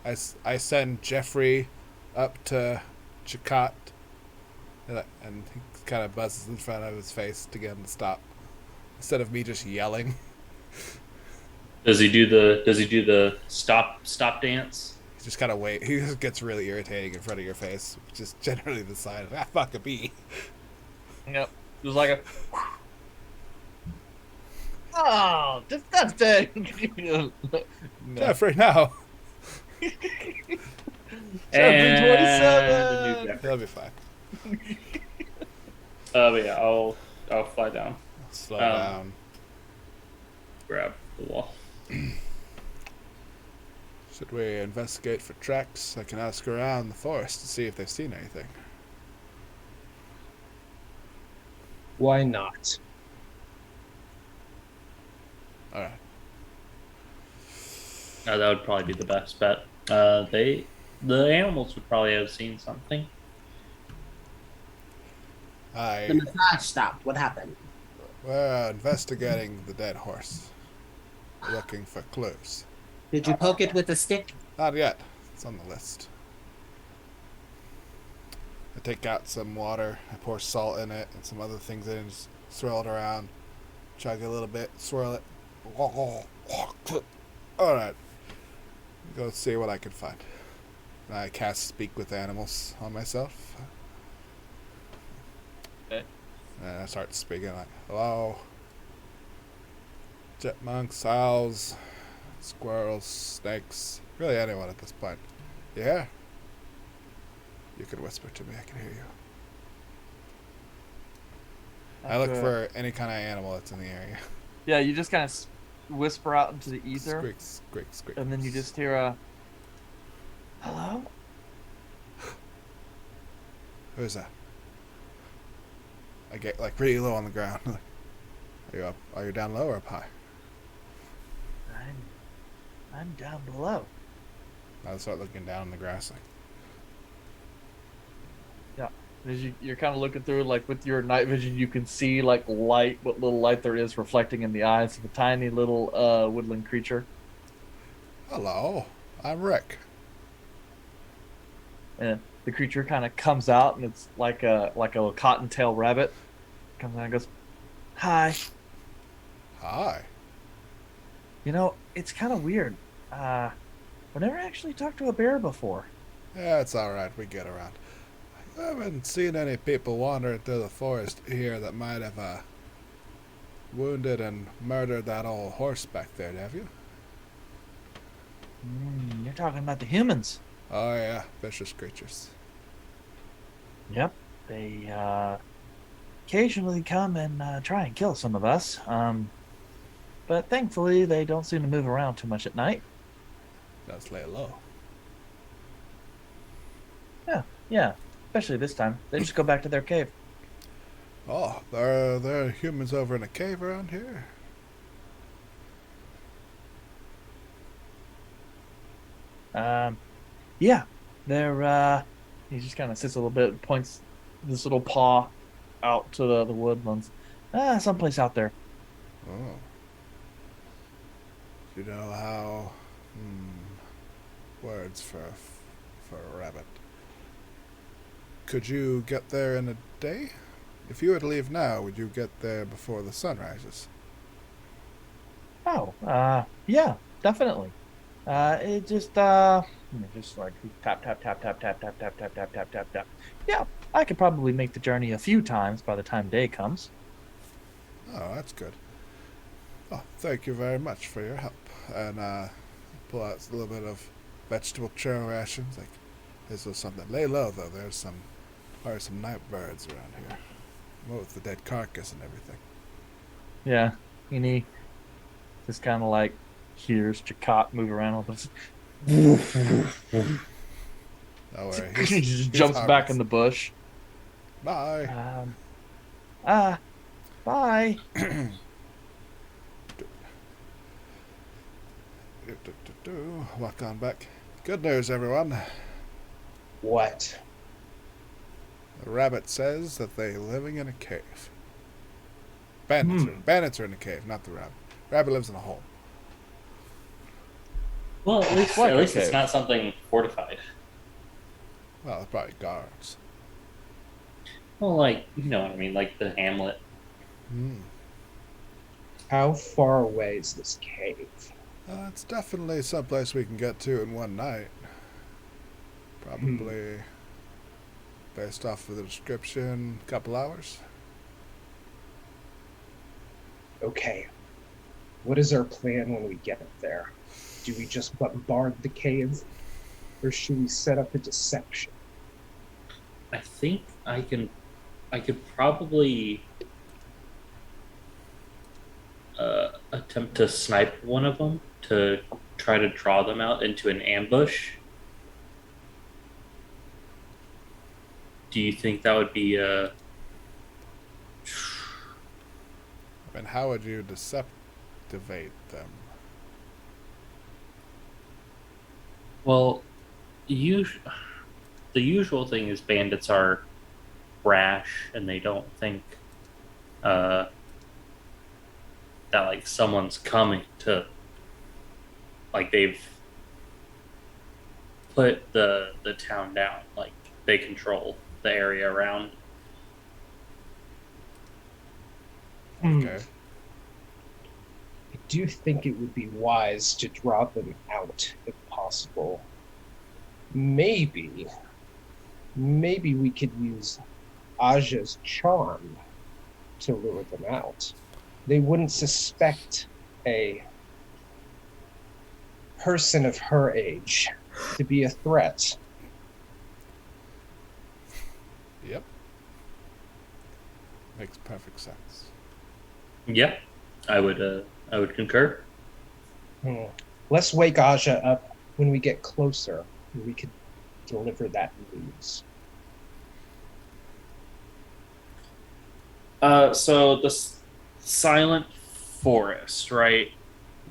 Speaker 3: I send Jeffrey up to Chakot. And he kind of buzzes in front of his face to get him to stop. Instead of me just yelling.
Speaker 4: Does he do the stop dance?
Speaker 3: He just kind of wait. He just gets really irritating in front of your face, which is generally the sign of, fuck a bee.
Speaker 2: Yep. It was like a. Oh, disgusting! No.
Speaker 3: Jeffrey, now.
Speaker 2: Chapter 27!
Speaker 3: He'll be fine.
Speaker 4: But yeah, I'll fly down,
Speaker 3: Slow down.
Speaker 4: grab the wall.
Speaker 3: Should we investigate for tracks? I can ask around the forest to see if they've seen anything.
Speaker 5: Why not?
Speaker 3: Alright.
Speaker 4: That would probably be the best bet. The animals would probably have seen something.
Speaker 6: The massage stopped. What happened?
Speaker 3: We're investigating the dead horse. Looking for clues.
Speaker 6: Did you poke it with a stick?
Speaker 3: Not yet. It's on the list. I take out some water, I pour salt in it and some other things in it, just swirl it around, chug a little bit, swirl it. Alright. Go see what I can find. I cast Speak with Animals on myself.
Speaker 2: Okay.
Speaker 3: And I start speaking like, hello. Chipmunks, owls, squirrels, snakes, really anyone at this point. Yeah? You can whisper to me, I can hear you. I look for any kind of animal that's in the area.
Speaker 2: Yeah, you just kind of whisper out into the ether,
Speaker 3: Squeak, squeak, squeak.
Speaker 2: and then you just hear a hello.
Speaker 3: Who's that? I get like pretty low on the ground. Are you up? Are you down low or up high?
Speaker 2: I'm down below.
Speaker 3: I start looking down in the grass. Like,
Speaker 2: As you're kind of looking through, like with your night vision, you can see like light, what little light there is reflecting in the eyes of a tiny little woodland creature.
Speaker 3: hello, I'm Rick.
Speaker 2: And the creature kind of comes out, and it's like a cottontail rabbit. Comes out and goes, "Hi."
Speaker 3: Hi.
Speaker 2: You know, it's kind of weird. I've never actually talked to a bear before.
Speaker 3: Yeah, it's alright, we get around. I haven't seen any people wandering through the forest here that might have wounded and murdered that old horse back there, have you?
Speaker 2: You're talking about the humans.
Speaker 3: Oh yeah, vicious creatures.
Speaker 2: Yep. They occasionally come and try and kill some of us. But thankfully, they don't seem to move around too much at night.
Speaker 3: Let's lay low.
Speaker 2: Yeah, especially this time. They just go back to their cave.
Speaker 3: Oh, there are humans over in a cave around here?
Speaker 2: Yeah, they're. He just kind of sits a little bit, points this little paw out to the woodlands. Someplace out there.
Speaker 3: Oh. You know how... words for a rabbit. Could you get there in a day? If you were to leave now, would you get there before the sun rises?
Speaker 2: Oh, yeah, definitely. It just like tap tap tap tap tap tap tap tap tap tap tap tap. Yeah, I could probably make the journey a few times by the time day comes.
Speaker 3: Oh, that's good. Oh, thank you very much for your help. And pull out a little bit of vegetable churro rations. Like, this was something. Lay low though. There's some night birds around here. Well, with the dead carcass and everything.
Speaker 2: Yeah, and he just kind of like hears Chakot move around with us.
Speaker 3: Don't worry.
Speaker 2: He just jumps back in the bush.
Speaker 3: Bye.
Speaker 2: Bye.
Speaker 3: Walk on back. Good news, everyone.
Speaker 5: What?
Speaker 3: The rabbit says that they're living in a cave. Bandits are in a cave, not the rabbit. Rabbit lives in a hole.
Speaker 4: Well, at least
Speaker 2: Like a
Speaker 4: it's
Speaker 2: cave.
Speaker 4: not something fortified.
Speaker 3: Well, probably guards.
Speaker 4: Well, like, you know what I mean, like the hamlet.
Speaker 3: Hmm.
Speaker 5: How far away is this cave?
Speaker 3: It's definitely someplace we can get to in one night. Probably, based off of the description, a couple hours.
Speaker 5: Okay. What is our plan when we get there? Do we just bombard the cave? Or should we set up a deception?
Speaker 4: I think I could probably attempt to snipe one of them to try to draw them out into an ambush. Do you think that would be
Speaker 3: I mean, how would you deceptivate them?
Speaker 4: well, the usual thing is bandits are rash and they don't think uh, that like someone's coming to like they've put the town down, like they control the area around.
Speaker 3: Okay.
Speaker 5: I do think it would be wise to draw them out if possible. Maybe we could use Aja's charm to lure them out. They wouldn't suspect a person of her age to be a threat.
Speaker 3: Yep. Makes perfect sense.
Speaker 4: Yeah, I would concur.
Speaker 5: Let's wake Aja up when we get closer, and we could deliver that news.
Speaker 4: So the silent forest, right,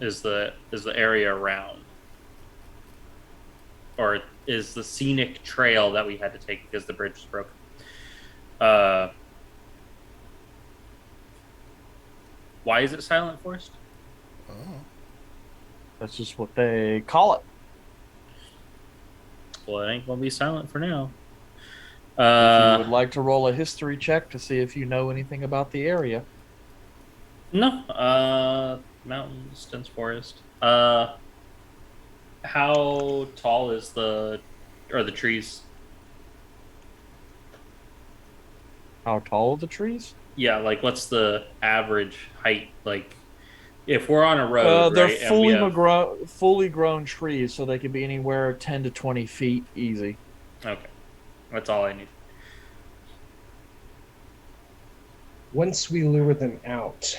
Speaker 4: is the area around, or is the scenic trail that we had to take because the bridge is broken. Why is it silent forest?
Speaker 3: Oh.
Speaker 2: That's just what they call it.
Speaker 4: Well, it ain't gonna be silent for now.
Speaker 2: If you would like to roll a history check to see if you know anything about the area.
Speaker 4: No. Mountains, dense forest. How tall is the trees?
Speaker 2: How tall are the trees?
Speaker 4: Yeah, like what's the average height? Like, if we're on a road,
Speaker 2: They're
Speaker 4: right? And we have,
Speaker 2: fully grown trees, so they can be anywhere 10 to 20 feet easy.
Speaker 4: okay, that's all I need.
Speaker 5: Once we lure them out,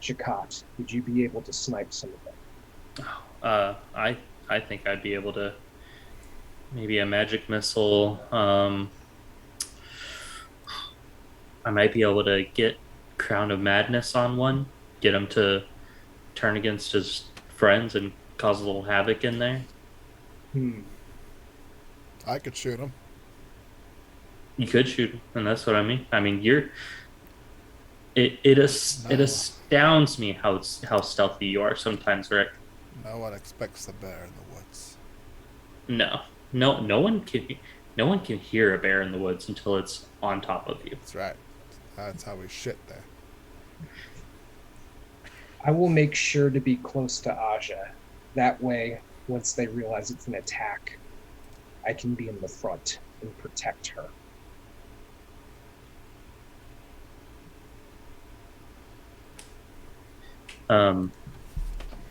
Speaker 5: Jakat, would you be able to snipe some of them?
Speaker 4: I think I'd be able to. Maybe a magic missile. I might be able to get Crown of Madness on one, get him to turn against his friends and cause a little havoc in there.
Speaker 3: I could shoot him.
Speaker 4: You could shoot him, and that's what I mean. I mean, it astounds me how stealthy you are sometimes, Rick.
Speaker 3: No one expects the bear in the woods.
Speaker 4: No one can hear a bear in the woods until it's on top of you.
Speaker 3: That's right. That's how we shit there.
Speaker 5: I will make sure to be close to Aja. That way, once they realize it's an attack, I can be in the front and protect her.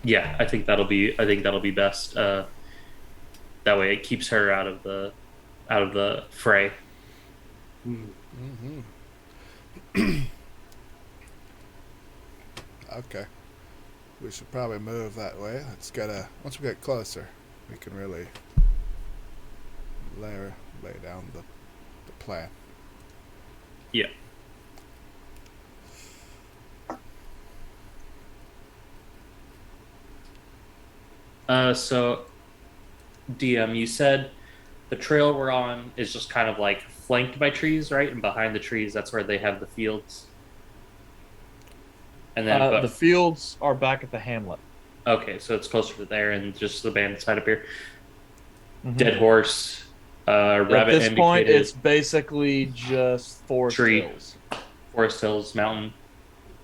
Speaker 4: Yeah, I think that'll be best. That way, it keeps her out of the fray.
Speaker 3: Mm-hmm. Okay. We should probably move that way. Once we get closer, we can really lay down the plan.
Speaker 4: Yeah. So, DM, you said the trail we're on is just kind of like flanked by trees, right? And behind the trees, that's where they have the fields. And then
Speaker 2: The fields are back at the hamlet.
Speaker 4: okay, so it's closer to there, and just the bandit side up here.
Speaker 2: Mhm.
Speaker 4: Dead horse, Rabbit
Speaker 2: At this point,
Speaker 4: indicated
Speaker 2: it's basically just forest
Speaker 4: Tree.
Speaker 2: hills.
Speaker 4: Forest Hills Mountain.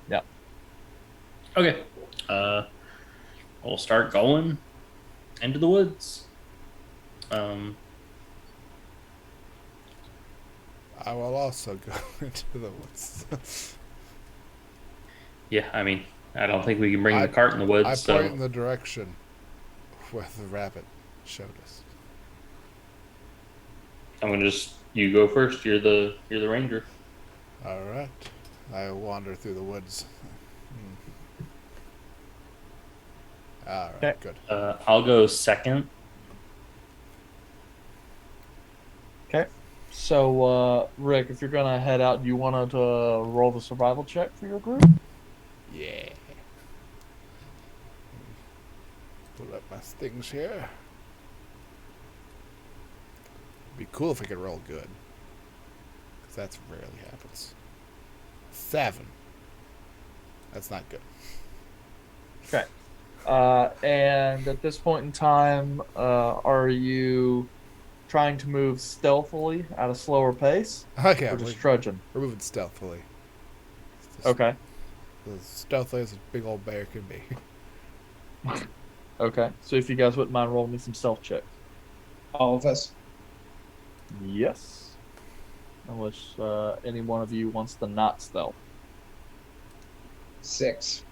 Speaker 2: Yep.
Speaker 4: Okay. We'll start going into the woods.
Speaker 3: I will also go into the woods.
Speaker 4: Yeah, I mean, I don't think we can bring the cart in the woods.
Speaker 3: I
Speaker 4: so
Speaker 3: point in the direction where the rabbit showed us.
Speaker 4: I'm gonna just you go first. You're the ranger.
Speaker 3: All right. I wander through the woods. All right,
Speaker 2: Okay.
Speaker 3: good.
Speaker 4: I'll go second.
Speaker 2: Okay. So, Rick, if you're gonna head out, do you want to roll the survival check for your group?
Speaker 3: Yeah. Pull up my things here. Be cool if I could roll good. Because that's rarely happens. 7. That's not good.
Speaker 2: Okay. And at this point in time, are you trying to move stealthily at a slower pace,
Speaker 3: Okay,
Speaker 2: or just trudging?
Speaker 3: we're moving stealthily.
Speaker 2: Okay.
Speaker 3: As stealthily as a big old bear can be.
Speaker 2: Okay. So if you guys wouldn't mind rolling me some stealth checks.
Speaker 5: All of us.
Speaker 2: Yes. Unless any one of you wants to not stealth.
Speaker 5: 6.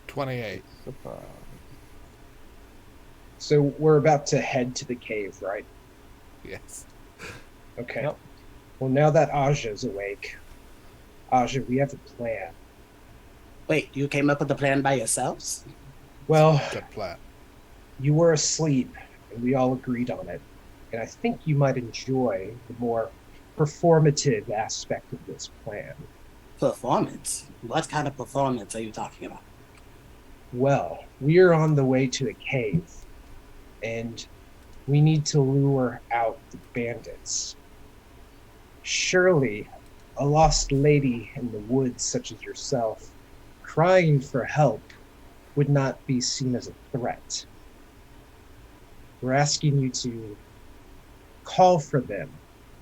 Speaker 3: 28.
Speaker 2: Surprise.
Speaker 5: So we're about to head to the cave, right?
Speaker 3: Yes.
Speaker 5: Okay.
Speaker 2: Yep.
Speaker 5: Well, now that Aja's awake, Aja, we have a plan.
Speaker 6: Wait, you came up with the plan by yourselves?
Speaker 5: Well,
Speaker 3: Good plan.
Speaker 5: you were asleep, and we all agreed on it. And I think you might enjoy the more performative aspect of this plan.
Speaker 6: Performance? What kind of performance are you talking about?
Speaker 5: Well, we are on the way to a cave, and we need to lure out the bandits. Surely, a lost lady in the woods such as yourself, crying for help, would not be seen as a threat. We're asking you to call for them,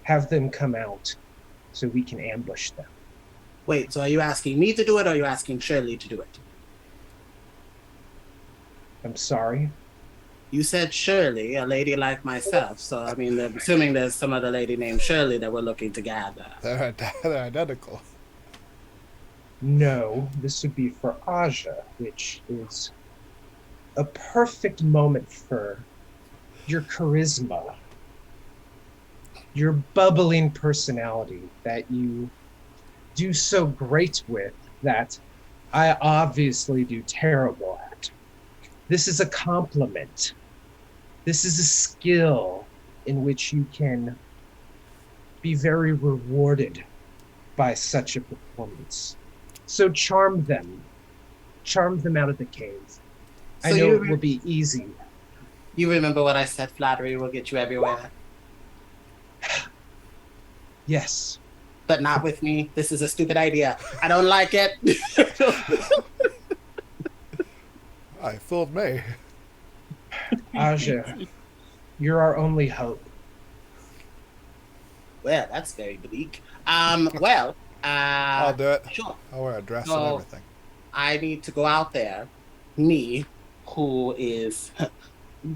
Speaker 5: have them come out, so we can ambush them.
Speaker 6: Wait, so are you asking me to do it, or are you asking Shirley to do it?
Speaker 5: I'm sorry.
Speaker 6: You said Shirley, a lady like myself, so I mean, I'm assuming there's some other lady named Shirley that we're looking to gather.
Speaker 3: They're identical.
Speaker 5: No, this would be for Aja, which is a perfect moment for your charisma, your bubbling personality that you do so great with that I obviously do terrible at. This is a compliment. This is a skill in which you can be very rewarded by such a performance. So charm them. Charm them out of the cave. I
Speaker 6: So
Speaker 5: know
Speaker 6: you
Speaker 5: it will be easy.
Speaker 6: You remember what I said, flattery will get you everywhere.
Speaker 5: Yes.
Speaker 6: But not with me. This is a stupid idea. I don't like it.
Speaker 3: I fooled me.
Speaker 5: Aja, you're our only hope.
Speaker 6: Well, that's very bleak. Well,
Speaker 3: I'll do it.
Speaker 6: sure.
Speaker 3: I'll wear a dress and
Speaker 6: So-
Speaker 3: everything.
Speaker 6: I need to go out there. Me, who is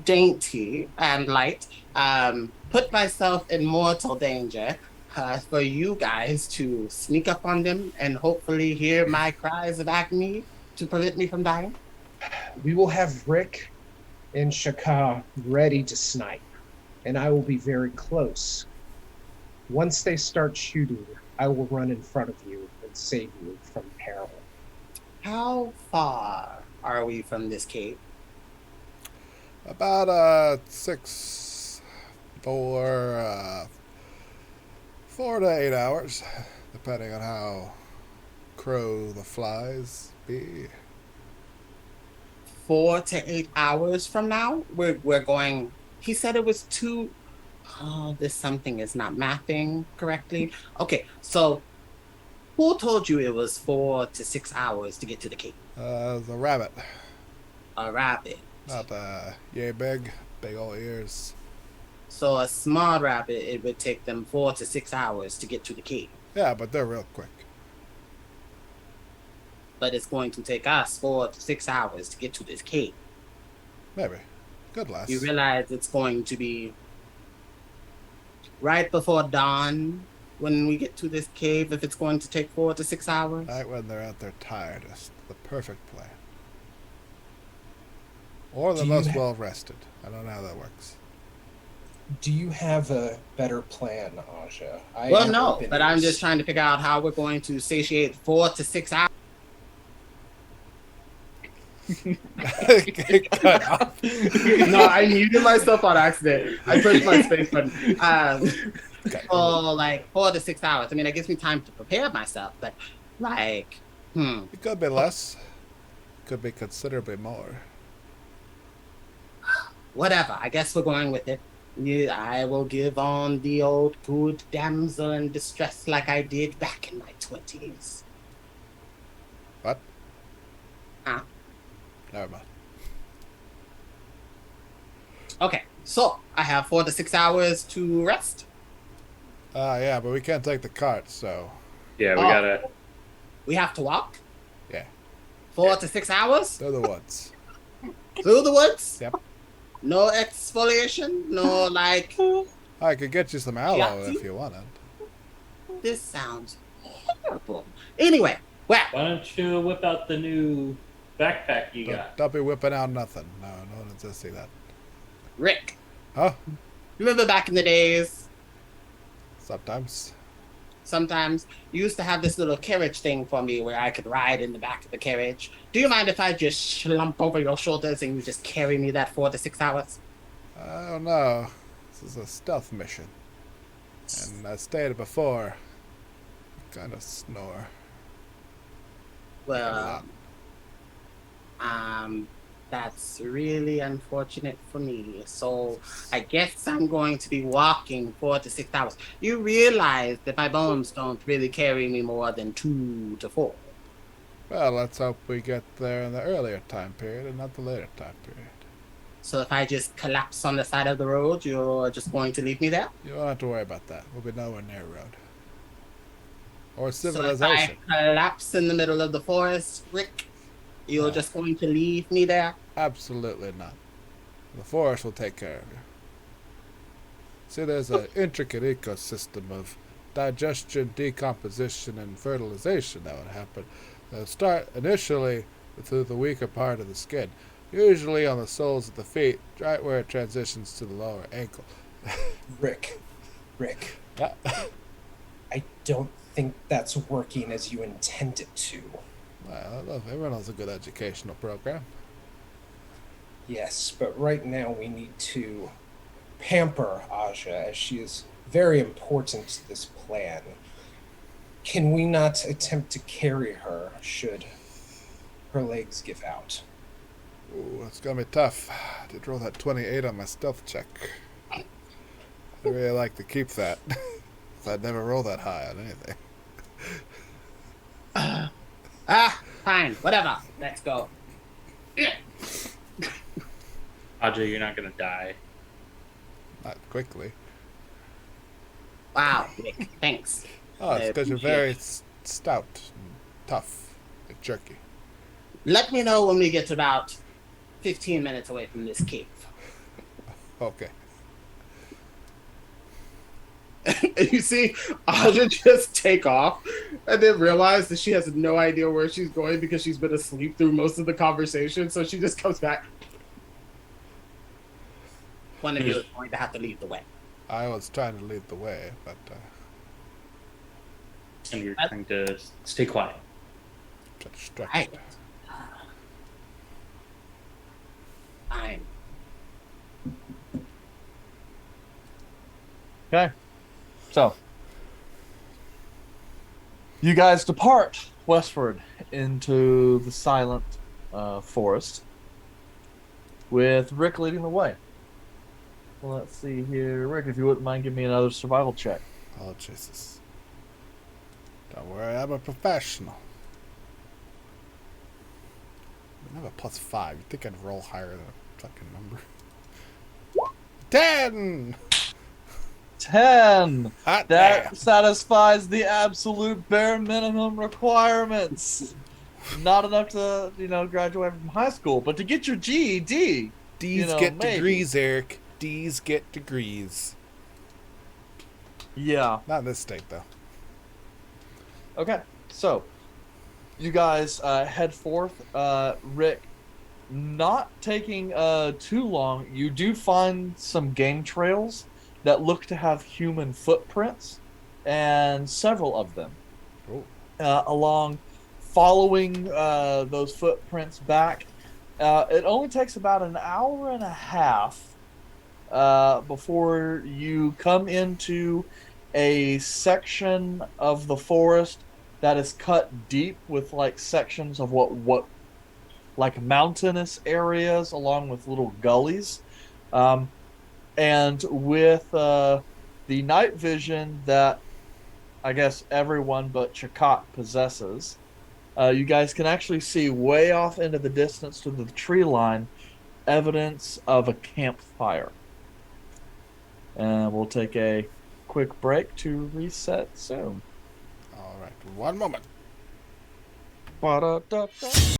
Speaker 6: dainty and light, put myself in mortal danger for you guys to sneak up on them and hopefully hear my cries of agony to prevent me from dying.
Speaker 5: We will have Rick and Shaka ready to snipe, and I will be very close. Once they start shooting, I will run in front of you and save you from peril.
Speaker 6: How far are we from this cave?
Speaker 3: About 4 to 8 hours, depending on how crow the flies be.
Speaker 6: 4 to 8 hours from now, we're going. He said it was 2. Oh, this something is not mapping correctly. Okay, so who told you it was 4 to 6 hours to get to the cave?
Speaker 3: The rabbit.
Speaker 6: A rabbit.
Speaker 3: Not yay big, big old ears.
Speaker 6: So a small rabbit, it would take them 4 to 6 hours to get to the cave.
Speaker 3: Yeah, but they're real quick.
Speaker 6: But it's going to take us 4 to 6 hours to get to this cave.
Speaker 3: Maybe. Good less.
Speaker 6: You realize it's going to be right before dawn when we get to this cave if it's going to take 4 to 6 hours?
Speaker 3: Right when they're at their tiredest. The perfect plan. Or the
Speaker 5: Do you
Speaker 3: most
Speaker 5: ha-
Speaker 3: well rested. I don't know how that works.
Speaker 5: Do you have a better plan, Aja?
Speaker 6: Well, no, but I'm just trying to figure out how we're going to satiate 4 to 6 hours.
Speaker 3: Cut off.
Speaker 6: No, I muted myself on accident. I pushed my space button. For like 4 to 6 hours. I mean, it gives me time to prepare myself, but like,
Speaker 3: It could be less. Could be considerably more.
Speaker 6: whatever. I guess we're going with it. Yeah, I will give on the old good damsel in distress like I did back in my 20s.
Speaker 3: What?
Speaker 6: Huh?
Speaker 3: Never mind.
Speaker 6: Okay, so I have 4 to 6 hours to rest.
Speaker 3: Yeah, but we can't take the cart, so
Speaker 4: Yeah, we
Speaker 6: Oh.
Speaker 4: gotta.
Speaker 6: We have to walk
Speaker 3: yeah.
Speaker 6: 4 to 6 hours
Speaker 3: They're the ones.
Speaker 6: through the woods.
Speaker 3: Yep.
Speaker 6: No exfoliation, no like.
Speaker 3: I could get you some aloe
Speaker 6: Yeah.
Speaker 3: if you wanted.
Speaker 6: This sounds horrible. Anyway, well,
Speaker 4: Why don't you whip out the new backpack you got?
Speaker 3: Don't be whipping out nothing. No one wants to see that.
Speaker 6: Rick,
Speaker 3: Huh?
Speaker 6: remember back in the days,
Speaker 3: Sometimes.
Speaker 6: sometimes you used to have this little carriage thing for me where I could ride in the back of the carriage. Do you mind if I just slump over your shoulders and you just carry me that 4 to 6 hours?
Speaker 3: I don't know. This is a stealth mission. And I stated before, I kind of snore.
Speaker 6: Well, that's really unfortunate for me. So I guess I'm going to be walking 4 to 6 hours. You realize that my bones don't really carry me more than 2 to 4.
Speaker 3: Well, let's hope we get there in the earlier time period and not the later time period.
Speaker 6: So if I just collapse on the side of the road, you're just going to leave me there?
Speaker 3: You don't have to worry about that. We'll be nowhere near a road. Or
Speaker 6: So if
Speaker 3: civilization.
Speaker 6: I collapse in the middle of the forest, Rick, you're
Speaker 3: No.
Speaker 6: just going to leave me there?
Speaker 3: Absolutely not. The forest will take care of you. See, there's an intricate ecosystem of digestion, decomposition, and fertilization that would happen. It'll start initially through the weaker part of the skin, usually on the soles of the feet, right where it transitions to the lower ankle.
Speaker 5: Rick.
Speaker 3: Yeah.
Speaker 5: I don't think that's working as you intend it to.
Speaker 3: Well, look, everyone has a good educational program.
Speaker 5: Yes, but right now we need to pamper Aja as she is very important to this plan. Can we not attempt to carry her should her legs give out?
Speaker 3: Ooh, it's gonna be tough. I did roll that 28 on my stealth check. I'd really like to keep that. I'd never roll that high on anything.
Speaker 6: Fine, whatever. Let's go.
Speaker 4: Aja, you're not gonna die.
Speaker 3: Not quickly.
Speaker 6: Wow, Rick, thanks.
Speaker 3: Oh, it's
Speaker 6: I
Speaker 3: because you're
Speaker 6: appreciate
Speaker 3: very
Speaker 6: it.
Speaker 3: stout and tough, like jerky.
Speaker 6: Let me know when we get about 15 minutes away from this cave.
Speaker 3: Okay.
Speaker 6: And you see Aja just take off and then realize that she has no idea where she's going because she's been asleep through most of the conversation. So she just comes back. One of you is going to have to lead the way.
Speaker 3: I was trying to lead the way, but
Speaker 4: And you're trying to stay quiet.
Speaker 3: got distracted.
Speaker 6: Right. Fine.
Speaker 2: Okay. So, you guys depart westward into the silent forest with Rick leading the way. Well, let's see here. Rick, if you wouldn't mind giving me another survival check.
Speaker 3: Oh, Jesus. Don't worry, I'm a professional. I have a +5. You'd think I'd roll higher than a fucking number. 10!
Speaker 2: 10.
Speaker 3: Hot
Speaker 2: That
Speaker 3: damn.
Speaker 2: satisfies the absolute bare minimum requirements. Not enough to, graduate from high school, but to get your GED,
Speaker 3: D's get
Speaker 2: maybe.
Speaker 3: degrees, Eric. D's get degrees.
Speaker 2: Yeah.
Speaker 3: Not in this state, though.
Speaker 2: Okay. So, you guys head forth. Rick, not taking too long, you do find some game trails that look to have human footprints, and several of them.
Speaker 3: Oh.
Speaker 2: Along following those footprints back. It only takes about an hour and a half before you come into a section of the forest that is cut deep with like sections of what like mountainous areas along with little gullies. And with the night vision that I guess everyone but Chakot possesses, you guys can actually see way off into the distance to the tree line evidence of a campfire. And we'll take a quick break to reset soon.
Speaker 3: All right, one moment.
Speaker 2: Ba-da-da-da.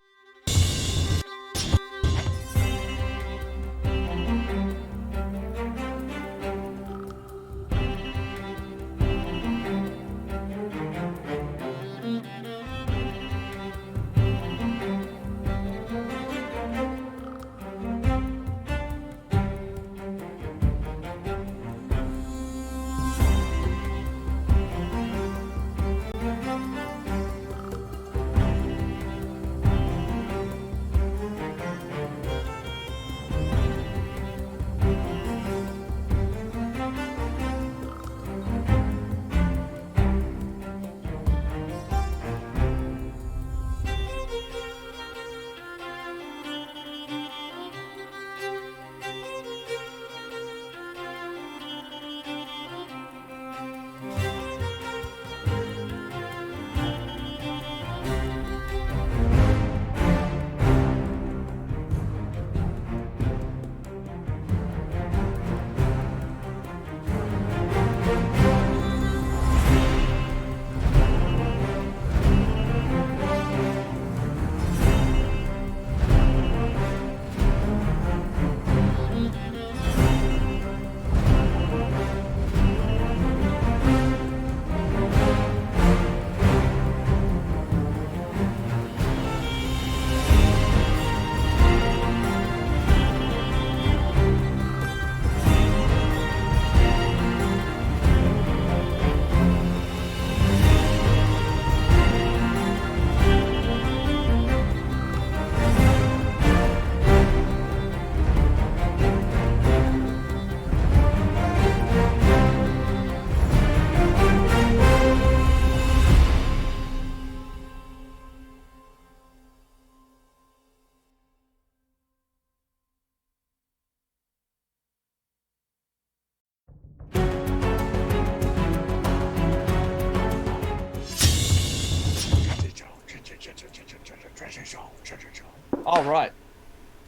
Speaker 2: All right.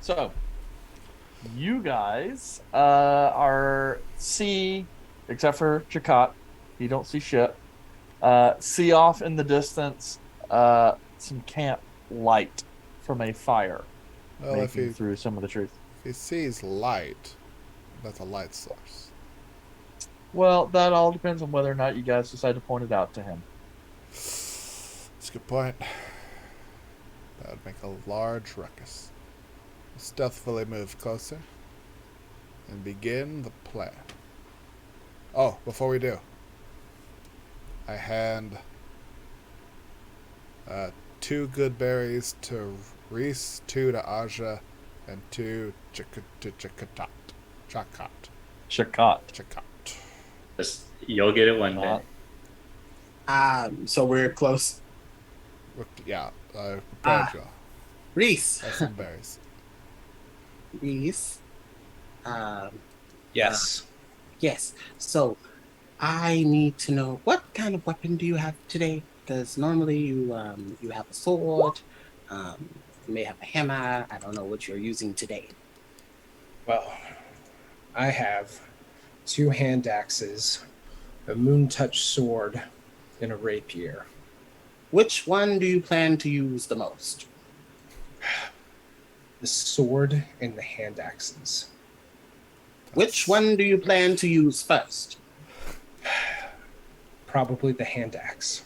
Speaker 2: So, you guys see, except for Chakot, you don't see shit. See off in the distance some camp light from a fire
Speaker 3: Well,
Speaker 2: making through some of the trees.
Speaker 3: if he sees light, that's a light source.
Speaker 2: Well, that all depends on whether or not you guys decide to point it out to him.
Speaker 3: That's a good point. That would make a large ruckus. Stealthily move closer and begin the plan. Oh, before we do, I hand 2 good berries to Reese, 2 to Aja, and 2 to Chakot.
Speaker 2: Chakot.
Speaker 4: You'll get it one day.
Speaker 6: So we're close.
Speaker 3: Yeah, prepared you all.
Speaker 6: Reese.
Speaker 3: Have some berries.
Speaker 6: Reese.
Speaker 5: Yes.
Speaker 6: Yes. So I need to know, what kind of weapon do you have today? Because normally you have a sword. You may have a hammer. I don't know what you're using today.
Speaker 5: Well, I have 2 hand axes, a moon touch sword, and a rapier.
Speaker 6: Which one do you plan to use the most?
Speaker 5: The sword and the hand axes.
Speaker 6: Which one do you plan to use first?
Speaker 5: Probably the hand axe.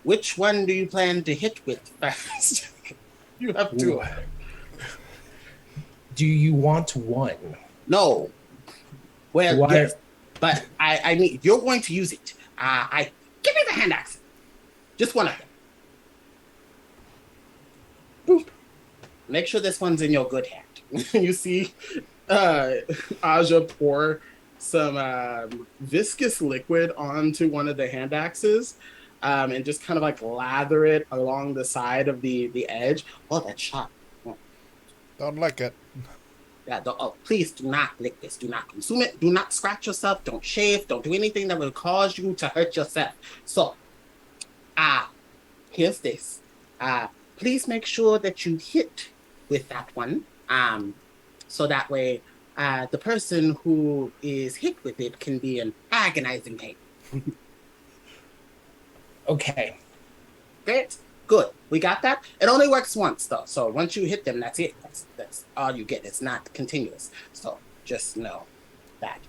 Speaker 6: Which one do you plan to hit with first? You have two.
Speaker 5: Ooh. Do you want one?
Speaker 6: No. Well,
Speaker 5: Why-
Speaker 6: yes, but I mean, you're going to use it. Give me the hand axe. Just one of them. Boop. Make sure this one's in your good hand. You see, Aja pour some viscous liquid onto one of the hand axes, and just kind of like lather it along the side of the edge. Oh, that's sharp.
Speaker 3: Don't lick it.
Speaker 6: Yeah, please do not lick this. Do not consume it. Do not scratch yourself. Don't shave. Don't do anything that will cause you to hurt yourself. So, here's this. Please make sure that you hit with that one. So that way, the person who is hit with it can be in agonizing pain.
Speaker 5: Okay.
Speaker 6: Great. Good. We got that. It only works once, though. So once you hit them, that's it. That's all you get. It's not continuous. So just know that.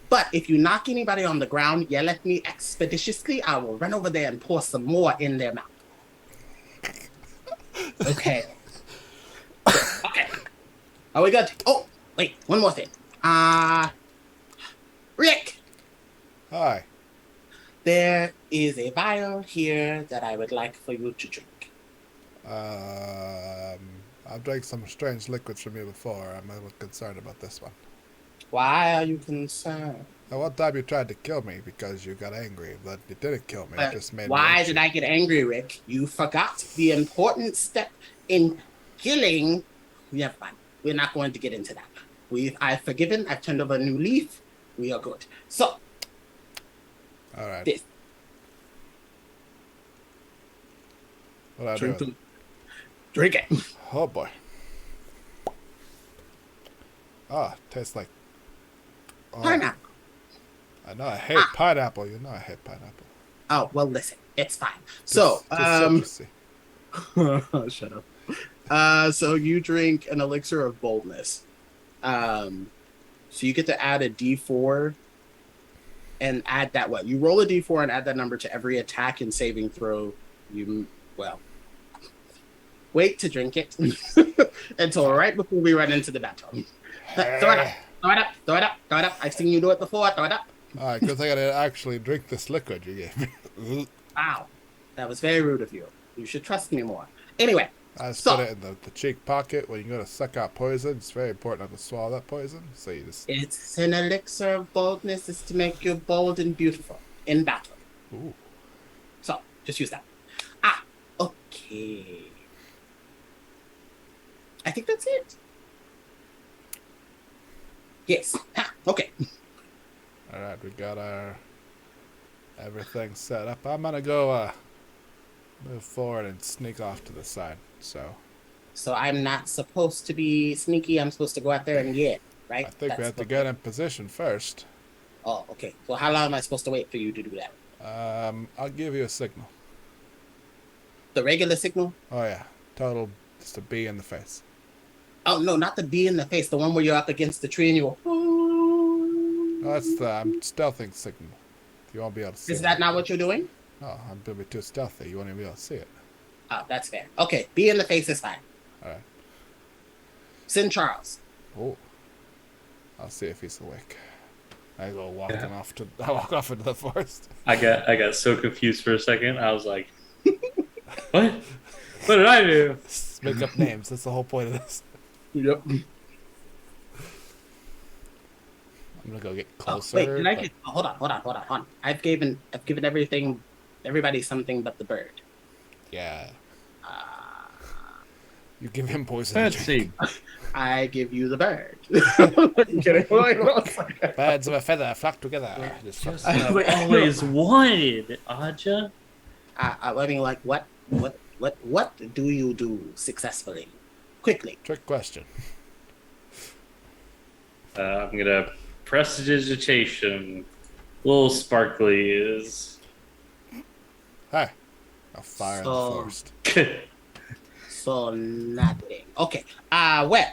Speaker 6: But if you knock anybody on the ground, yell at me expeditiously. I will run over there and pour some more in their mouth.
Speaker 5: Okay.
Speaker 6: Okay. Are we good? Oh, wait. One more thing. Rick,
Speaker 3: Hi.
Speaker 6: there is a vial here that I would like for you to drink.
Speaker 3: I've drank some strange liquids from you before. I'm a little concerned about this one.
Speaker 6: Why are you concerned?
Speaker 3: Now, one time you tried to kill me because you got angry, but you didn't kill me. It just made me
Speaker 6: Why
Speaker 3: itchy.
Speaker 6: did I get angry, Rick? You forgot the important step in killing. Never mind. We're not going to get into that. I've forgiven. I've turned over a new leaf. We are good. So,
Speaker 3: All right.
Speaker 6: this.
Speaker 3: What I
Speaker 6: Drink,
Speaker 3: do?
Speaker 6: drink it.
Speaker 3: Oh boy. Tastes like. Oh,
Speaker 6: Pineapple.
Speaker 3: I know I hate pineapple. You know I hate pineapple.
Speaker 6: Oh, well, listen. It's fine. So,
Speaker 3: Just citrusy.
Speaker 6: shut up. So you drink an elixir of boldness. So you get to add a D4 and add that what? You roll a D4 and add that number to every attack and saving throw. Wait to drink it until right before we run into the battle. Throw it up. Throw it up. Throw it up. Throw it up. I've seen you do it before. Throw it up.
Speaker 3: All right, good thing I didn't actually drink this liquid you gave me.
Speaker 6: Wow. That was very rude of you. You should trust me more. Anyway.
Speaker 3: I just
Speaker 6: So-
Speaker 3: put it in the cheek pocket. When you go to suck out poison, it's very important not to swallow that poison. So you just.
Speaker 6: It's an elixir of boldness. It's to make you bold and beautiful in battle.
Speaker 3: Ooh.
Speaker 6: So, just use that. Okay. I think that's it. Yes. Okay.
Speaker 3: All right, we got our everything set up. I'm gonna go move forward and sneak off to the side. So
Speaker 6: I'm not supposed to be sneaky. I'm supposed to go out there and get, right?
Speaker 3: I think we
Speaker 6: That's
Speaker 3: have to
Speaker 6: what-
Speaker 3: get in position first.
Speaker 6: Oh, okay. So how long am I supposed to wait for you to do that?
Speaker 3: I'll give you a signal.
Speaker 6: The regular signal?
Speaker 3: Oh yeah, total just a bee in the face.
Speaker 6: Oh, no, not the bee in the face. The one where you're up against the tree and you go,
Speaker 3: Oh, that's the stealthing signal. You won't be able to see
Speaker 6: is
Speaker 3: it.
Speaker 6: that not what you're doing?
Speaker 3: No, I'm gonna be too stealthy. You won't even be able to see it.
Speaker 6: Oh, that's fair. Okay, bee in the face is fine.
Speaker 3: All right.
Speaker 6: Send Charles.
Speaker 3: Oh, I'll see if he's awake. I go walking off to. I walk off into the forest.
Speaker 4: I got so confused for a second. I was like, "What? What did I do?"
Speaker 3: Just make up names. That's the whole point of this.
Speaker 6: Yep.
Speaker 3: I'm gonna go get
Speaker 6: Oh,
Speaker 3: closer.
Speaker 6: wait, did I
Speaker 3: but-
Speaker 6: get? Oh, hold on. I've given everybody something but the bird.
Speaker 3: Yeah. You give him poison.
Speaker 4: Let's
Speaker 3: to drink.
Speaker 4: see.
Speaker 6: I give you the bird. I'm kidding.
Speaker 3: Birds of a feather flock together.
Speaker 4: Just what I've always wanted, Aja.
Speaker 6: I mean, like, what do you do successfully? Quickly.
Speaker 3: Trick question.
Speaker 4: I'm gonna prestidigitation. Little sparkly is.
Speaker 3: Hi. I'll fire in the
Speaker 6: So-
Speaker 3: forest.
Speaker 6: So nothing. Okay. Well.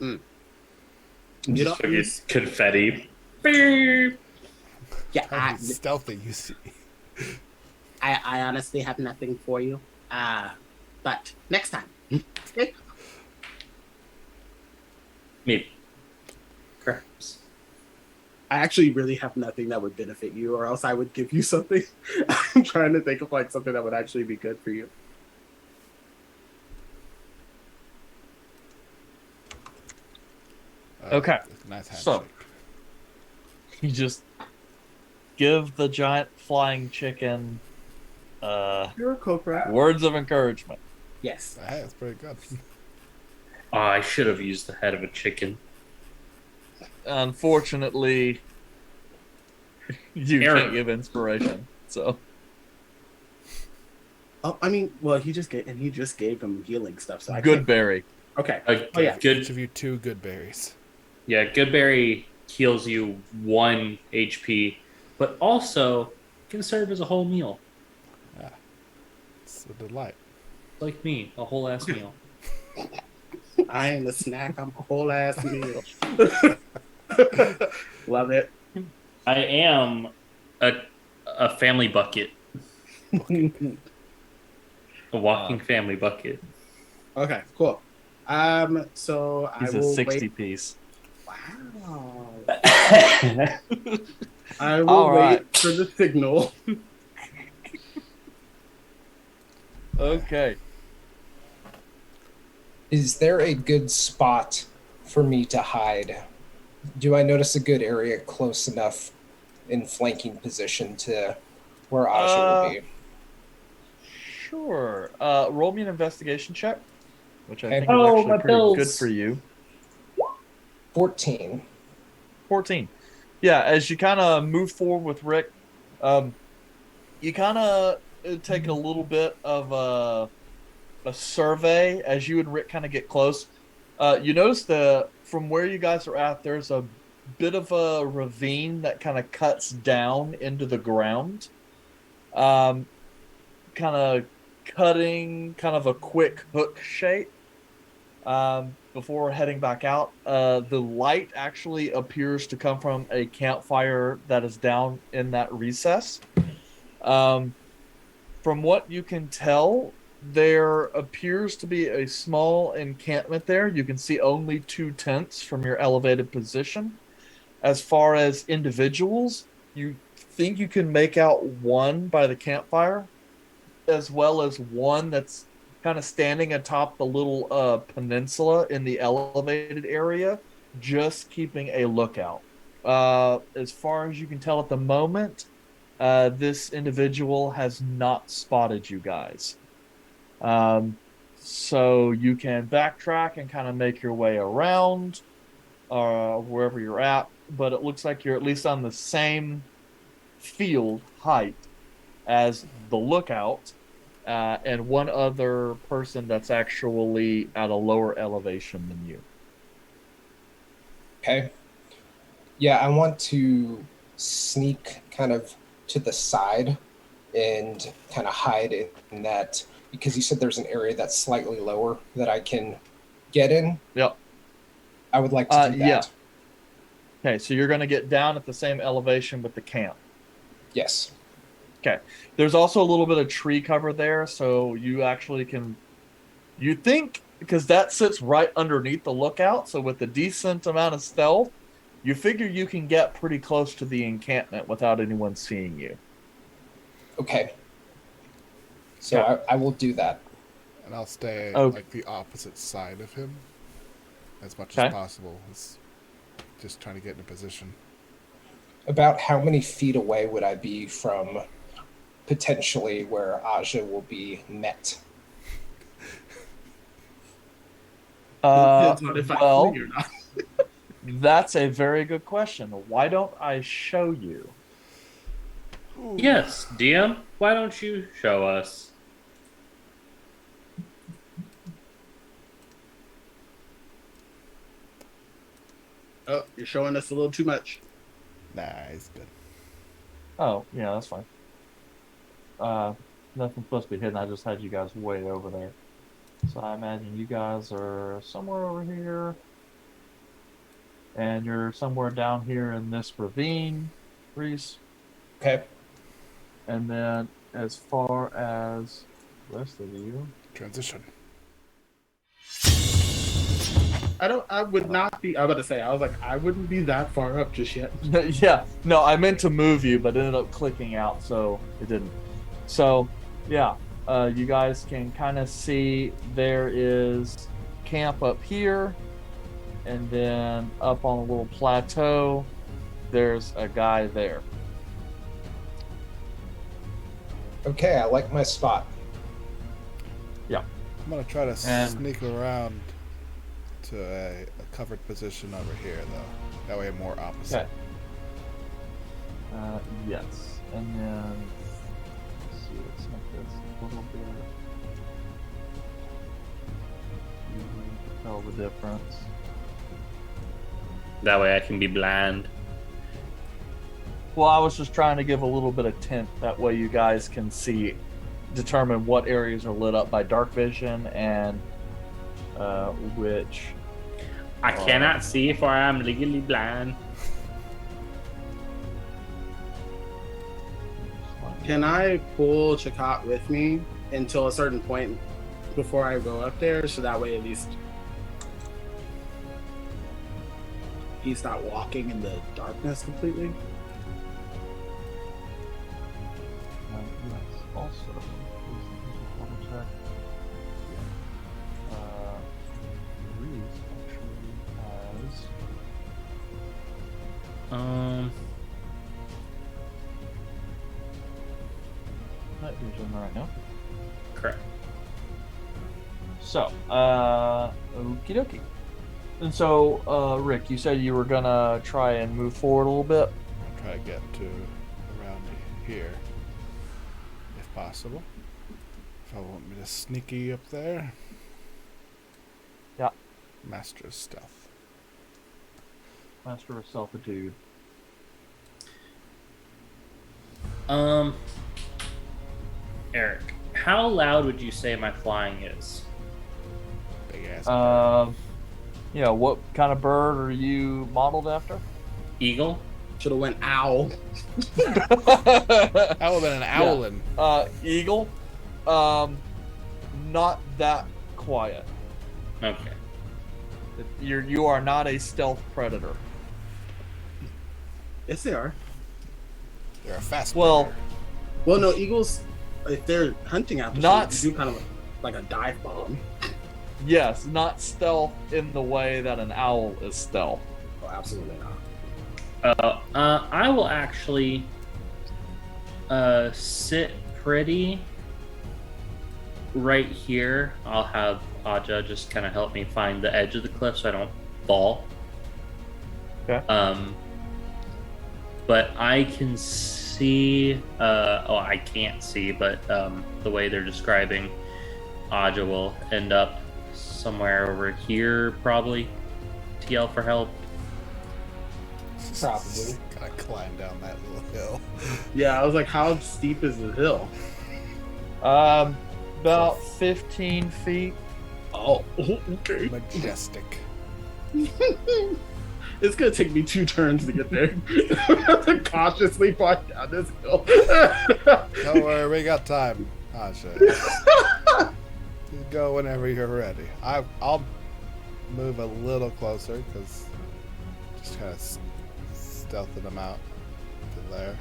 Speaker 6: You
Speaker 4: Just
Speaker 6: don't.
Speaker 4: fucking confetti. Beep.
Speaker 6: Yeah.
Speaker 3: How stealthy you see.
Speaker 6: I honestly have nothing for you. But next time. Okay.
Speaker 4: Maybe. Perhaps.
Speaker 6: I actually really have nothing that would benefit you, or else I would give you something. I'm trying to think of like something that would actually be good for you.
Speaker 2: Okay.
Speaker 3: Nice handshake.
Speaker 2: So- You just give the giant flying chicken
Speaker 6: You're a cobra.
Speaker 2: words of encouragement.
Speaker 6: Yes.
Speaker 3: Hey, that's pretty good.
Speaker 4: Oh, I should have used the head of a chicken.
Speaker 2: Unfortunately, you
Speaker 4: Eric.
Speaker 2: can't give inspiration. So
Speaker 6: Oh, I mean, well, he just gave him healing stuff. So I
Speaker 2: good
Speaker 6: can't-
Speaker 2: berry.
Speaker 6: Okay.
Speaker 4: A
Speaker 6: Oh, yeah.
Speaker 3: Each
Speaker 4: good,
Speaker 3: of you 2 good berries.
Speaker 4: yeah, good berry heals you 1 HP, but also can serve as a whole meal.
Speaker 3: It's a delight.
Speaker 4: Like me, a whole ass meal.
Speaker 6: I ain't a snack. I'm a whole ass meal. Love it.
Speaker 4: I am a family bucket, a walking family bucket.
Speaker 6: Okay. Cool. So
Speaker 2: He's
Speaker 6: I
Speaker 2: a
Speaker 6: will
Speaker 2: 60
Speaker 6: wait.
Speaker 2: piece.
Speaker 6: Wow. I will
Speaker 2: All
Speaker 6: wait
Speaker 2: right.
Speaker 6: for the signal.
Speaker 2: Okay.
Speaker 5: Is there a good spot for me to hide? Do I notice a good area close enough in flanking position to where Aja will be?
Speaker 2: Sure. Roll me an investigation check, which I
Speaker 5: Okay.
Speaker 2: think is
Speaker 4: Oh,
Speaker 2: actually
Speaker 4: my
Speaker 2: pretty good
Speaker 4: pills.
Speaker 2: for you.
Speaker 5: 14.
Speaker 2: 14. Yeah, as you kind of move forward with Rick, you kind of take a little bit of a survey as you and Rick kind of get close. You notice from where you guys are at, there's a bit of a ravine that kind of cuts down into the ground. Kind of cutting kind of a quick hook shape. Before heading back out, the light actually appears to come from a campfire that is down in that recess. From what you can tell, there appears to be a small encampment there. You can see only 2 tents from your elevated position. As far as individuals, you think you can make out one by the campfire, as well as one that's kind of standing atop the little peninsula in the elevated area, just keeping a lookout. As far as you can tell at the moment, this individual has not spotted you guys. So you can backtrack and kind of make your way around wherever you're at, but it looks like you're at least on the same field height as the lookout and one other person that's actually at a lower elevation than you.
Speaker 5: Okay. Yeah, I want to sneak kind of to the side and kind of hide in that, because you said there's an area that's slightly lower that I can get in.
Speaker 2: Yep.
Speaker 5: I would like to do that.
Speaker 2: Yeah. Okay, so you're going to get down at the same elevation with the camp.
Speaker 5: Yes.
Speaker 2: Okay. There's also a little bit of tree cover there, so you actually can. You think, because that sits right underneath the lookout, so with a decent amount of stealth, you figure you can get pretty close to the encampment without anyone seeing you.
Speaker 5: Okay. So
Speaker 2: Okay.
Speaker 5: I will do that.
Speaker 3: And I'll stay
Speaker 2: Okay.
Speaker 3: like the opposite side of him as much
Speaker 2: Okay.
Speaker 3: as possible. It's just trying to get in a position.
Speaker 5: About how many feet away would I be from potentially where Aja will be met?
Speaker 6: Depends on if I
Speaker 2: Well,
Speaker 6: flee or not.
Speaker 2: that's a very good question. Why don't I show you?
Speaker 4: Yes, DM, why don't you show us?
Speaker 6: Oh, you're showing us a little too much.
Speaker 3: Nah, he's good.
Speaker 2: Oh, yeah, that's fine. Nothing's supposed to be hidden. I just had you guys way over there. So I imagine you guys are somewhere over here. And you're somewhere down here in this ravine, Reese.
Speaker 5: Okay.
Speaker 2: And then as far as the rest of you.
Speaker 3: Transition.
Speaker 6: I would not be. I was about to say. I was like, I wouldn't be that far up just yet.
Speaker 2: Yeah, no, I meant to move you, but it ended up clicking out, so it didn't. So, yeah, you guys can kind of see there is camp up here, and then up on a little plateau, there's a guy there.
Speaker 5: Okay, I like my spot.
Speaker 3: I'm gonna try to
Speaker 2: And-
Speaker 3: sneak around to a covered position over here, though. That way, I'm more opposite.
Speaker 2: Okay. Yes, and then let's see, let's make this a little bit. You can tell the difference.
Speaker 4: That way I can be blind.
Speaker 2: Well, I was just trying to give a little bit of tint. That way you guys can determine what areas are lit up by dark vision and which.
Speaker 4: I cannot see for I am legally blind.
Speaker 6: Can I pull Chakot with me until a certain point before I go up there, so that way at least he's not walking in the darkness completely?
Speaker 2: Yes, also, double check. Reese actually has. Night vision right now.
Speaker 4: Correct.
Speaker 2: So, okie dokie. And so, Rick, you said you were gonna try and move forward a little bit.
Speaker 3: I'll try to get to around here, if possible. If I want me to sneaky up there.
Speaker 2: Yeah.
Speaker 3: Master of stealth.
Speaker 2: Master of Selfitude.
Speaker 4: Eric, how loud would you say my flying is?
Speaker 3: Big ass.
Speaker 2: Yeah, what kind of bird are you modeled after?
Speaker 4: Eagle?
Speaker 6: Should have went owl.
Speaker 3: That would have been an owlin.
Speaker 2: Eagle. Not that quiet.
Speaker 4: Okay.
Speaker 2: You are not a stealth predator.
Speaker 6: Yes, they are.
Speaker 3: They're a fast
Speaker 2: Well,
Speaker 3: bird.
Speaker 6: Well, no, eagles, if they're hunting after
Speaker 2: Not-
Speaker 6: something, do kind of like a dive bomb.
Speaker 2: yes, not stealth in the way that an owl is stealth.
Speaker 6: Oh, absolutely not.
Speaker 4: I will actually sit pretty right here. I'll have Aja just kind of help me find the edge of the cliff so I don't fall.
Speaker 2: Okay.
Speaker 4: But I can see. I can't see, but the way they're describing, Aja will end up somewhere over here, probably. TL for help.
Speaker 6: Probably.
Speaker 3: Gotta climb down that little hill.
Speaker 6: Yeah, I was like, how steep is the hill?
Speaker 2: About 15 feet.
Speaker 6: Oh, okay.
Speaker 3: Majestic.
Speaker 6: It's gonna take me 2 turns to get there. Cautiously fly down this hill.
Speaker 3: Don't worry, we got time. Asha. Just go whenever you're ready. I'll move a little closer because just kind of stealthing them out to there.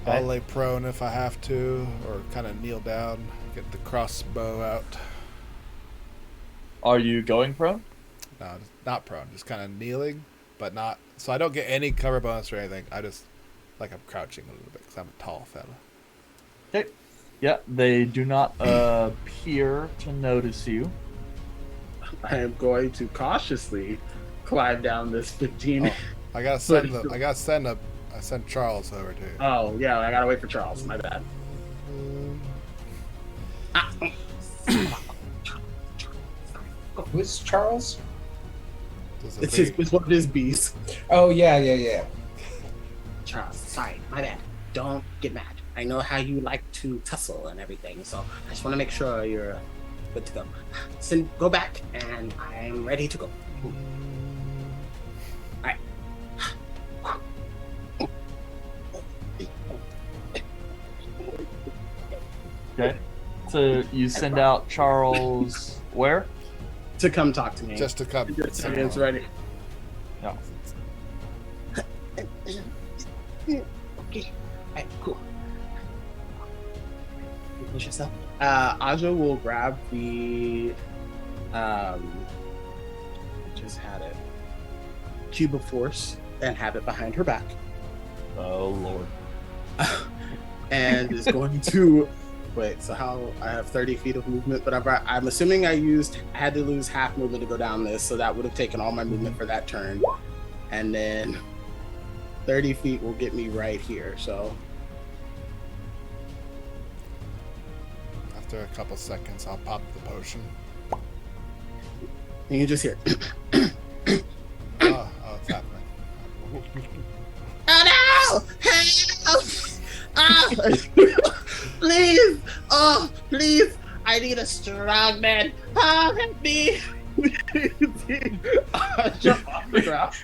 Speaker 2: Okay.
Speaker 3: I'll lay prone if I have to, or kind of kneel down, get the crossbow out.
Speaker 2: Are you going prone?
Speaker 3: No, not prone, just kind of kneeling, but not. So I don't get any cover bonus or anything. I just like I'm crouching a little bit because I'm a tall fella.
Speaker 2: Okay. Yeah, they do not appear to notice you.
Speaker 6: I am going to cautiously climb down this 15.
Speaker 3: Oh, I gotta send Charles over to you.
Speaker 6: Oh, yeah, I gotta wait for Charles. My bad.
Speaker 5: Who's Charles?
Speaker 3: Does a
Speaker 6: It's one of his bees.
Speaker 5: Oh yeah.
Speaker 6: Charles, sorry, my bad. Don't get mad. I know how you like to tussle and everything, so I just want to make sure you're good to go. Go back, and I'm ready to go. Alright.
Speaker 2: Okay. So you send out Charles where?
Speaker 6: To come talk to me.
Speaker 3: just to come.
Speaker 6: Your experience ready.
Speaker 2: Yeah.
Speaker 6: Okay. Alright, cool. Finish yourself. Aja will grab the just had it. Cube of Force and have it behind her back.
Speaker 2: Oh Lord.
Speaker 6: And is going to wait. So how I have 30 feet of movement, but I'm assuming I had to lose half movement to go down this, so that would have taken all my movement for that turn, and then 30 feet will get me right here. So
Speaker 3: After a couple seconds, I'll pop the potion.
Speaker 6: you can just hear.
Speaker 3: Oh, it's happening.
Speaker 6: Oh no! Help! Ah! Please! Oh, please! I need a strong man. Ah, help me! Jump off the ground.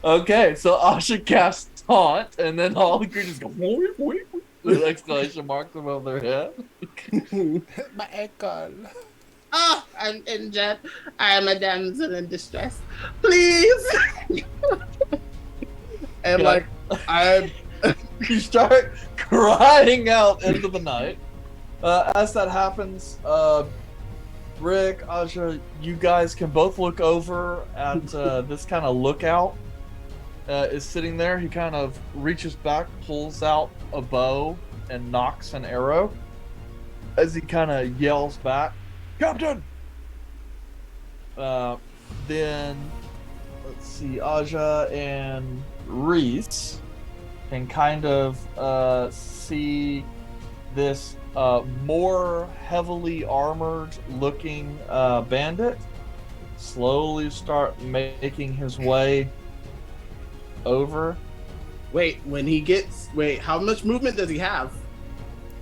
Speaker 2: Okay, so Asha casts taunt, and then all the creatures go with exclamation marks above their head.
Speaker 3: My ankle.
Speaker 6: Oh, I'm injured. I am a damsel in distress. Please! And
Speaker 2: Yeah. You start crying out into the night. As that happens, Rick, Aja, you guys can both look over at this kind of lookout. Is sitting there. He kind of reaches back, pulls out a bow, and knocks an arrow. As he kind of yells back, "Captain!" Then, let's see, Aja and Reese can kind of see this more heavily armored looking bandit slowly start making his way over.
Speaker 6: Wait, how much movement does he have?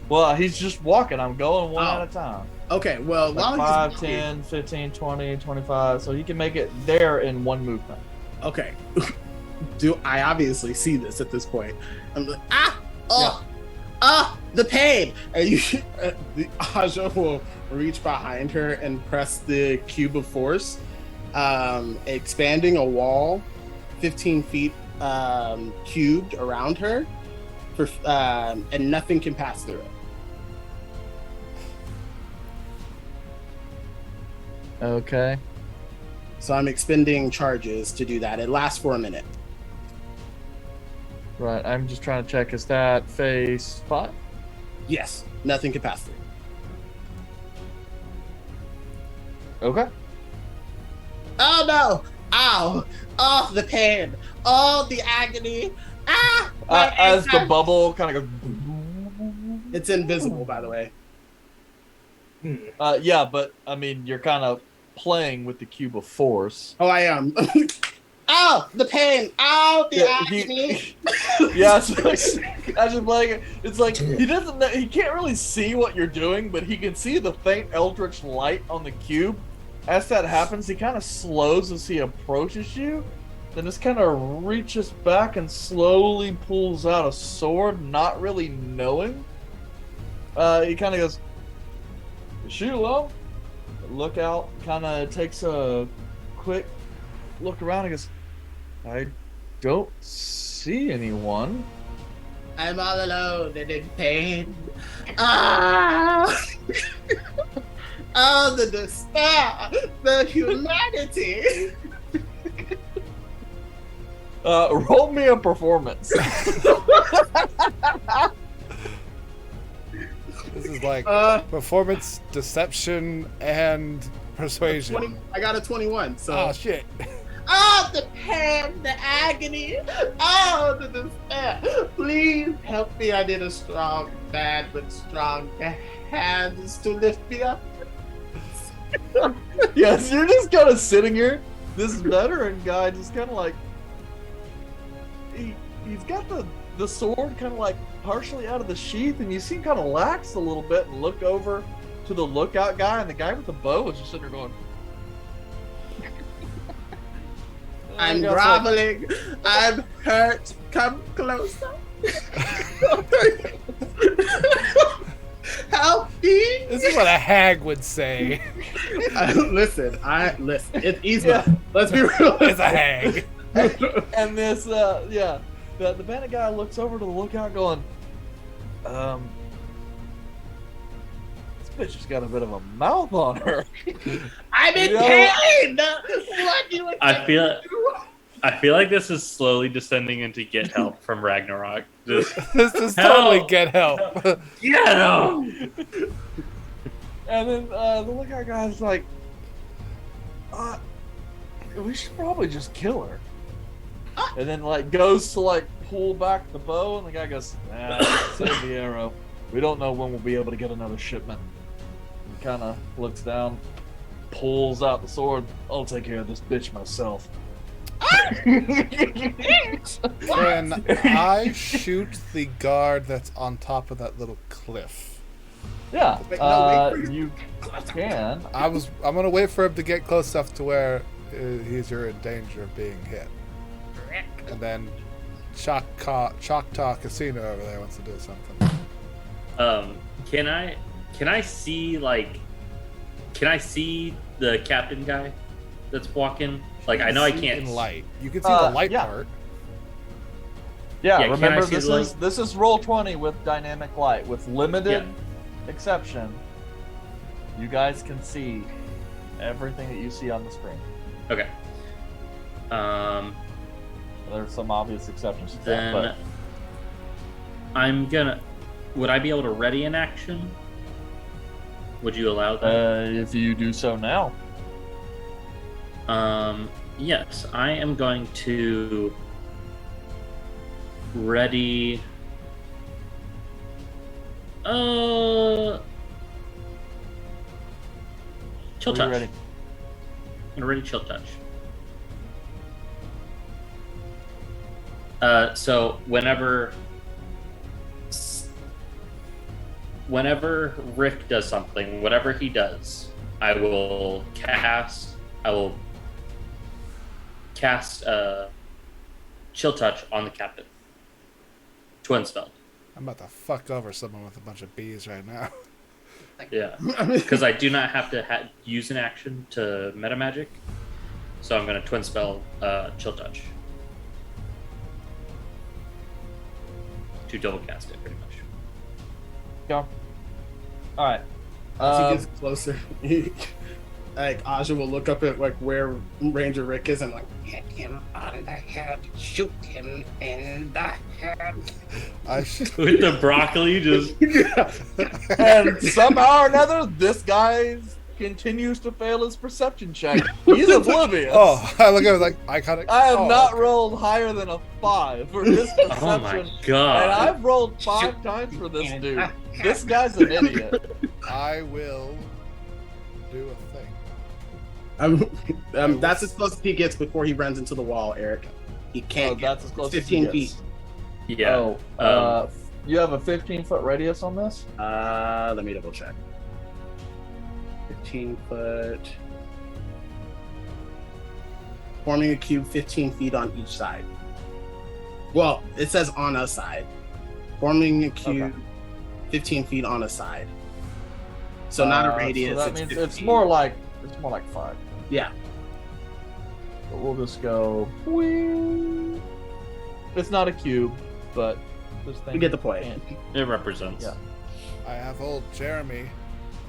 Speaker 2: Well, he's just walking. I'm going one
Speaker 6: Oh.
Speaker 2: at a time.
Speaker 6: Okay, well,
Speaker 2: Like
Speaker 6: while
Speaker 2: 5,
Speaker 6: he's walking-
Speaker 2: 10, 15, 20, 25. So he can make it there in one movement.
Speaker 6: Okay. Do I obviously see this at this point? I'm like, the pain! And the Aja will reach behind her and press the cube of force, expanding a wall 15 feet cubed around her, and nothing can pass through it.
Speaker 2: Okay.
Speaker 6: So I'm expending charges to do that. It lasts for a minute.
Speaker 2: Right. I'm just trying to check. Is that phase 5?
Speaker 6: Yes, nothing can pass through.
Speaker 2: Okay.
Speaker 6: Oh no! Ow! Oh, the pain! Oh, the agony! Ah! my
Speaker 2: As the
Speaker 6: ankle.
Speaker 2: bubble kind of goes.
Speaker 6: It's invisible, by the way.
Speaker 2: Yeah, but I mean, you're kind of playing with the cube of force.
Speaker 6: Oh, I am. Oh, the pain! Oh, the agony!
Speaker 2: Yeah, so as you're playing it, it's like he doesn't know, he can't really see what you're doing, but he can see the faint eldritch light on the cube. As that happens, he kind of slows as he approaches you, then just kind of reaches back and slowly pulls out a sword, not really knowing. He kind of goes, "Shoot low." Look out, kind of takes a quick look around and goes, "I don't see anyone."
Speaker 6: I'm all alone and in pain. Ah! Oh, the despair! The humanity!
Speaker 2: Roll me a performance.
Speaker 3: This is like
Speaker 6: Uh,
Speaker 3: performance, deception, and persuasion.
Speaker 6: I got a 21, so.
Speaker 3: Oh shit!
Speaker 6: Oh, the pain, the agony. Oh, the despair. Please help me. I need a strong man with strong hands to lift me up.
Speaker 2: Yes, you're just kind of sitting here. this veteran guy just kind of like he's got the sword kind of like partially out of the sheath, and you see him kind of lax a little bit and look over to the lookout guy, and the guy with the bow is just sitting there going.
Speaker 6: I'm groveling. I'm hurt. Come closer. Help me.
Speaker 3: This is what a hag would say.
Speaker 6: Listen. It's easy. Yeah. Let's be real.
Speaker 3: It's a hag.
Speaker 2: And this, the bandit guy looks over to the lookout, going, "This bitch has got a bit of a mouth on her."
Speaker 6: I'm in pain. What do you
Speaker 4: I feel like this is slowly descending into get help from Ragnarok. Just
Speaker 3: This is totally get help.
Speaker 4: get help.
Speaker 2: And then the lookout guy's like, "We should probably just kill her." And then like goes to like pull back the bow, and the guy goes, "Save the arrow. We don't know when we'll be able to get another shipment." He kind of looks down, pulls out the sword. "I'll take care of this bitch myself."
Speaker 3: Can I shoot the guard that's on top of that little cliff?
Speaker 2: Yeah,
Speaker 6: Wait, no, wait for
Speaker 2: you can.
Speaker 3: I'm gonna wait for him to get close enough to where he's in danger of being hit, and then Choctaw Casino over there wants to do something.
Speaker 4: Can I see the captain guy that's walking? Like, I know I can't.
Speaker 3: In light, you can see the light
Speaker 2: yeah.
Speaker 3: part.
Speaker 2: Yeah,
Speaker 4: Yeah,
Speaker 2: remember
Speaker 4: can I see
Speaker 2: this is roll 20 with dynamic light. With limited exception, you guys can see everything that you see on the screen.
Speaker 4: Okay.
Speaker 2: There's some obvious exceptions to
Speaker 4: Then
Speaker 2: that,
Speaker 4: I'm gonna. Would I be able to ready an action? Would you allow that?
Speaker 2: if you do so now.
Speaker 4: Yes, I am going to ready. Chill touch.
Speaker 2: Ready?
Speaker 4: I'm gonna ready chill touch. So whenever Rick does something, whatever he does, I will cast chill touch on the captain. Twin spell.
Speaker 3: I'm about to fuck over someone with a bunch of bees right now.
Speaker 4: Yeah, because I do not have to use an action to meta magic, so I'm going to twin spell chill touch to double cast it, pretty much.
Speaker 2: Go. All right.
Speaker 6: As he gets closer, like Aja will look up at like where Ranger Rick is and like hit him on the head, shoot him in the head.
Speaker 4: With the broccoli, just
Speaker 2: And somehow or another, this guy continues to fail his perception check. He's oblivious.
Speaker 3: Oh, I look at it like iconic.
Speaker 2: I have not rolled higher than a 5 for his perception.
Speaker 4: oh my god!
Speaker 2: And I've rolled 5 times for this dude. This guy's an idiot.
Speaker 3: I will do a thing.
Speaker 6: That's as close as he gets before he runs into the wall, Eric. He can't.
Speaker 2: That's as close
Speaker 6: 15
Speaker 2: as he
Speaker 6: feet.
Speaker 2: gets.
Speaker 4: Yeah.
Speaker 2: You have a 15-foot radius on this?
Speaker 6: Let me double check. 15 foot. Forming a cube 15 feet on each side. Well, it says on a side. Forming a cube 15 feet on a side. So not a radius.
Speaker 2: So that means it's more like 5.
Speaker 6: Yeah.
Speaker 2: But we'll just go. Whee. It's not a cube, but this thing.
Speaker 6: You get the point.
Speaker 4: It represents.
Speaker 2: Yeah.
Speaker 3: I have old Jeremy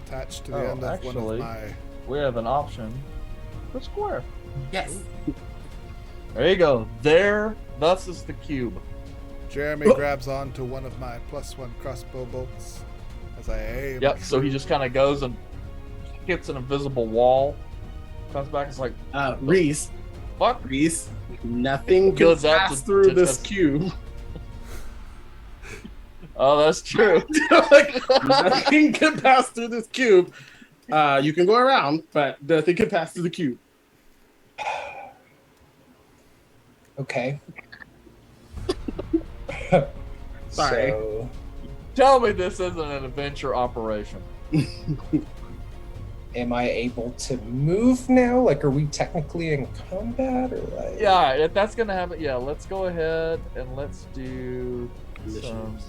Speaker 3: attached to the end of one of my.
Speaker 2: We have an option for square.
Speaker 6: Yes.
Speaker 2: There you go. There. Thus is the cube.
Speaker 3: Jeremy grabs onto one of my +1 crossbow bolts as I aim.
Speaker 2: Yep. So he just kind of goes and hits an invisible wall. Comes back. It's like
Speaker 6: Reese.
Speaker 2: fuck.
Speaker 6: Reese. Nothing can
Speaker 2: Goes out
Speaker 6: pass
Speaker 2: to-
Speaker 6: through
Speaker 2: to-
Speaker 6: this
Speaker 2: to-
Speaker 6: cube.
Speaker 2: Oh, that's true.
Speaker 6: Nothing can pass through this cube. You can go around, but nothing can pass through the cube.
Speaker 5: Okay.
Speaker 6: Sorry.
Speaker 5: So,
Speaker 2: Tell me this isn't an adventure operation.
Speaker 5: am I able to move now? Like, are we technically in combat, or like?
Speaker 2: Yeah, if that's gonna happen, yeah, let's go ahead and let's do some
Speaker 7: Initiatives.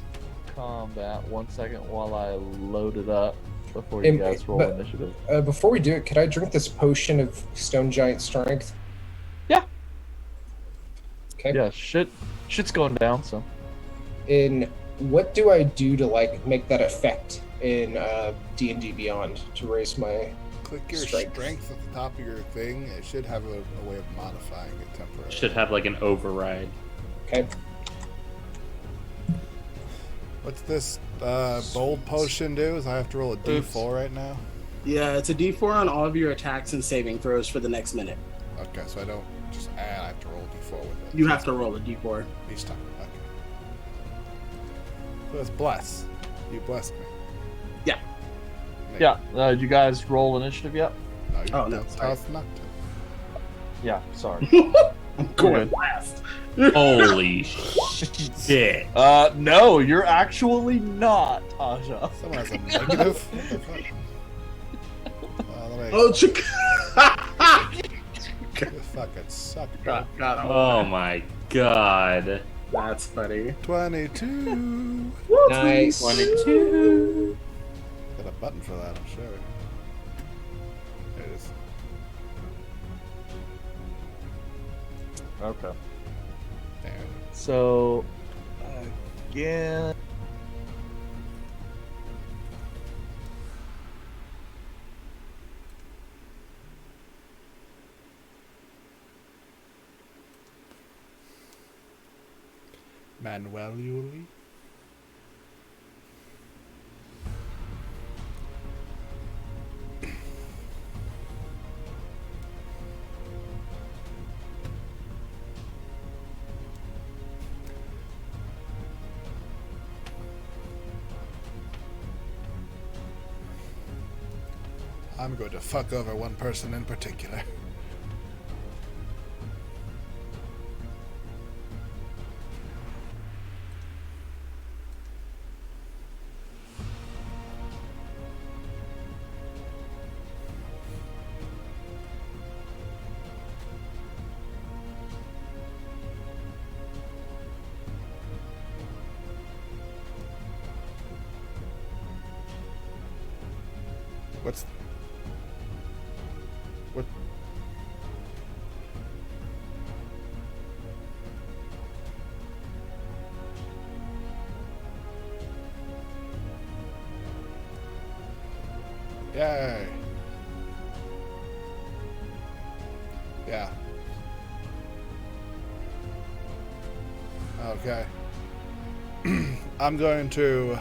Speaker 2: combat. 1 second while I load it up before you guys roll
Speaker 5: but-
Speaker 2: initiative.
Speaker 5: Before we do it, could I drink this potion of Stone Giant Strength?
Speaker 2: Yeah.
Speaker 5: Okay.
Speaker 2: Yeah, shit's going down, so.
Speaker 5: And what do I do to like make that effect in D&D Beyond to raise my?
Speaker 3: Click your
Speaker 5: Strength.
Speaker 3: strength at the top of your thing. It should have a way of modifying it temporarily.
Speaker 4: Should have like an override.
Speaker 5: Okay.
Speaker 3: What's this bold potion do? Is I have to roll a d4 right now?
Speaker 7: Yeah, it's a D4 on all of your attacks and saving throws for the next minute.
Speaker 3: Okay, so I don't just add. I have to roll d4 with it.
Speaker 7: You have to roll a D4.
Speaker 3: Each time. Okay. So it's bless. You blessed me.
Speaker 7: Yeah.
Speaker 3: Nick.
Speaker 2: Yeah, you guys roll initiative yet?
Speaker 3: No, you
Speaker 7: Oh, no,
Speaker 3: don't tell
Speaker 7: sorry.
Speaker 3: us not to.
Speaker 2: Yeah, sorry.
Speaker 7: I'm going
Speaker 2: Good.
Speaker 7: last.
Speaker 4: Holy shit.
Speaker 2: No, you're actually not, Aja.
Speaker 3: Someone has a negative? What the fuck? Let me
Speaker 7: Oh, chick.
Speaker 3: you fucking suck.
Speaker 7: God, God,
Speaker 4: Oh my god.
Speaker 7: that's funny.
Speaker 3: 22.
Speaker 5: Nice.
Speaker 4: 22.
Speaker 3: Got a button for that, I'm sure. There it is.
Speaker 2: Okay.
Speaker 3: There.
Speaker 2: So, again.
Speaker 3: Manually. I'm going to fuck over one person in particular. What's... What... Yay. Yeah. Okay. I'm going to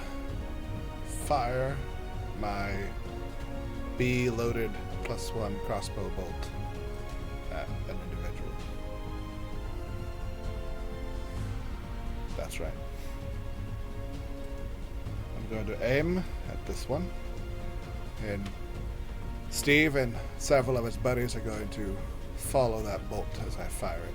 Speaker 3: fire my B-loaded +1 crossbow bolt at an individual. That's right. I'm going to aim at this one, and Steve and several of his buddies are going to follow that bolt as I fire it.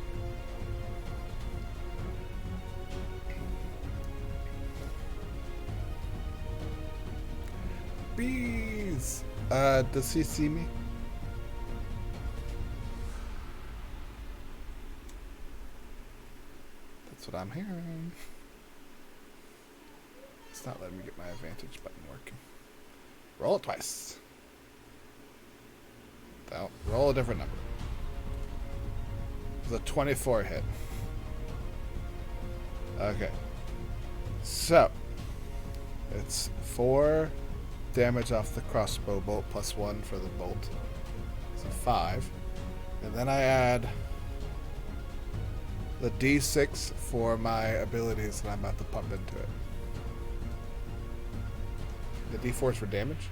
Speaker 3: Bees! Does he see me? That's what I'm hearing. It's not letting me get my advantage button working. Roll it twice. Don't roll a different number. It's a 24 hit. Okay. So, it's 4 damage off the crossbow bolt +1 for the bolt. So 5. And then I add the D6 for my abilities that I'm about to pump into it. The D4 is for damage.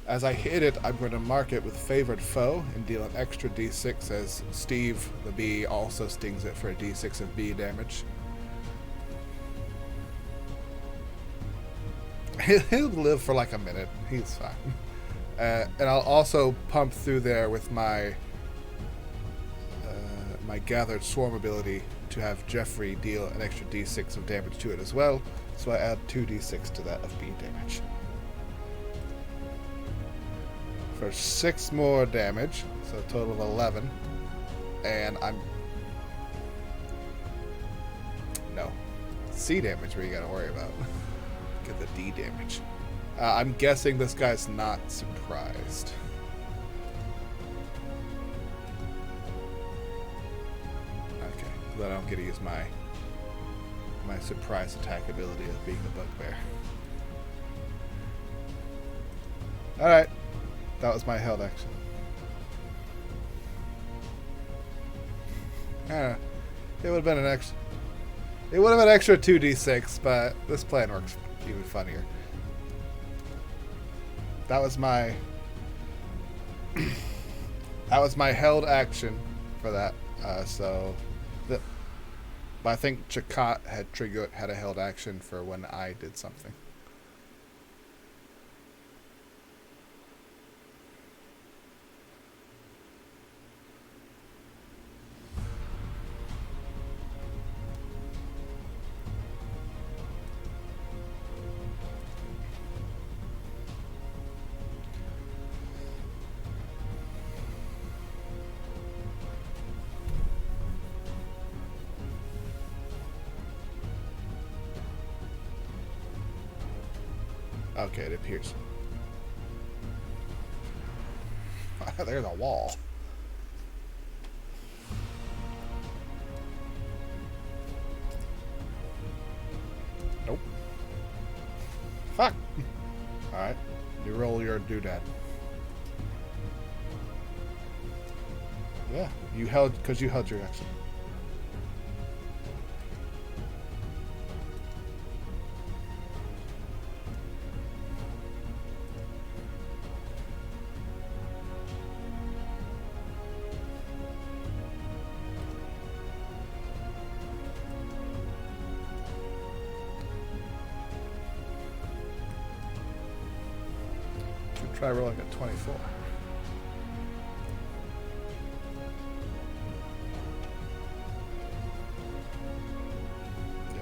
Speaker 3: As I hit it, I'm going to mark it with favored foe and deal an extra D6 as Steve, the bee, also stings it for a D6 of bee damage. He'll live for like a minute. He's fine. And I'll also pump through there with my my Gathered Swarm ability to have Jeffrey deal an extra d6 of damage to it as well. So I add 2d6 to that of bee damage. For 6 more damage, so a total of 11. And I'm... No. C damage where you gotta worry about. Get the D damage. I'm guessing this guy's not surprised. Okay, then I don't get to use my surprise attack ability of being the bugbear. Alright. That was my held action. It would have been an extra... It would have been extra 2d6, but this plan works even funnier. That was my... that was my held action for that. But I think Chakot had a held action for when I did something. Okay, it appears. There's a wall. Nope. Fuck. Alright. You roll your doodad. Yeah, you held, because you held your action. Try rolling at 24. Yeah.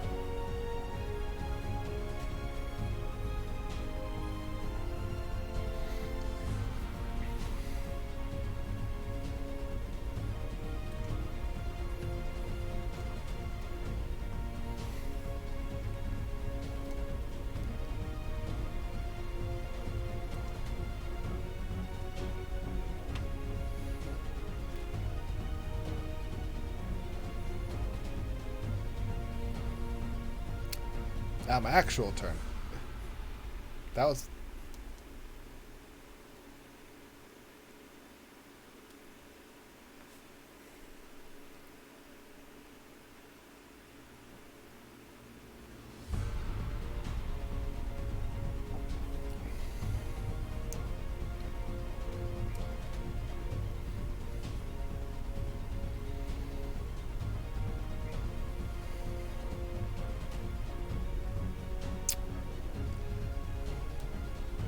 Speaker 3: Now my actual turn. That was...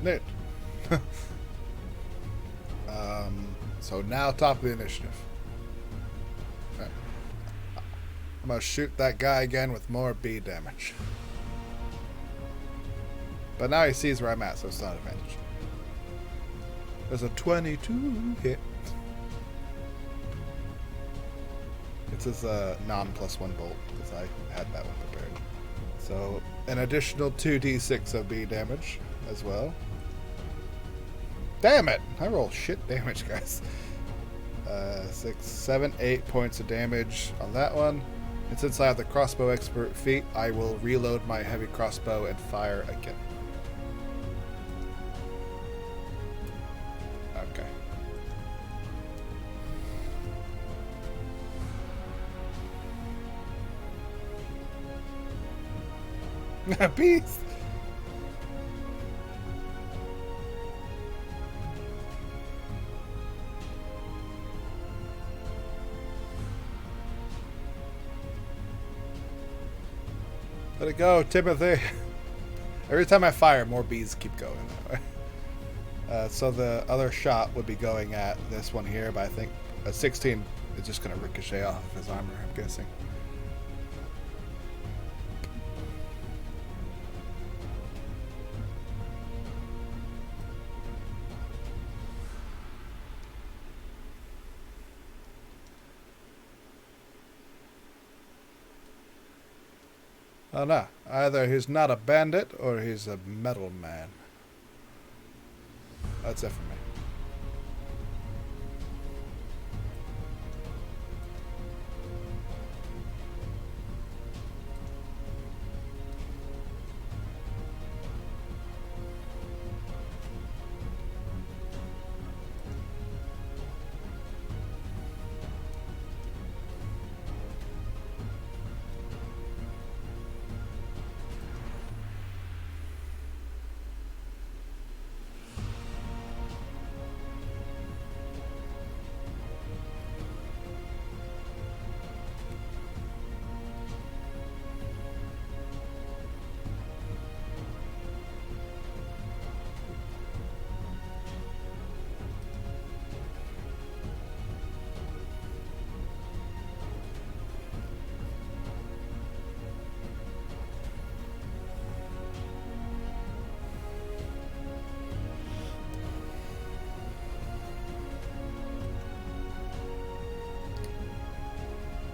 Speaker 3: Neat. So now top of the initiative. Right. I'm gonna shoot that guy again with more bee damage. But now he sees where I'm at, so it's not an advantage. There's a 22 hit. It's his non+1 bolt, because I had that one prepared. So an additional 2d6 of bee damage as well. Damn it! I roll shit damage, guys. 6, 7, 8 points of damage on that one. And since I have the crossbow expert feat, I will reload my heavy crossbow and fire again. Okay. Peace! Let it go, Timothy. Every time I fire, more bees keep going that way. So the other shot would be going at this one here, but I think a 16 is just going to ricochet off of his armor, I'm guessing. Oh no, either he's not a bandit or he's a metal man. That's it for me.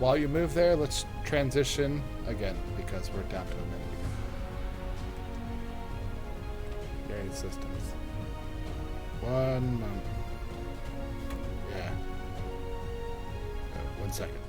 Speaker 3: While you move there, let's transition again because we're down to a minute again. Yay, systems. 1 moment. Yeah. 1 second.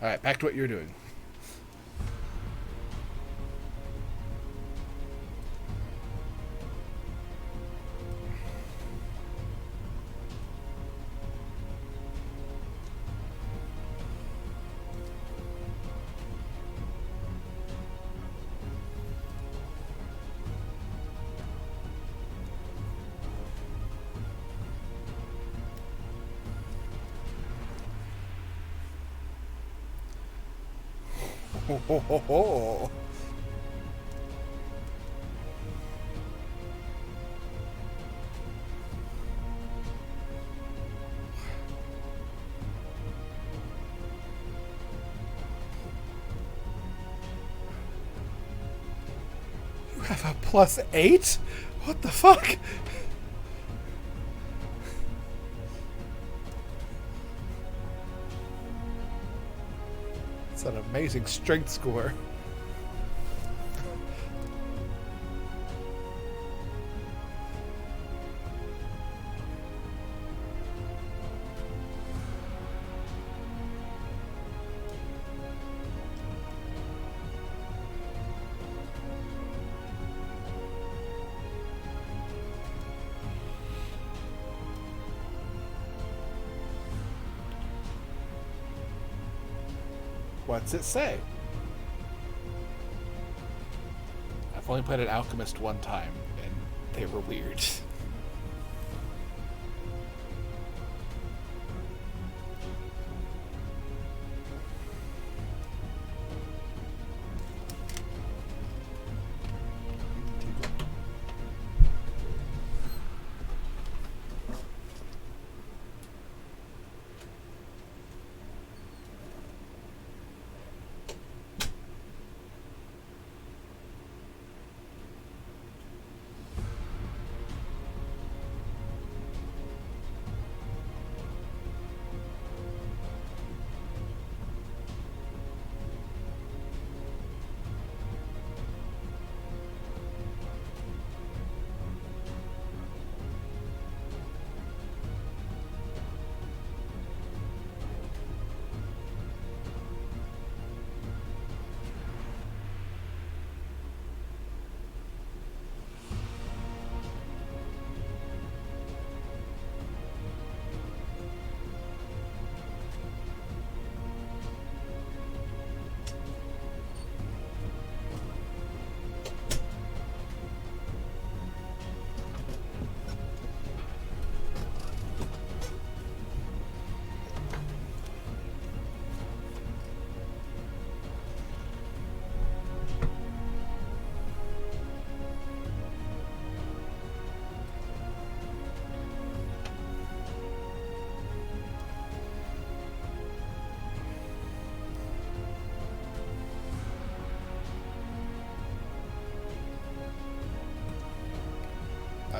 Speaker 3: Alright, back to what you're doing. Ho, ho, ho, ho. You have a +8? What the fuck? It's an amazing strength score. What's it say?
Speaker 8: I've only played an alchemist one time, and they were weird.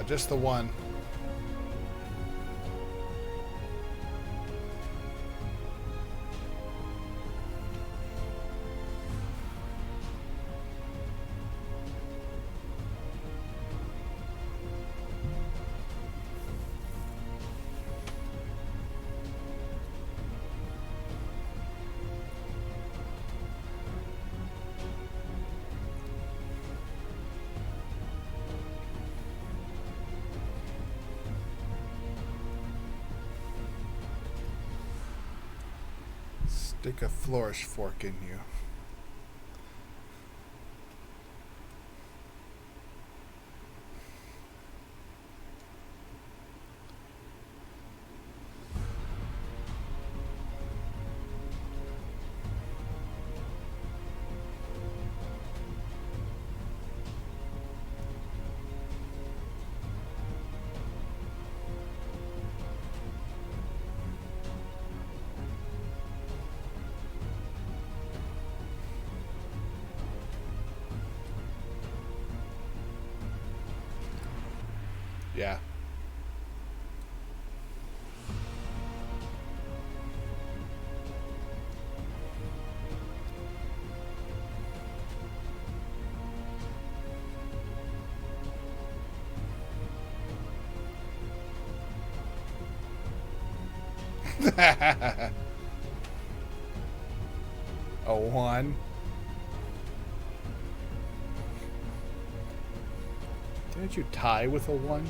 Speaker 3: Just the one. Stick a flourish fork in you. Yeah. A one. Didn't you tie with a one?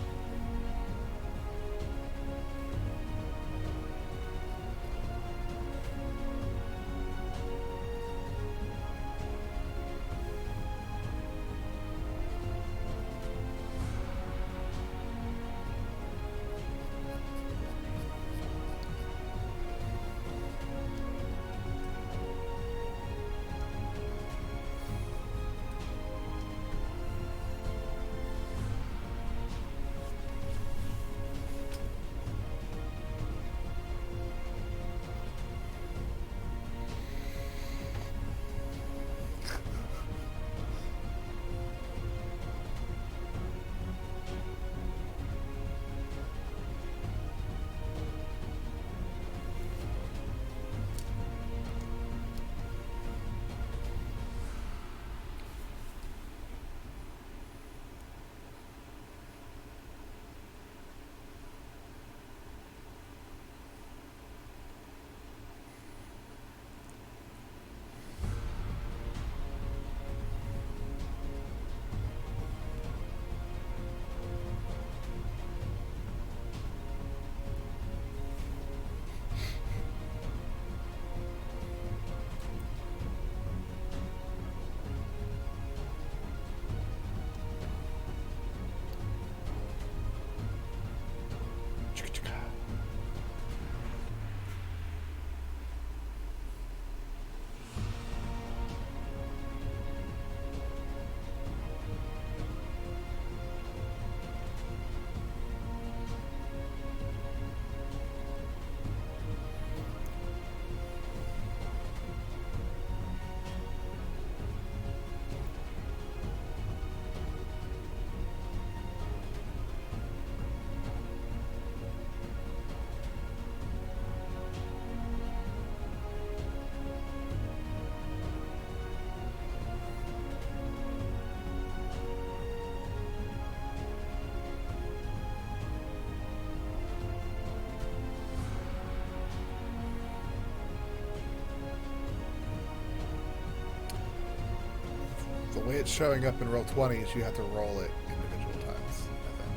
Speaker 3: way it's showing up in roll 20 is you have to roll it individual times, I think.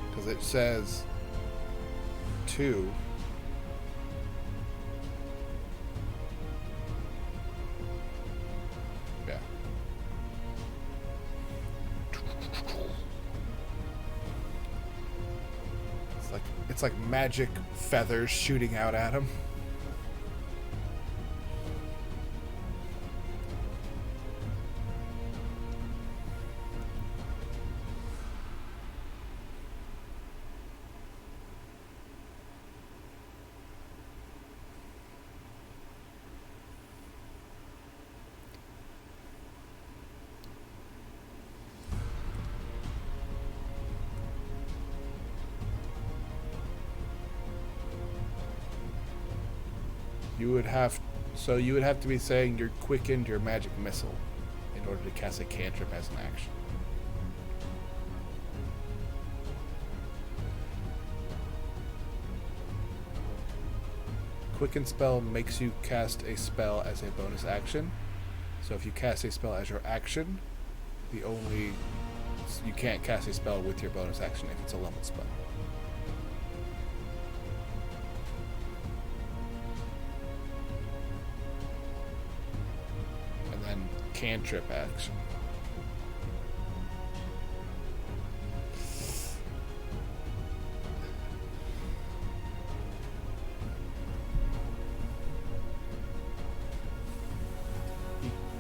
Speaker 3: Because it says 2. Yeah. It's like magic feathers shooting out at him. You would have to be saying you're quickened your magic missile in order to cast a cantrip as an action. Quicken spell makes you cast a spell as a bonus action. So if you cast a spell as your action, you can't cast a spell with your bonus action if it's a leveled spell. Cantrip action.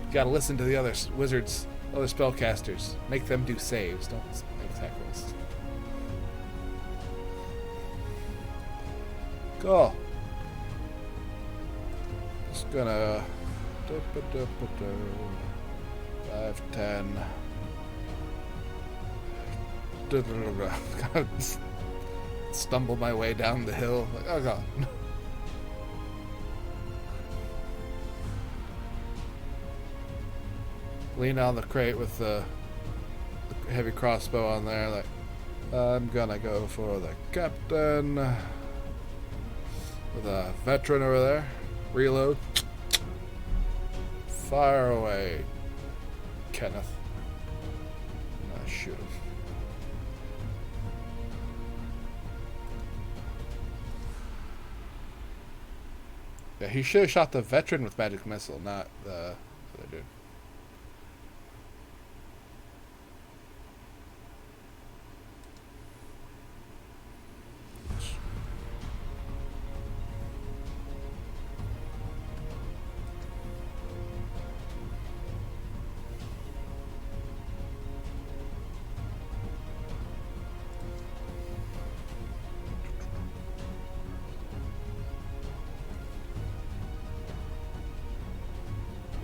Speaker 3: You gotta listen to the other wizards, other spellcasters. Make them do saves, don't make attack rolls. Cool. Just gonna 5, 10. Kind of stumble my way down the hill. Like, oh god. Lean on the crate with the heavy crossbow on there. Like, I'm gonna go for the captain with a veteran over there. Reload. Fire away, Kenneth. Shoot him. Yeah, he should have shot the veteran with magic missile, not the other dude.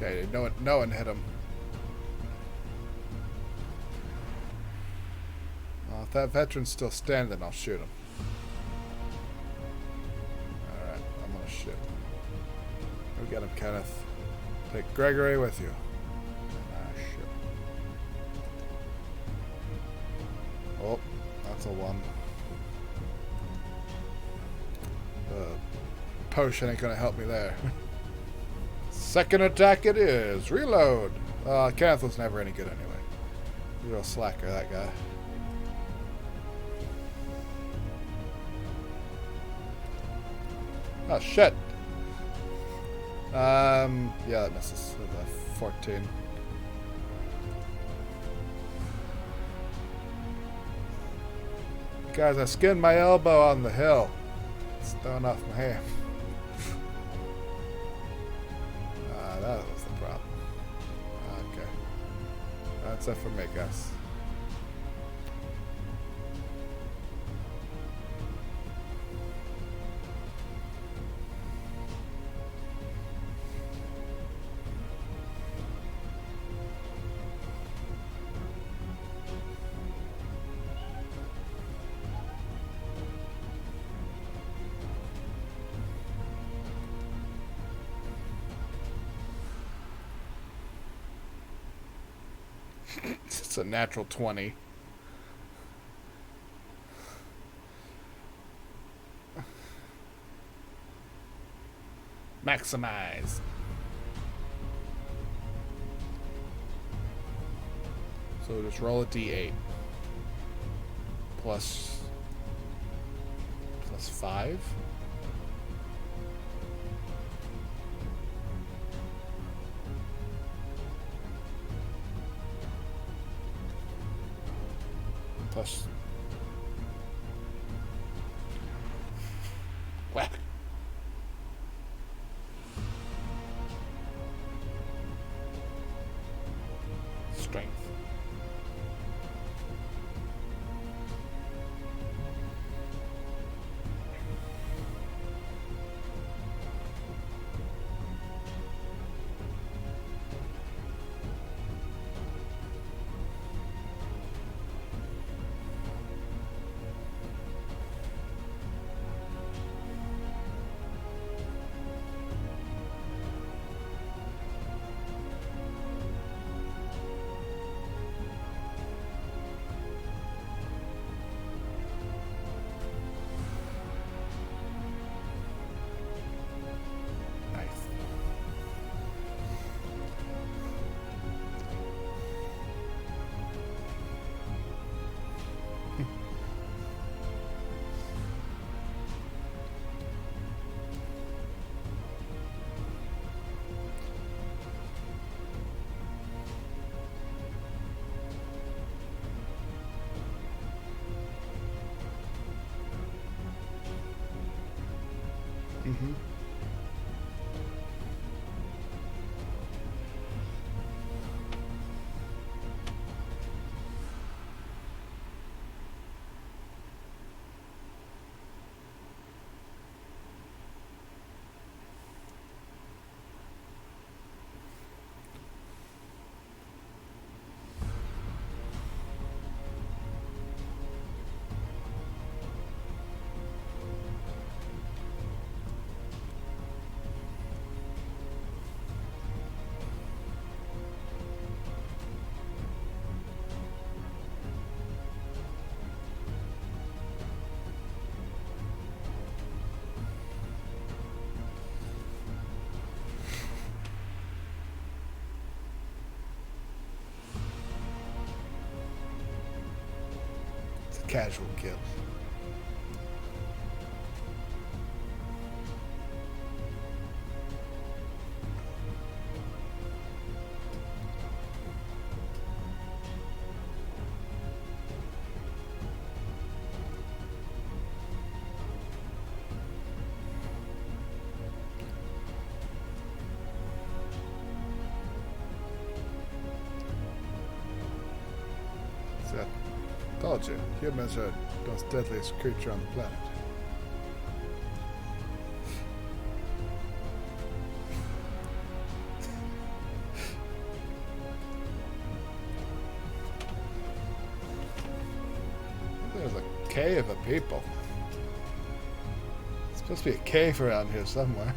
Speaker 3: Okay, no one hit him. Well, if that veteran's still standing, I'll shoot him. Alright, I'm gonna shoot. Go get him, Kenneth. Take Gregory with you. Shoot. Oh, that's a 1. The potion ain't gonna help me there. Second attack it is. Reload. Kenneth was never any good anyway. Real slacker, that guy. Oh, shit. Yeah, that misses with a 14. Guys, I skinned my elbow on the hill. It's throwing off my hand. That was the problem. Okay. That's it for me, guys. It's a natural 20. Maximize. So just roll a d8. Plus 5. Plus. Whack. Strength. Nice. Mm-hmm. It's a casual kill. See, I told you, humans are the most deadliest creature on the planet. There's a cave of people. There's supposed to be a cave around here somewhere.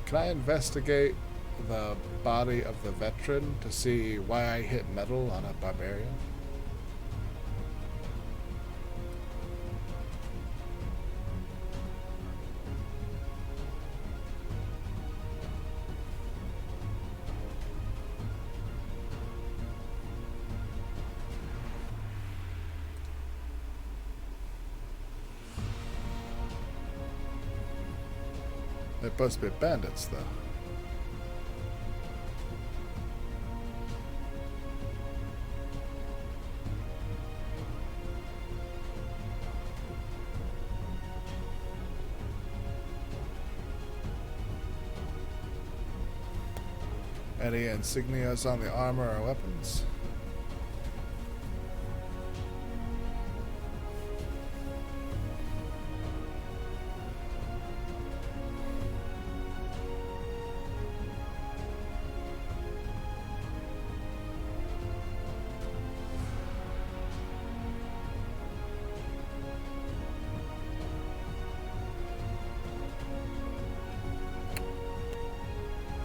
Speaker 3: Can I investigate the body of the veteran to see why I hit metal on a barbarian? They're supposed to be bandits, though. Any insignias on the armor or weapons?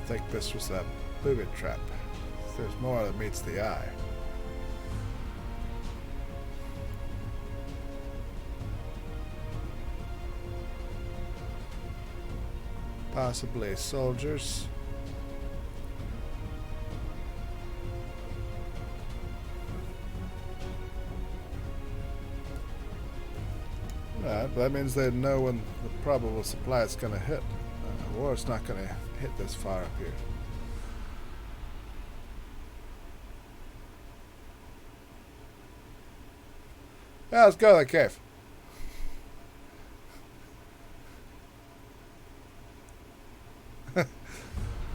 Speaker 3: think this was a booby trap. There's more that meets the eye. Possibly soldiers. Alright, that means they know when the probable supply is going to hit. Or it's not going to hit this far up here. Yeah, let's go to the cave.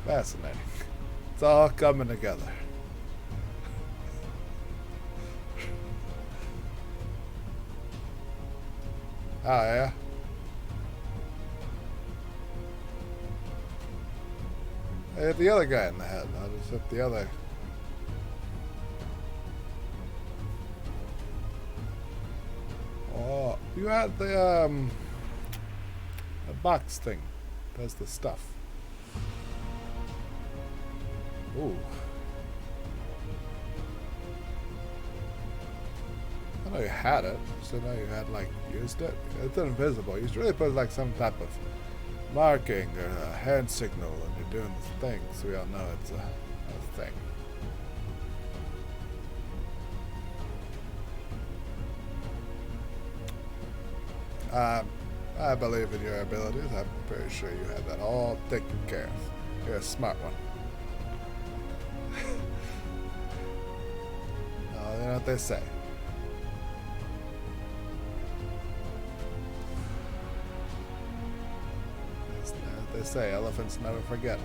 Speaker 3: Fascinating. It's all coming together. Oh, yeah? I hit the other guy in the head. I'll just hit the other. Oh, you had the box thing. Does the stuff. Ooh. I know you had it. So now you had like used it. It's invisible. You should really put like some type of marking or a hand signal when you're doing this thing, so we all know it's a thing. I believe in your abilities. I'm pretty sure you have that all taken care of. You're a smart one. Oh, you know what they say. They say elephants never forget.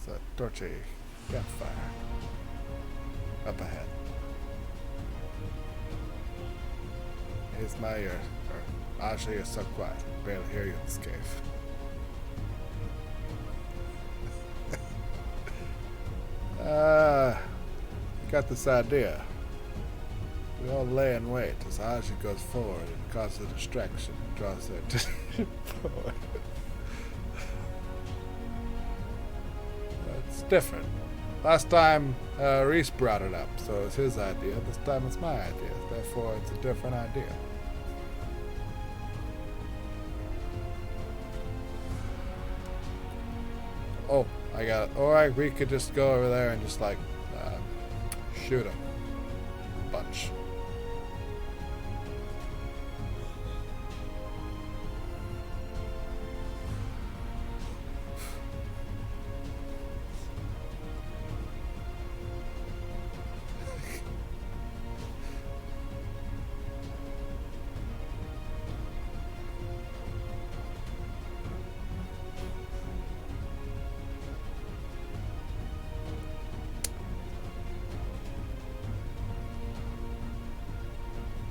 Speaker 3: It's a torchy campfire up ahead. Here's my ear. Actually, you're so quiet. I can barely hear you in this cave. I got this idea. We all lay in wait as Aja goes forward and causes a distraction and draws their attention forward. It's different. Last time, Reese brought it up, so it's his idea. This time it's my idea. Therefore, it's a different idea. Oh, I got it. Or we could just go over there and just, like, shoot him. Bunch.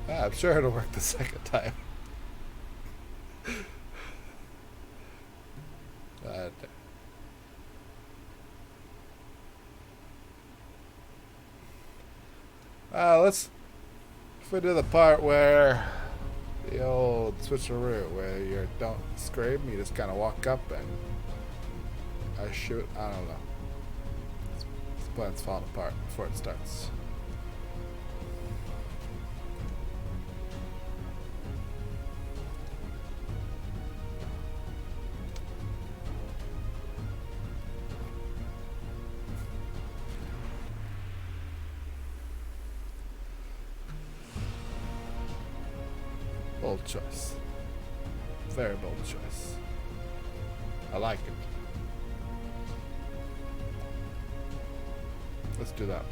Speaker 3: I'm sure it'll work the second time. Let's. If we do the part where The old switcheroo where you don't scream, you just kind of walk up and I shoot. I don't know. This plan's falling apart before it starts. Bold choice. Very bold choice. I like it. Let's do that.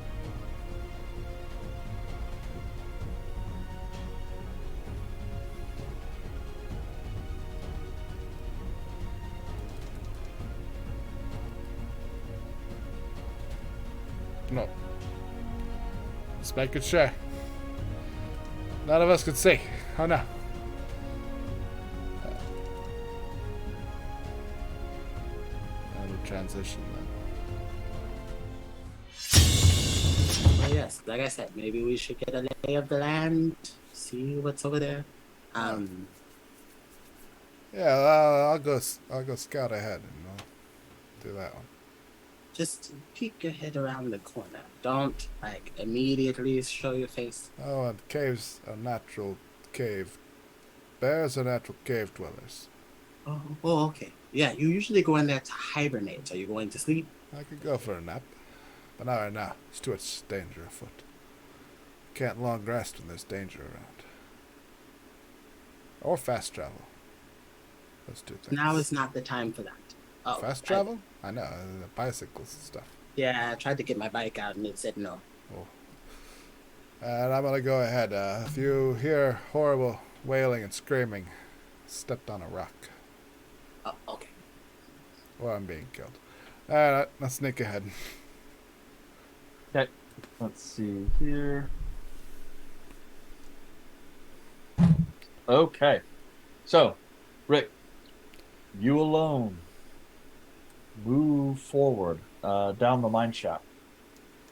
Speaker 3: No. Let's make it sure. None of us could see. Oh no. Transition then.
Speaker 6: Well, yes, like I said, maybe we should get a lay of the land, see what's over there.
Speaker 3: Yeah, I'll go scout ahead and I'll do that one.
Speaker 6: Just peek your head around the corner. Don't immediately show your face.
Speaker 3: Oh, and caves are natural cave. Bears are natural cave dwellers.
Speaker 6: Oh, okay. Yeah, you usually go in there to hibernate. Are you going to sleep?
Speaker 3: I could go for a nap, but not right now. There's too much danger afoot. Can't long rest when there's danger around. Or fast travel. Those two things.
Speaker 6: Now is not the time for that. Oh,
Speaker 3: fast travel? I know, bicycles and stuff.
Speaker 6: Yeah, I tried to get my bike out and it said no.
Speaker 3: Oh. And I'm gonna go ahead. If you hear horrible wailing and screaming, stepped on a rock.
Speaker 6: Oh, okay.
Speaker 3: Or I'm being killed. Alright, let's sneak ahead.
Speaker 2: Okay, let's see here. Okay, so, Rick, you alone move forward down the mine shaft.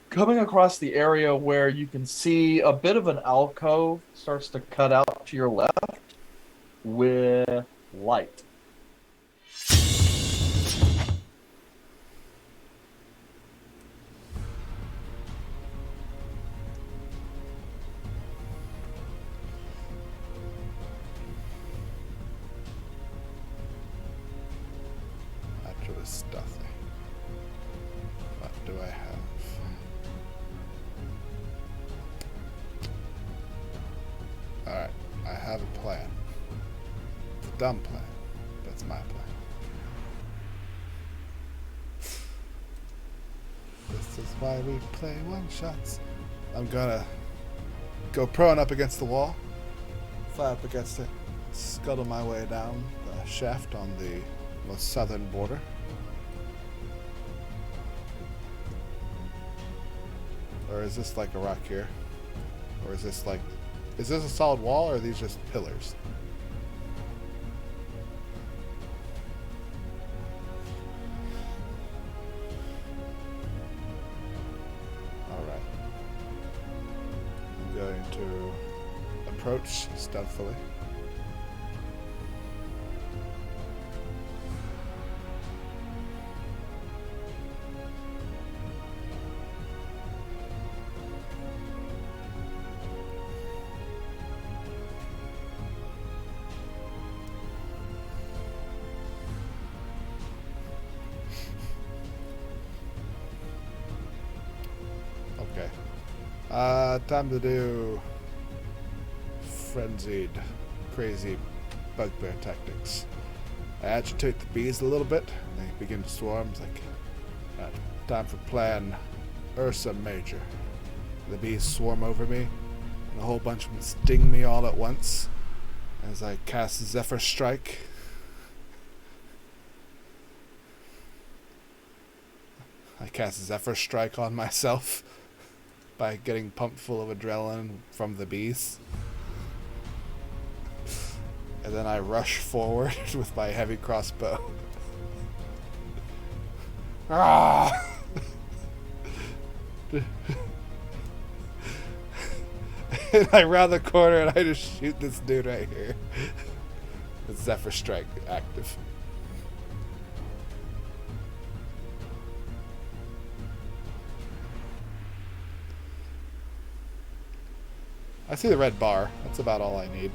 Speaker 2: Coming across the area where you can see a bit of an alcove starts to cut out to your left with light.
Speaker 3: Naturally stealthy. What do I have? Alright, I have a plan. It's a dumb plan, but it's my plan. This is why we play one-shots. I'm gonna go prone up against the wall, fly up against it, scuttle my way down the shaft on the most southern border. Or is this like a rock here? Or is this a solid wall, or are these just pillars? Alright. I'm going to approach stealthily. Okay. Time to do frenzied, crazy bugbear tactics. I agitate the bees a little bit. They begin to swarm. It's like, time for plan Ursa Major. The bees swarm over me, and a whole bunch of them sting me all at once as I cast Zephyr Strike. I cast Zephyr Strike on myself by getting pumped full of adrenaline from the bees. And then I rush forward with my heavy crossbow. And I round the corner and I just shoot this dude right here. With Zephyr Strike active. I see the red bar. That's about all I need.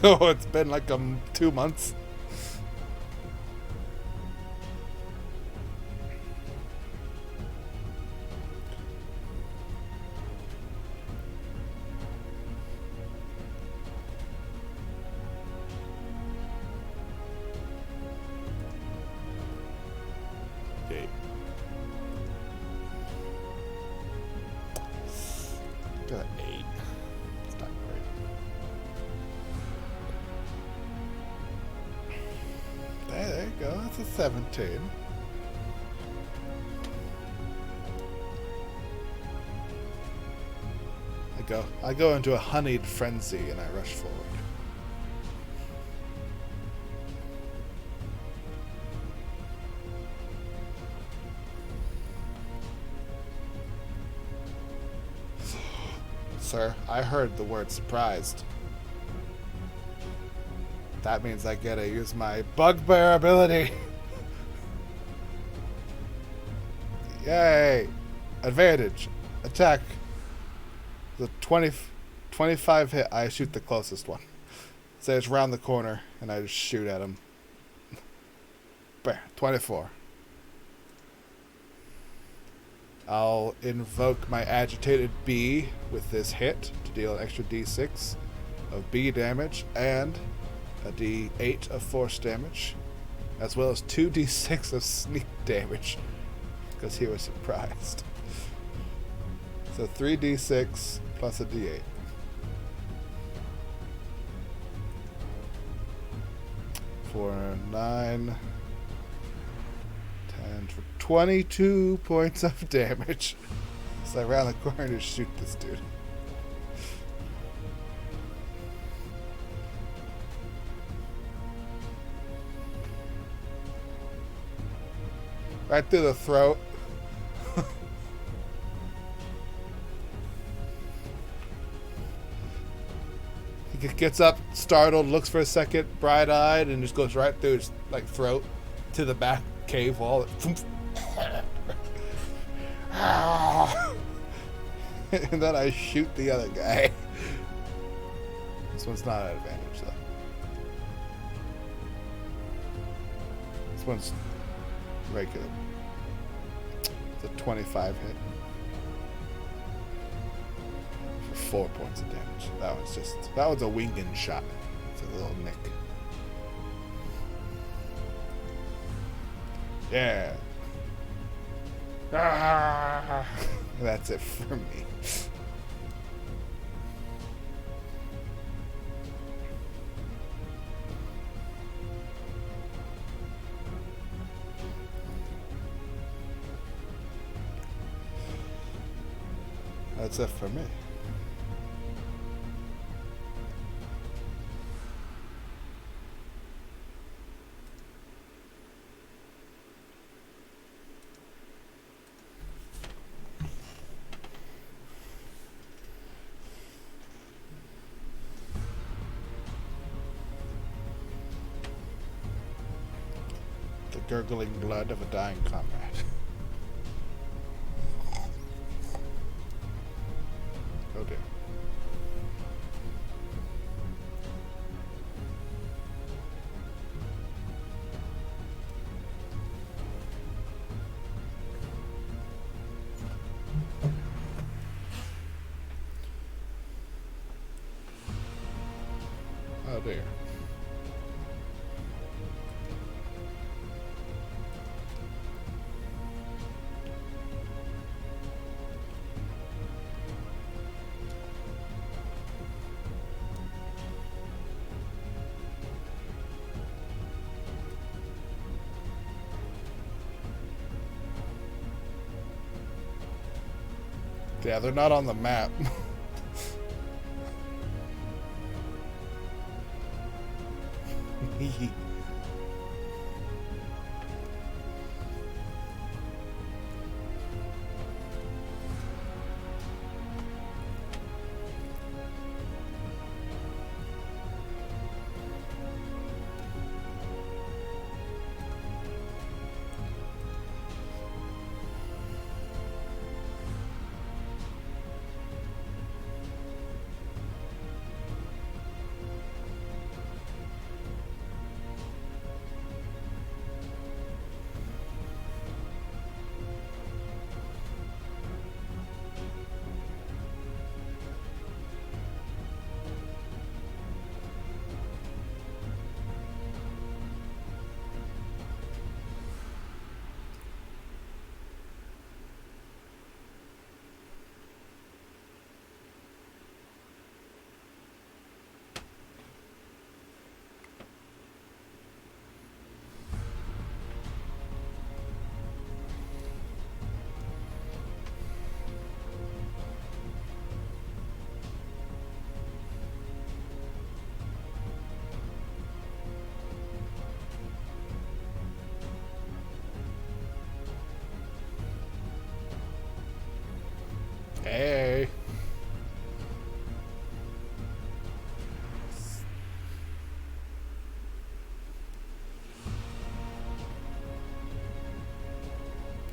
Speaker 3: Oh, it's been like 2 months. Okay. Got an 8. It's not great. There you go. That's a 17. I go into a honeyed frenzy and I rush forward. Sir, I heard the word surprised. That means I gotta use my bugbear ability. Yay! Advantage. Attack. The 25 hit, I shoot the closest one. Say it's round the corner, and I just shoot at him. Bam, 24. I'll invoke my agitated bee with this hit to deal an extra d6 of bee damage and a d8 of force damage, as well as 2d6 of sneak damage, because he was surprised. So 3d6 plus a d8. For 9, 10, for 22 points of damage. So I round the corner to shoot this dude. Right through the throat. He gets up, startled, looks for a second, bright-eyed, and just goes right through his throat to the back cave wall. And then I shoot the other guy. This one's not an advantage, though. This one's regular. It's a 25 hit. For 4 points of damage. That one's a winging shot. It's a little nick. Yeah. That's it for me. That's it for me. The gurgling blood of a dying comrade. Oh dear. Oh dear. Yeah, they're not on the map.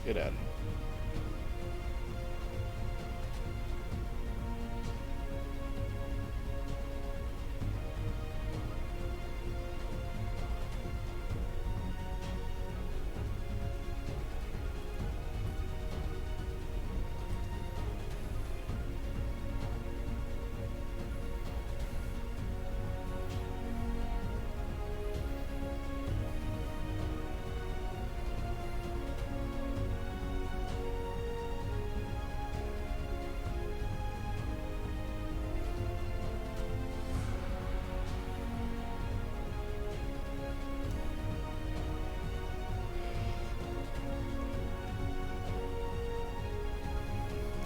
Speaker 3: Get in.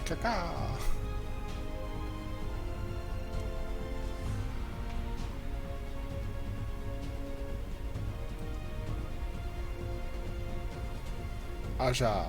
Speaker 3: Caca. Aja.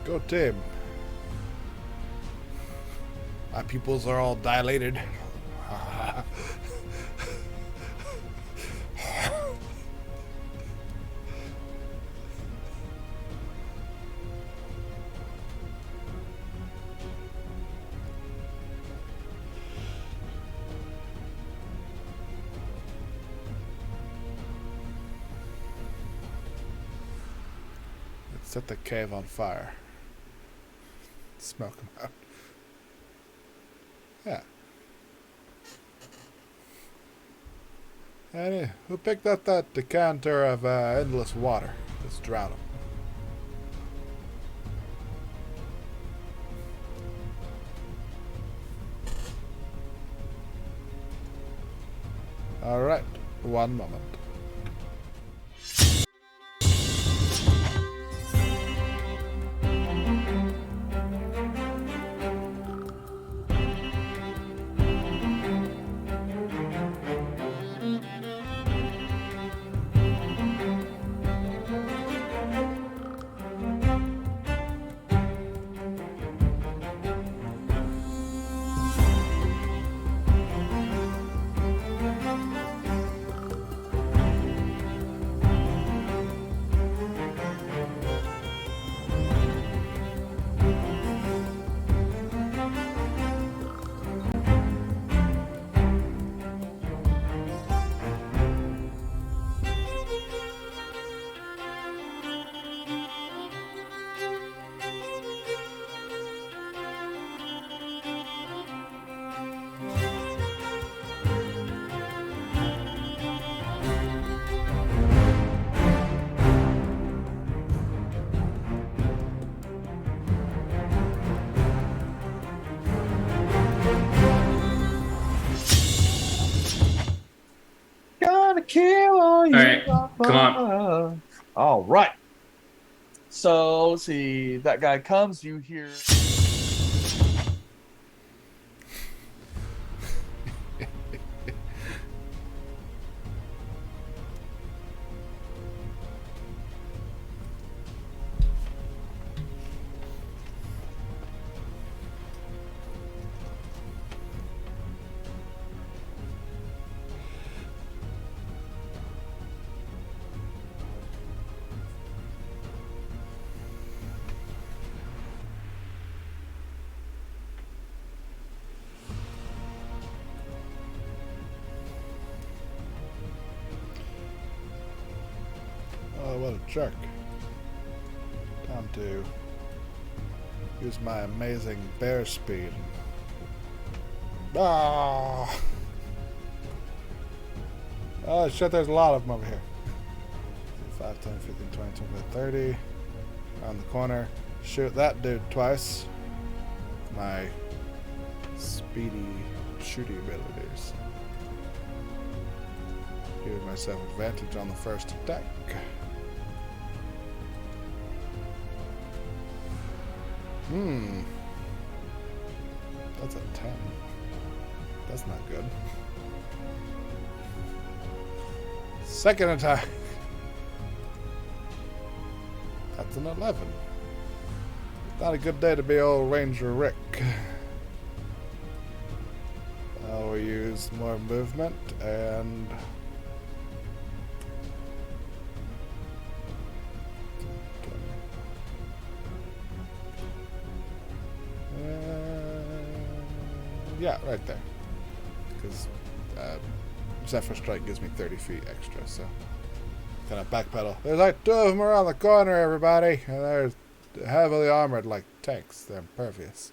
Speaker 3: Go team. My pupils are all dilated. Let's set the cave on fire. Smoke them out. Yeah. Hey, who picked up that decanter of endless water? Let's drown them. Alright, one moment.
Speaker 2: kill all you.
Speaker 4: right, come on.
Speaker 2: All right. So let's see. That guy comes. You hear.
Speaker 3: Oh, what a jerk. Time to use my amazing bear speed. Ah! Oh shit, there's a lot of them over here. 5, 10, 15, 20, 25, 30. Around the corner. Shoot that dude twice. My speedy shooting abilities. Give myself advantage on the first attack. That's a 10. That's not good. Second attack. That's an 11. Not a good day to be old Ranger Rick. I'll use more movement and yeah, right there. Because Zephyr Strike gives me 30 feet extra, so kind of backpedal. There's like 2 of them around the corner, everybody, and they're heavily armored like tanks. They're impervious.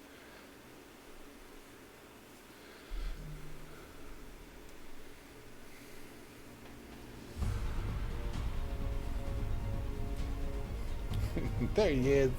Speaker 3: There he is.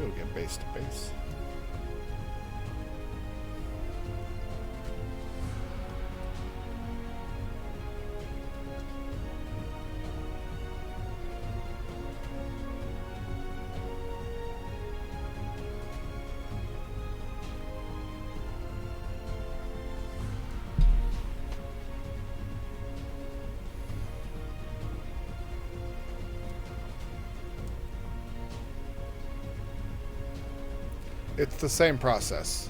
Speaker 3: I'll get base to base. It's the same process.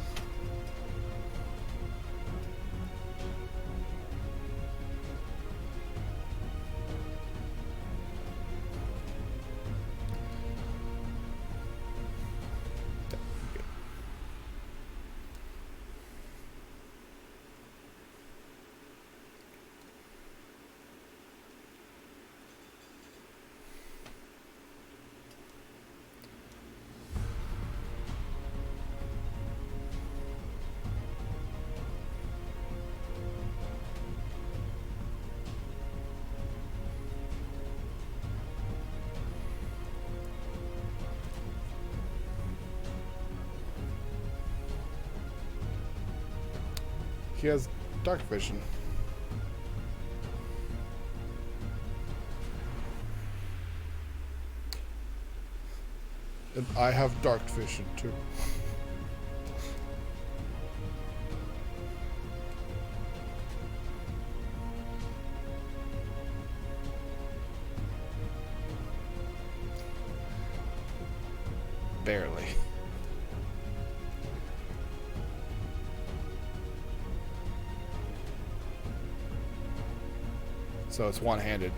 Speaker 3: He has dark vision. And I have dark vision too.
Speaker 8: barely. So it's one-handed.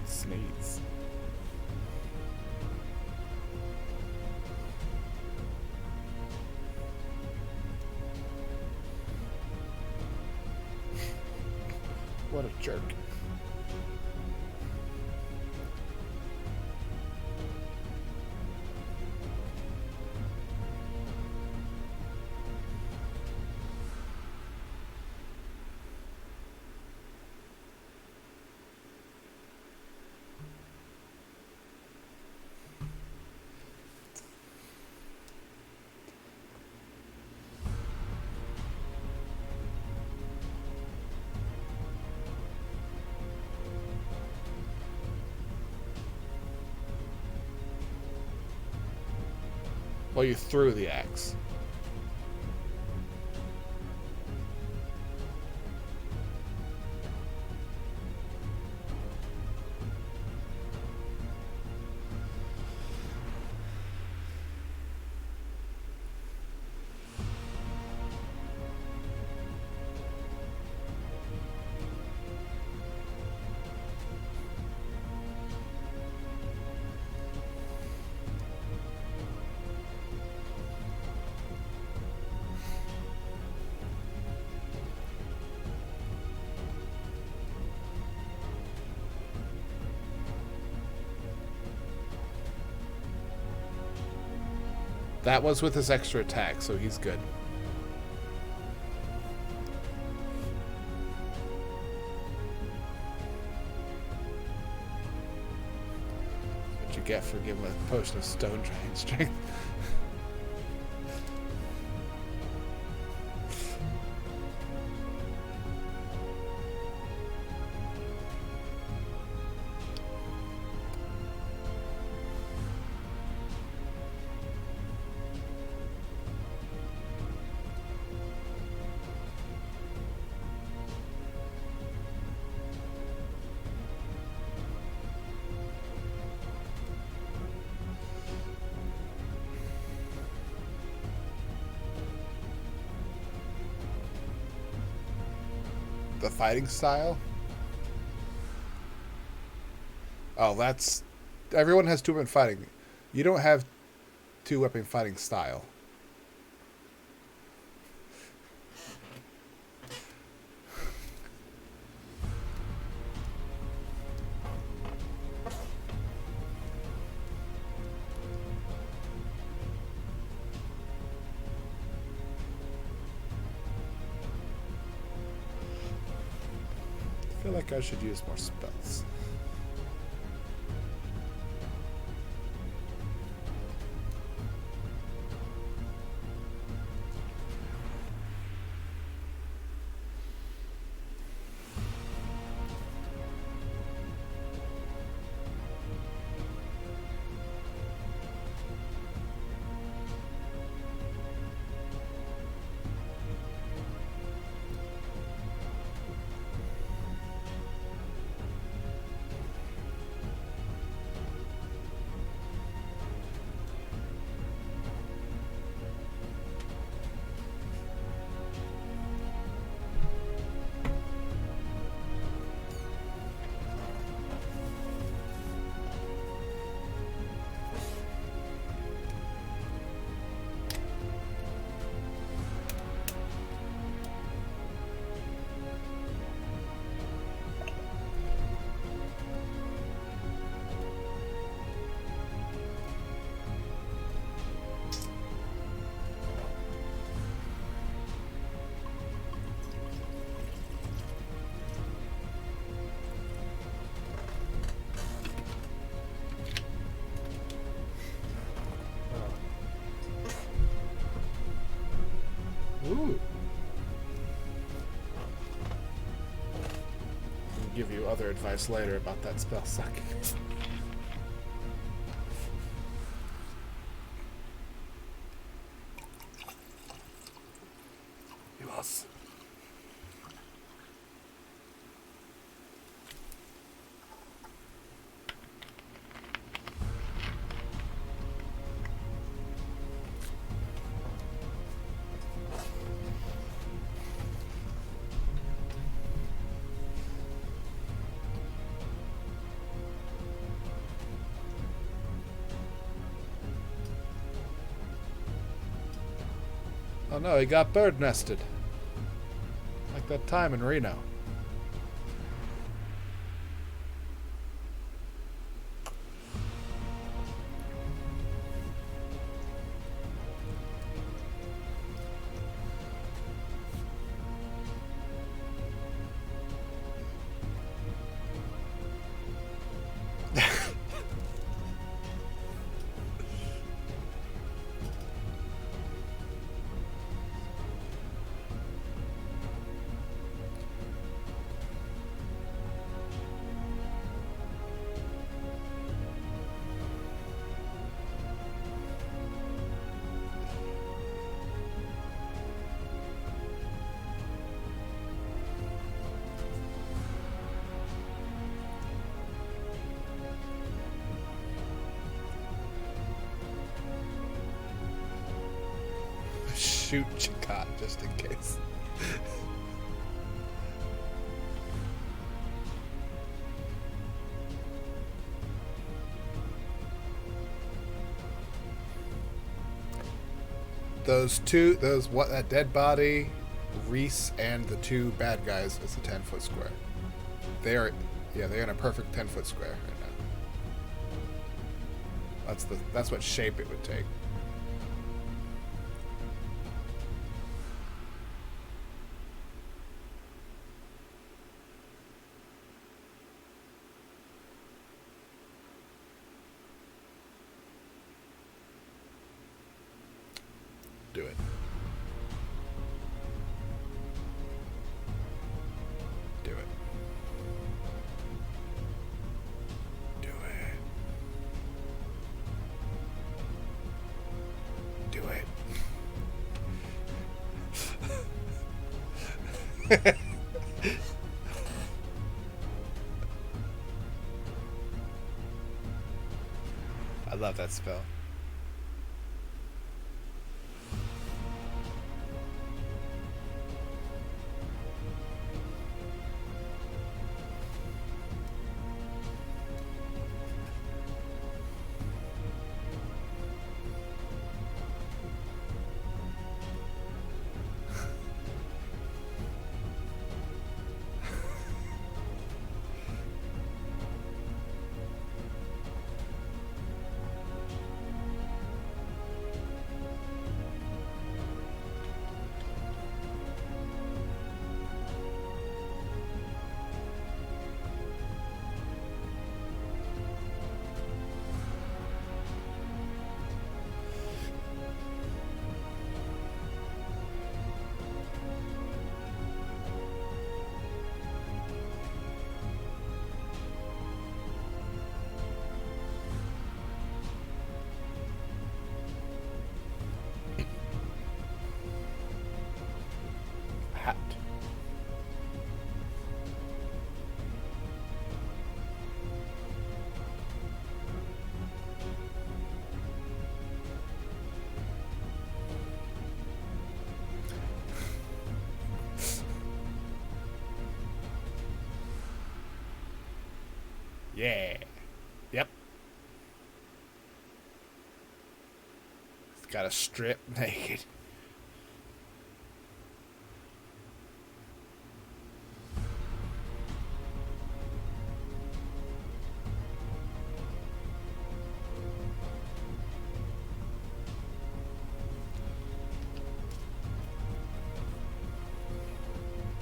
Speaker 8: Sneeze. What a jerk. Well, you threw the axe. That was with his extra attack, so he's good. That's what you get for giving a potion of stone giant strength. The fighting style? Oh, that's... Everyone has two-weapon fighting. You don't have two-weapon fighting style. I feel like I should use more spells.
Speaker 3: Ooh. I'll give you other advice later about that spell sucking. You lost. Oh no, he got bird nested. Like that time in Reno. Shoot Chakot just in case. That dead body, Reese, and the two bad guys is a 10-foot square. They're in a perfect 10-foot square right now. That's what shape it would take. Do it. Do it. Do it. Do it. I love that spell. Hat. Yeah. Yep. It's got a strip naked.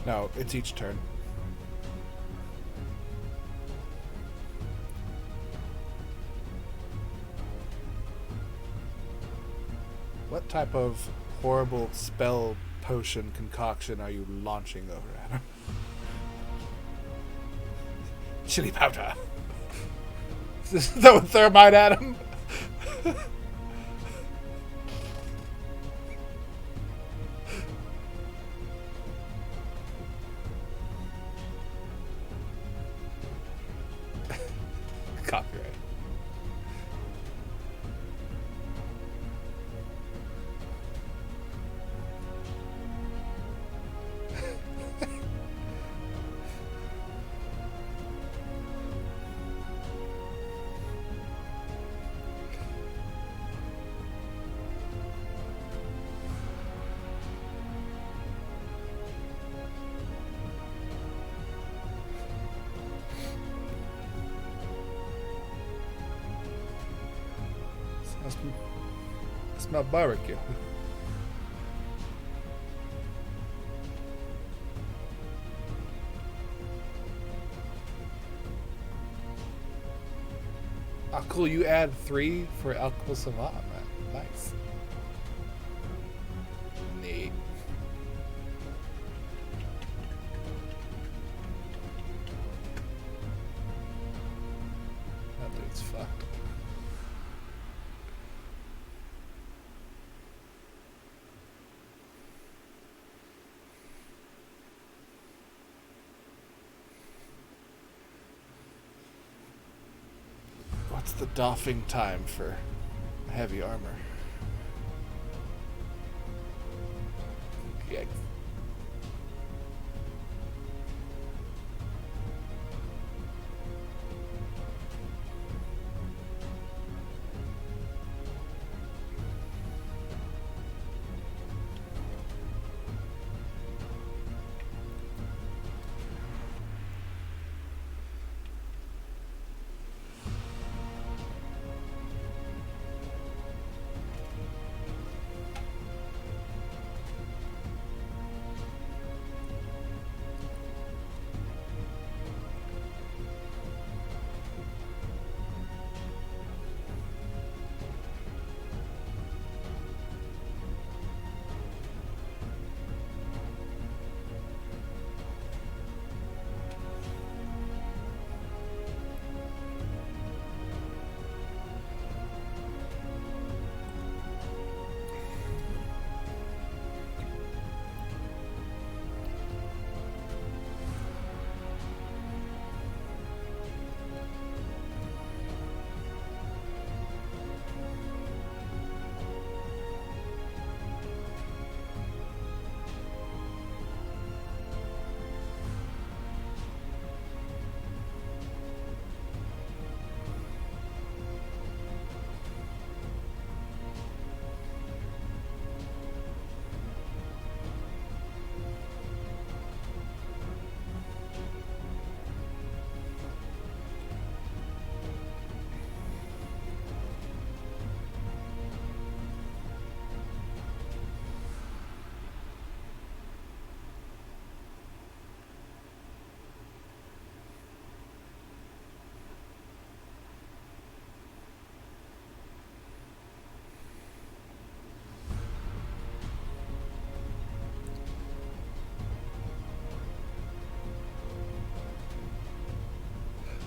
Speaker 3: No, it's each turn. What type of horrible spell potion concoction are you launching over at him? Chili powder. Throw thermite at him. Copyright. Smell barbecue. Ah, cool. You add 3 for Alchemical Savant, man. Nice. Neat. That dude's fucked. What's the doffing time for heavy armor? Yikes.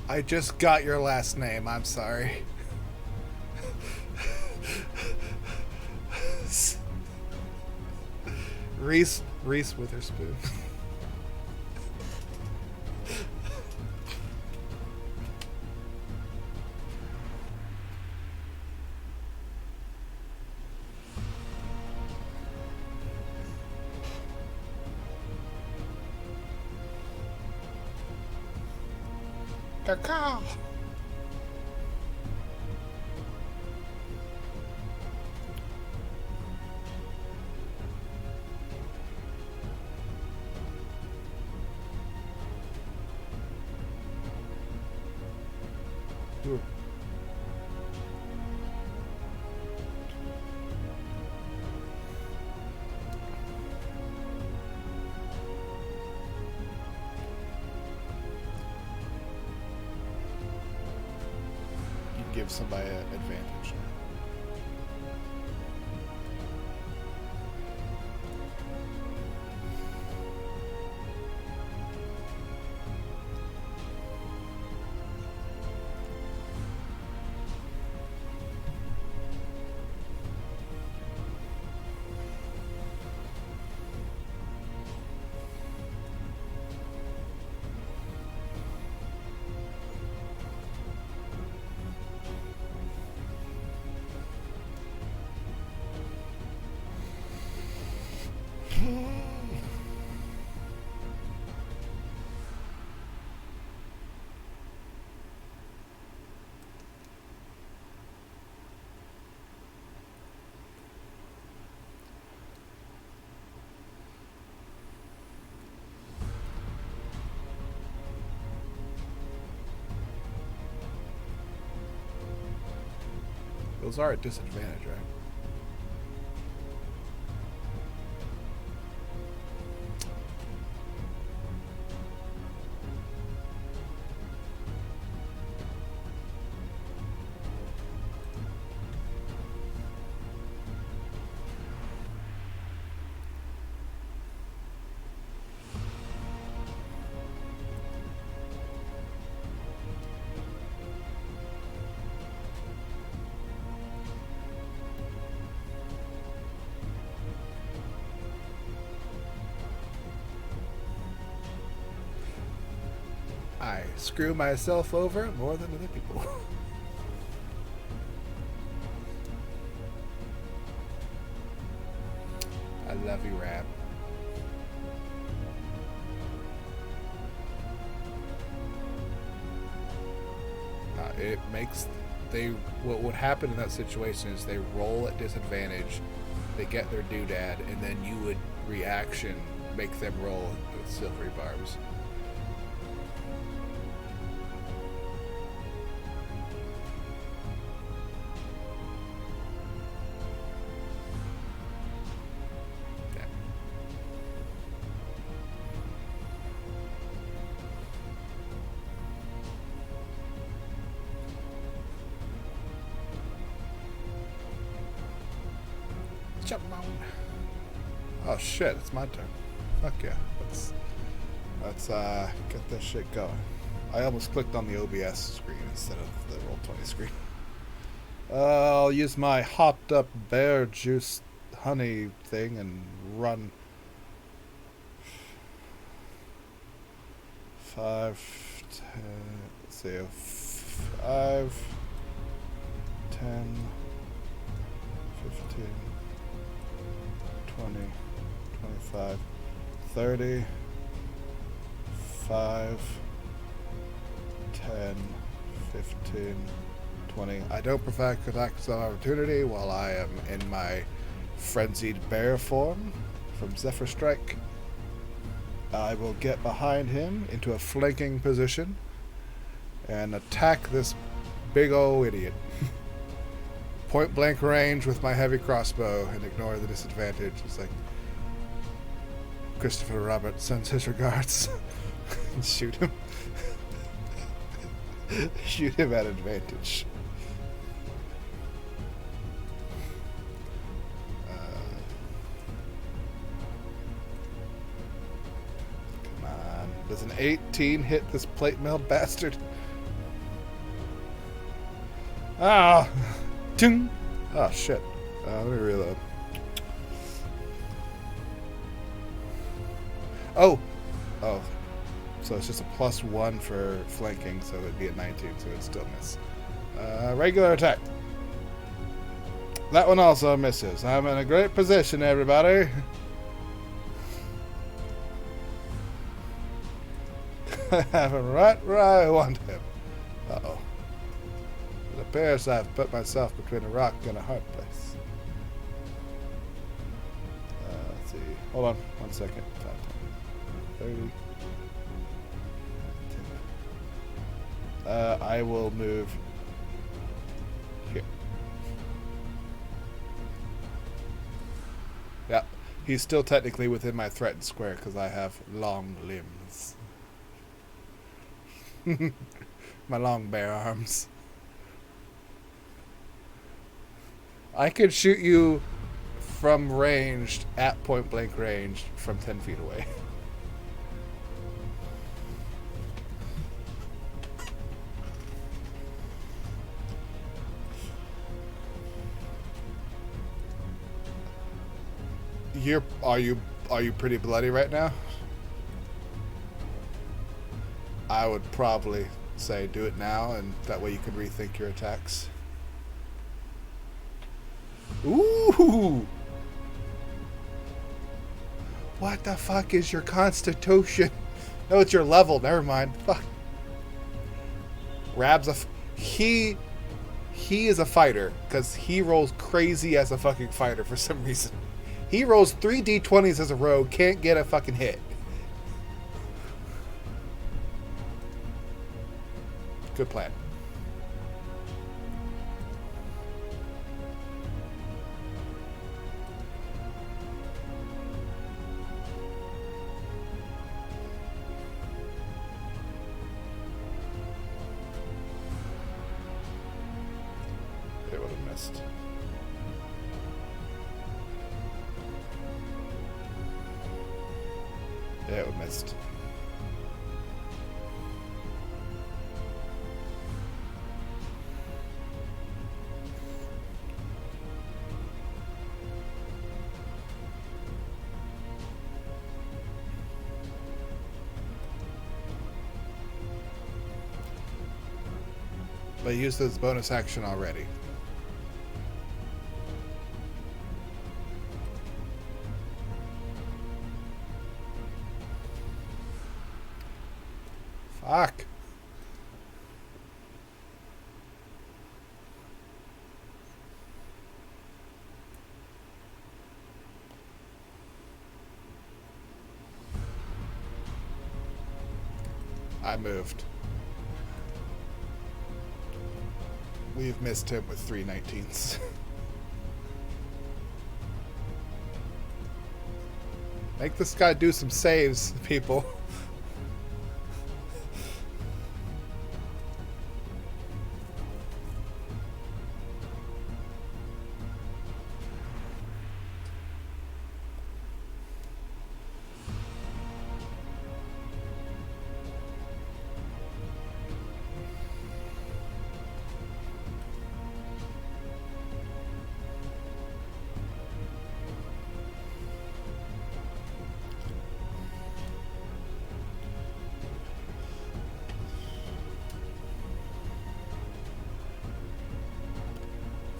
Speaker 3: I just got your last name. I'm sorry. Reese Witherspoon. Cacao. Ooh. Give somebody an advantage. Those are at disadvantage, right? I screw myself over more than other people. I love you, Rab. It makes what would happen in that situation is they roll at disadvantage, they get their doodad, and then you would reaction make them roll with silvery barbs. Jump on. Oh shit, it's my turn. Fuck yeah. Let's get this shit going. I almost clicked on the OBS screen instead of the Roll20 screen. I'll use my hopped up bear juice honey thing and run 5, 10, let's see, 5, 10, 15, 20, 25, 30, 5, 10, 15, 20. I don't perfect attacks of opportunity while I am in my frenzied bear form from Zephyr Strike. I will get behind him into a flanking position and attack this big ol' idiot. Point blank range with my heavy crossbow and ignore the disadvantage. It's like Christopher Robert sends his regards. And shoot him. Shoot him at advantage. Come on. Does an 18 hit this plate mail bastard? Ah! Ting! Oh shit. Let me reload. Oh! So it's just a +1 for flanking, so it'd be at 19, so it'd still miss. Regular attack. That one also misses. I'm in a great position, everybody. I have him right where I want him. Uh-oh. It appears I've put myself between a rock and a hard place. Let's see. Hold on 1 second. 30. I will move here. Yeah, he's still technically within my threatened square because I have long limbs. My long bare arms. I could shoot you from ranged at point blank range from 10 feet away. Are you pretty bloody right now? I would probably say do it now, and that way you can rethink your attacks. Ooh! What the fuck is your constitution? No, it's your level. Never mind. Fuck. Rab's he is a fighter because he rolls crazy as a fucking fighter for some reason. He rolls 3 d20s as a rogue, can't get a fucking hit. Good plan. Yeah, it missed. But used his bonus action already. Fuck. I moved. We've missed him with 3 19s. Make this guy do some saves, people.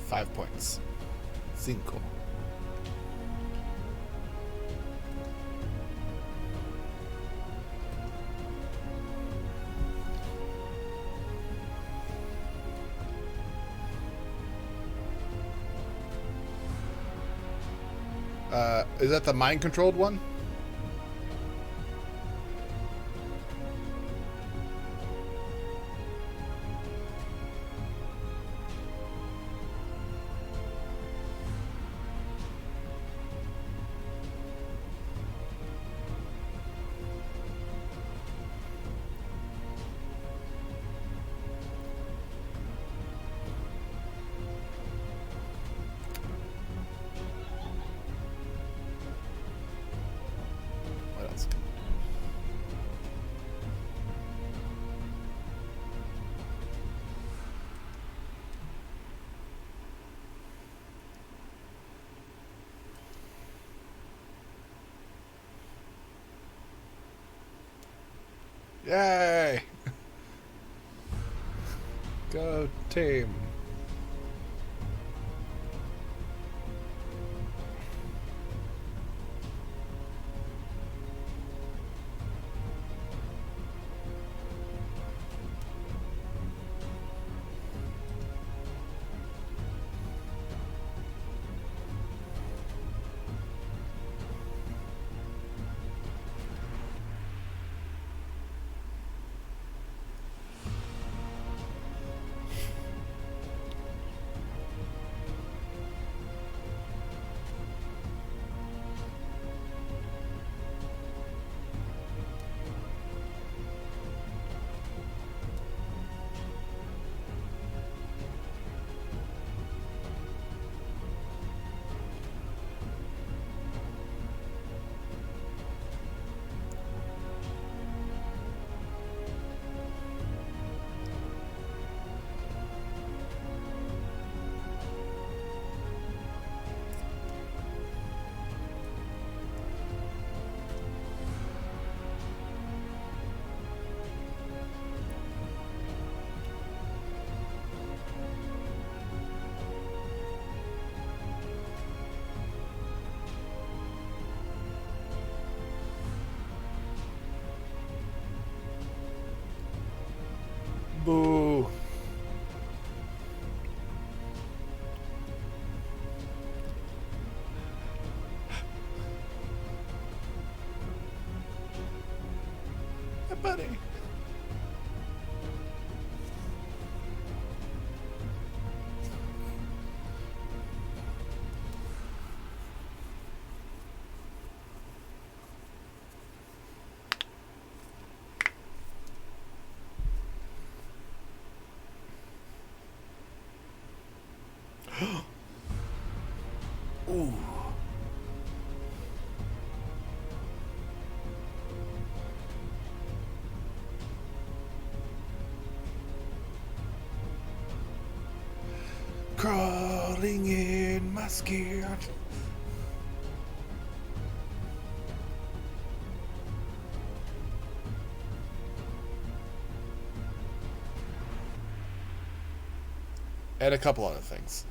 Speaker 3: Five points. 5. Is that the mind-controlled one? What else? Yay! Go team. Boo. Hey, buddy. Ooh. crawling in my skin. And a couple other things.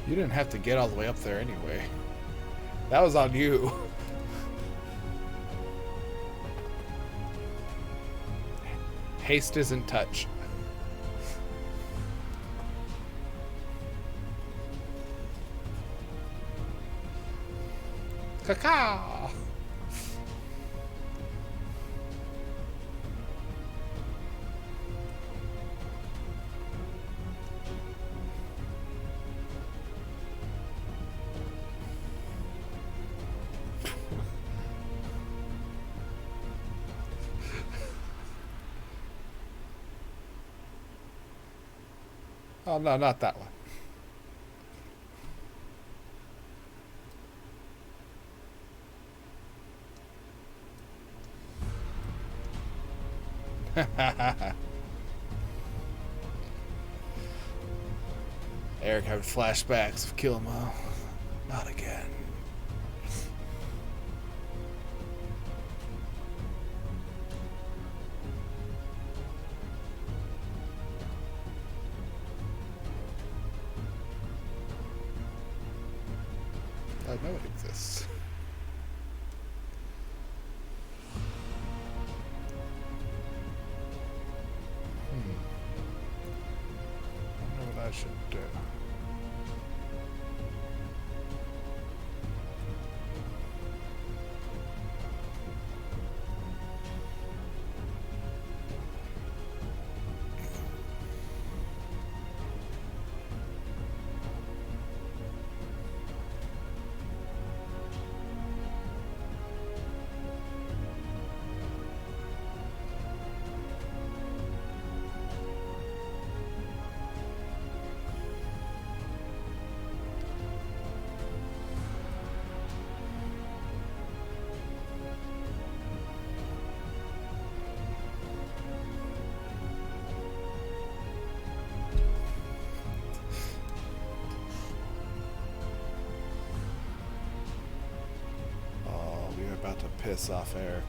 Speaker 3: You didn't have to get all the way up there anyway. That was on you. Haste isn't touch. Caca! Oh, no, not that one. Eric having flashbacks of Kill 'Em All. Not again. I know it exists. I wonder what I should do. Oh, we are about to piss off Eric.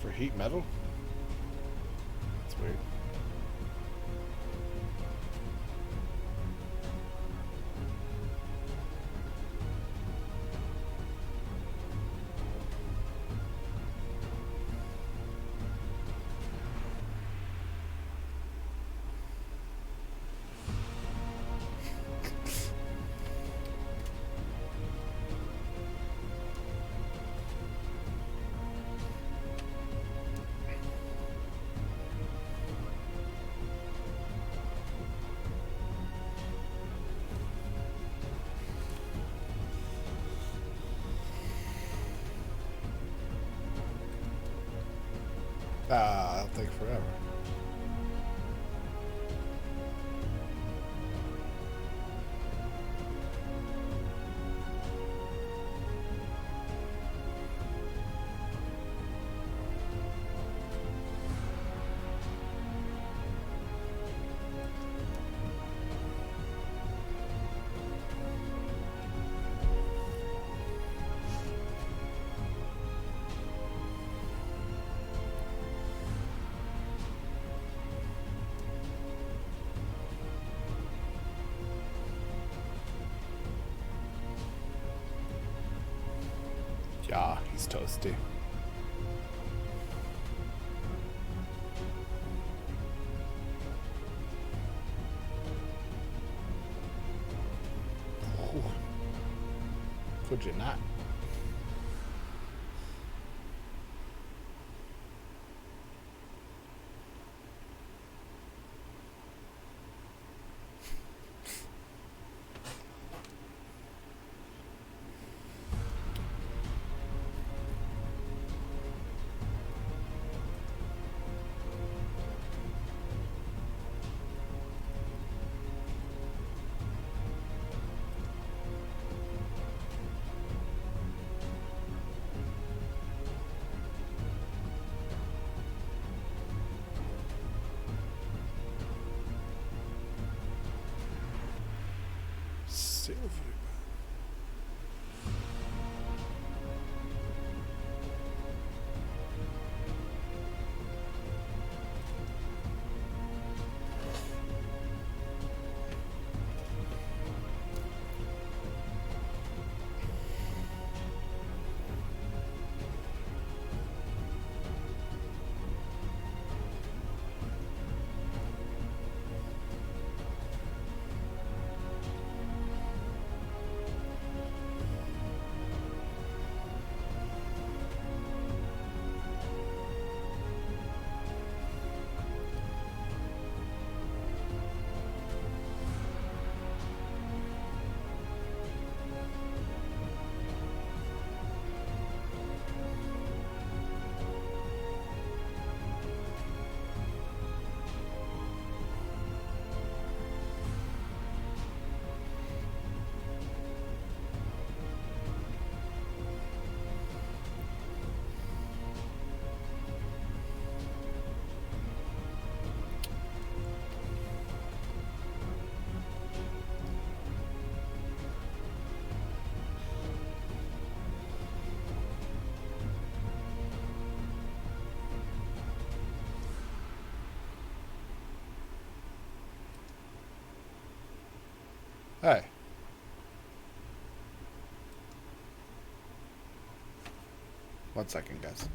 Speaker 3: For heat metal? That's weird. Ah, that'll take forever. it's toasty. Ooh. Could you not? Silver. Hey. One second, guys.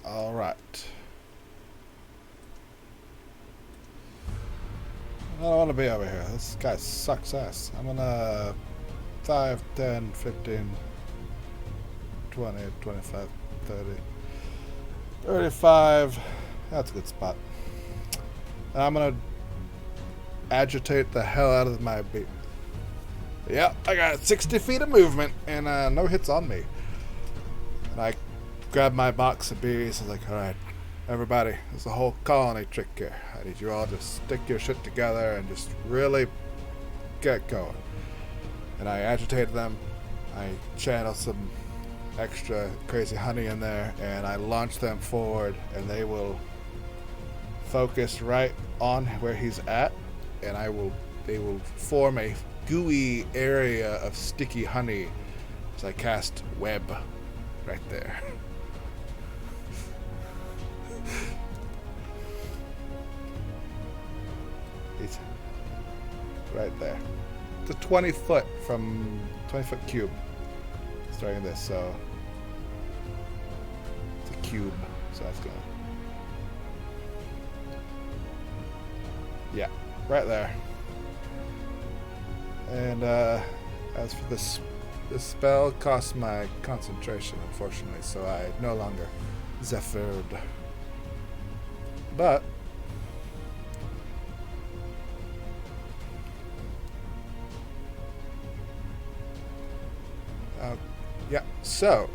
Speaker 3: All right. I don't want to be over here. This guy sucks ass. I'm gonna 5, 10, 15, 20, 25, 30, 35. That's a good spot. And I'm gonna agitate the hell out of my beat. Yeah, I got 60 feet of movement and no hits on me. And I grab my box of beers and like, all right, everybody, there's a whole colony trick here. I need you all to stick your shit together and just really get going. And I agitate them. I channel some extra crazy honey in there, and I launch them forward, and they will focus right on where he's at, and they will form a gooey area of sticky honey as I cast web right there. It's right there. It's a 20 foot cube. Starting this, so it's a cube, so that's gonna, yeah, right there. And as for this This spell costs my concentration, unfortunately, so I no longer Zephyred. But yeah, so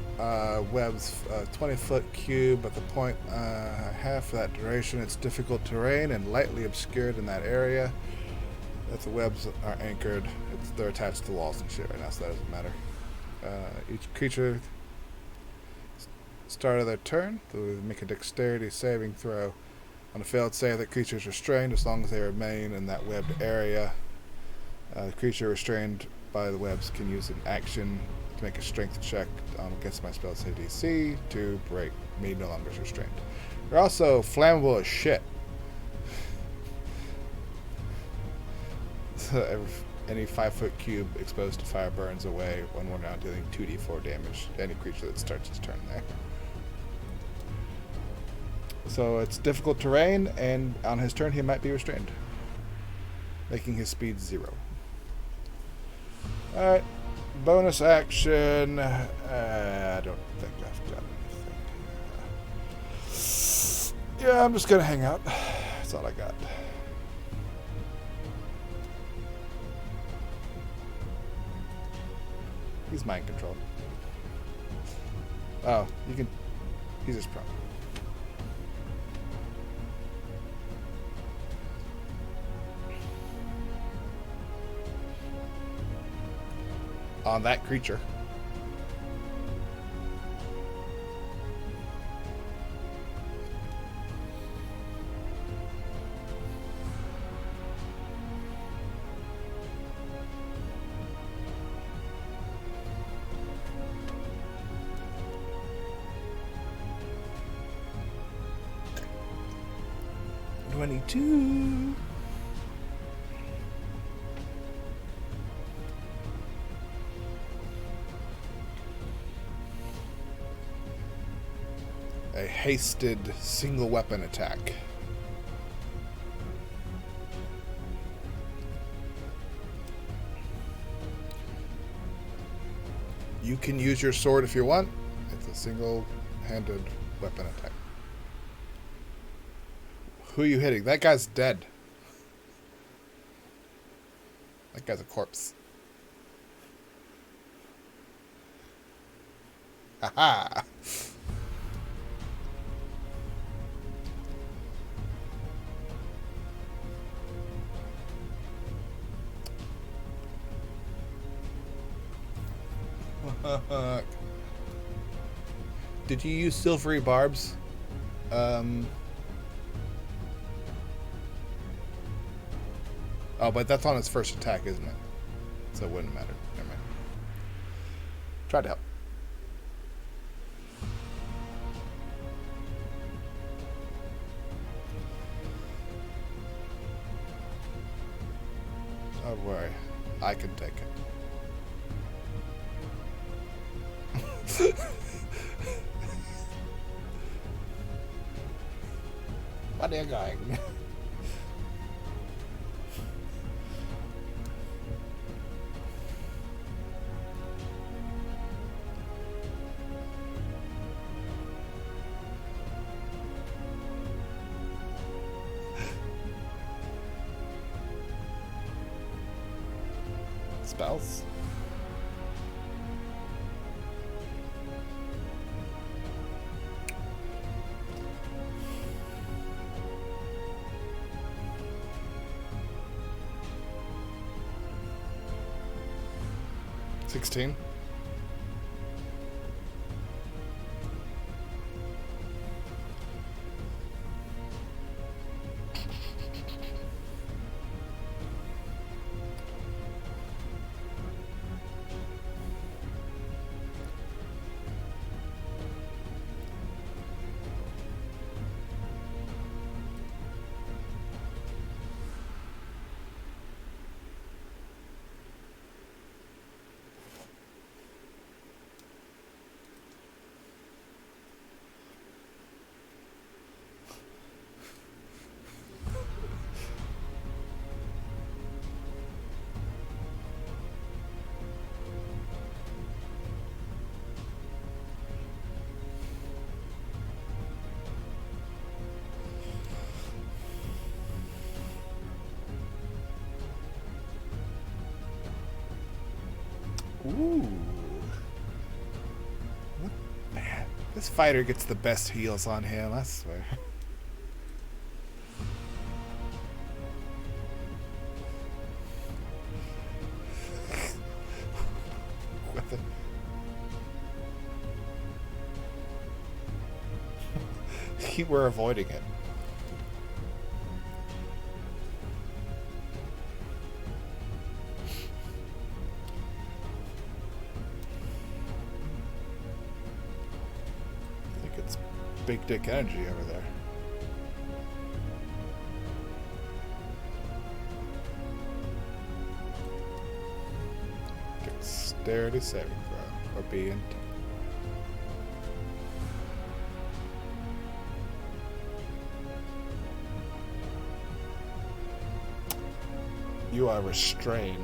Speaker 3: web's 20-foot cube at the point half for that duration. It's difficult terrain and lightly obscured in that area. If the webs are anchored, they're attached to walls and shit right now, so that doesn't matter. Each creature, start of their turn, they make a dexterity saving throw. On a failed save, the creature is restrained as long as they remain in that webbed area. The creature restrained by the webs can use an action to make a strength check against my spell save DC to break me no longer restrained. They're also flammable as shit. So any 5-foot cube exposed to fire burns away when we're now dealing 2d4 damage to any creature that starts its turn there. So it's difficult terrain, and on his turn he might be restrained, making his speed 0. Alright, bonus action. I don't think I've got anything. Yeah, I'm just gonna hang out. That's all I got. He's mind controlled. Oh, you can. He's just prone. On that creature. $22. A hasted single weapon attack. You can use your sword if you want. It's a single-handed weapon attack. Who are you hitting? That guy's dead. That guy's a corpse. Haha. Did you use silvery barbs? Oh, but that's on his first attack, isn't it? So it wouldn't matter. Never mind. Try to help. Don't worry. I can take it. What are you going? Spells. $16.
Speaker 8: This fighter gets the best heals on him, I swear. What the... We're avoiding it. I think it's big dick energy over there. Dexterity saving throw. Or being. You are restrained.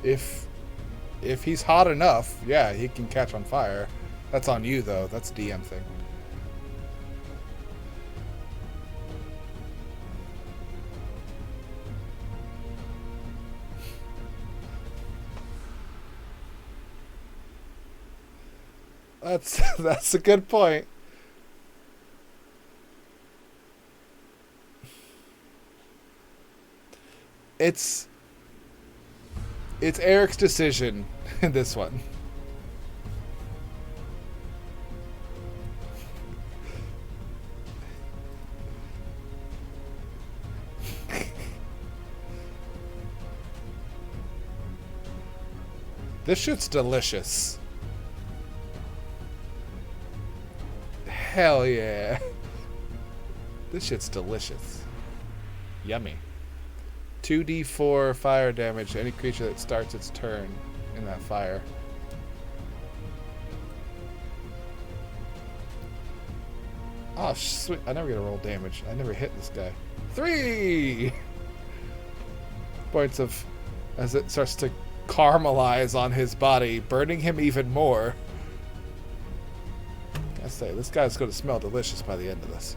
Speaker 8: If he's hot enough, yeah, he can catch on fire. That's on you though. That's a DM thing. That's a good point. It's Eric's decision in this one. This shit's delicious. Hell yeah. This shit's delicious. Yummy. 2d4 fire damage to any creature that starts its turn in that fire. Oh, sweet. I never get to roll damage. I never hit this guy. 3 points of... as it starts to caramelize on his body, burning him even more. I say, this guy's going to smell delicious by the end of this.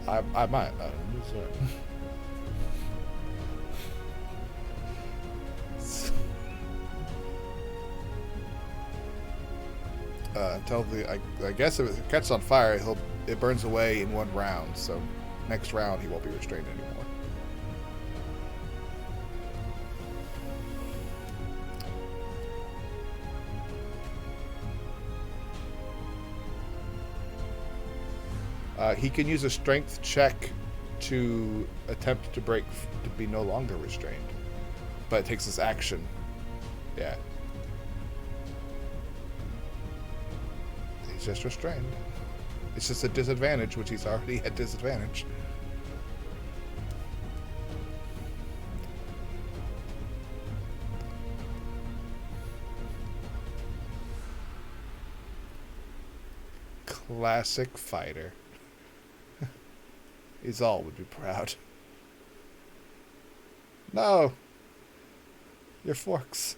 Speaker 8: I might. Until I guess if it catches on fire, it burns away in one round. So next round he won't be restrained anymore. He can use a strength check to attempt to be no longer restrained. But it takes his action. Yeah. He's just restrained. It's just a disadvantage, which he's already at disadvantage. Classic fighter. Izal would be proud. No! Your forks.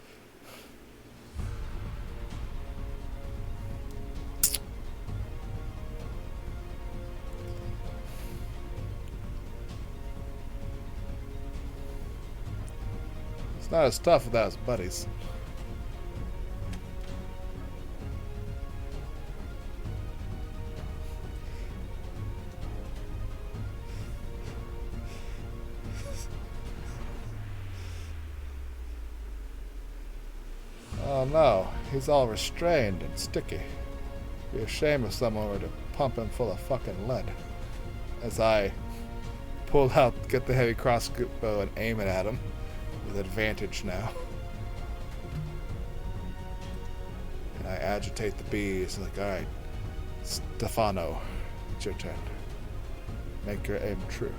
Speaker 8: It's not as tough without his buddies. Oh no, he's all restrained and sticky. Be a shame if someone were to pump him full of fucking lead. As I pull out, get the heavy crossbow and aim it at him with advantage now. And I agitate the bees like, alright, Stefano, it's your turn. Make your aim true.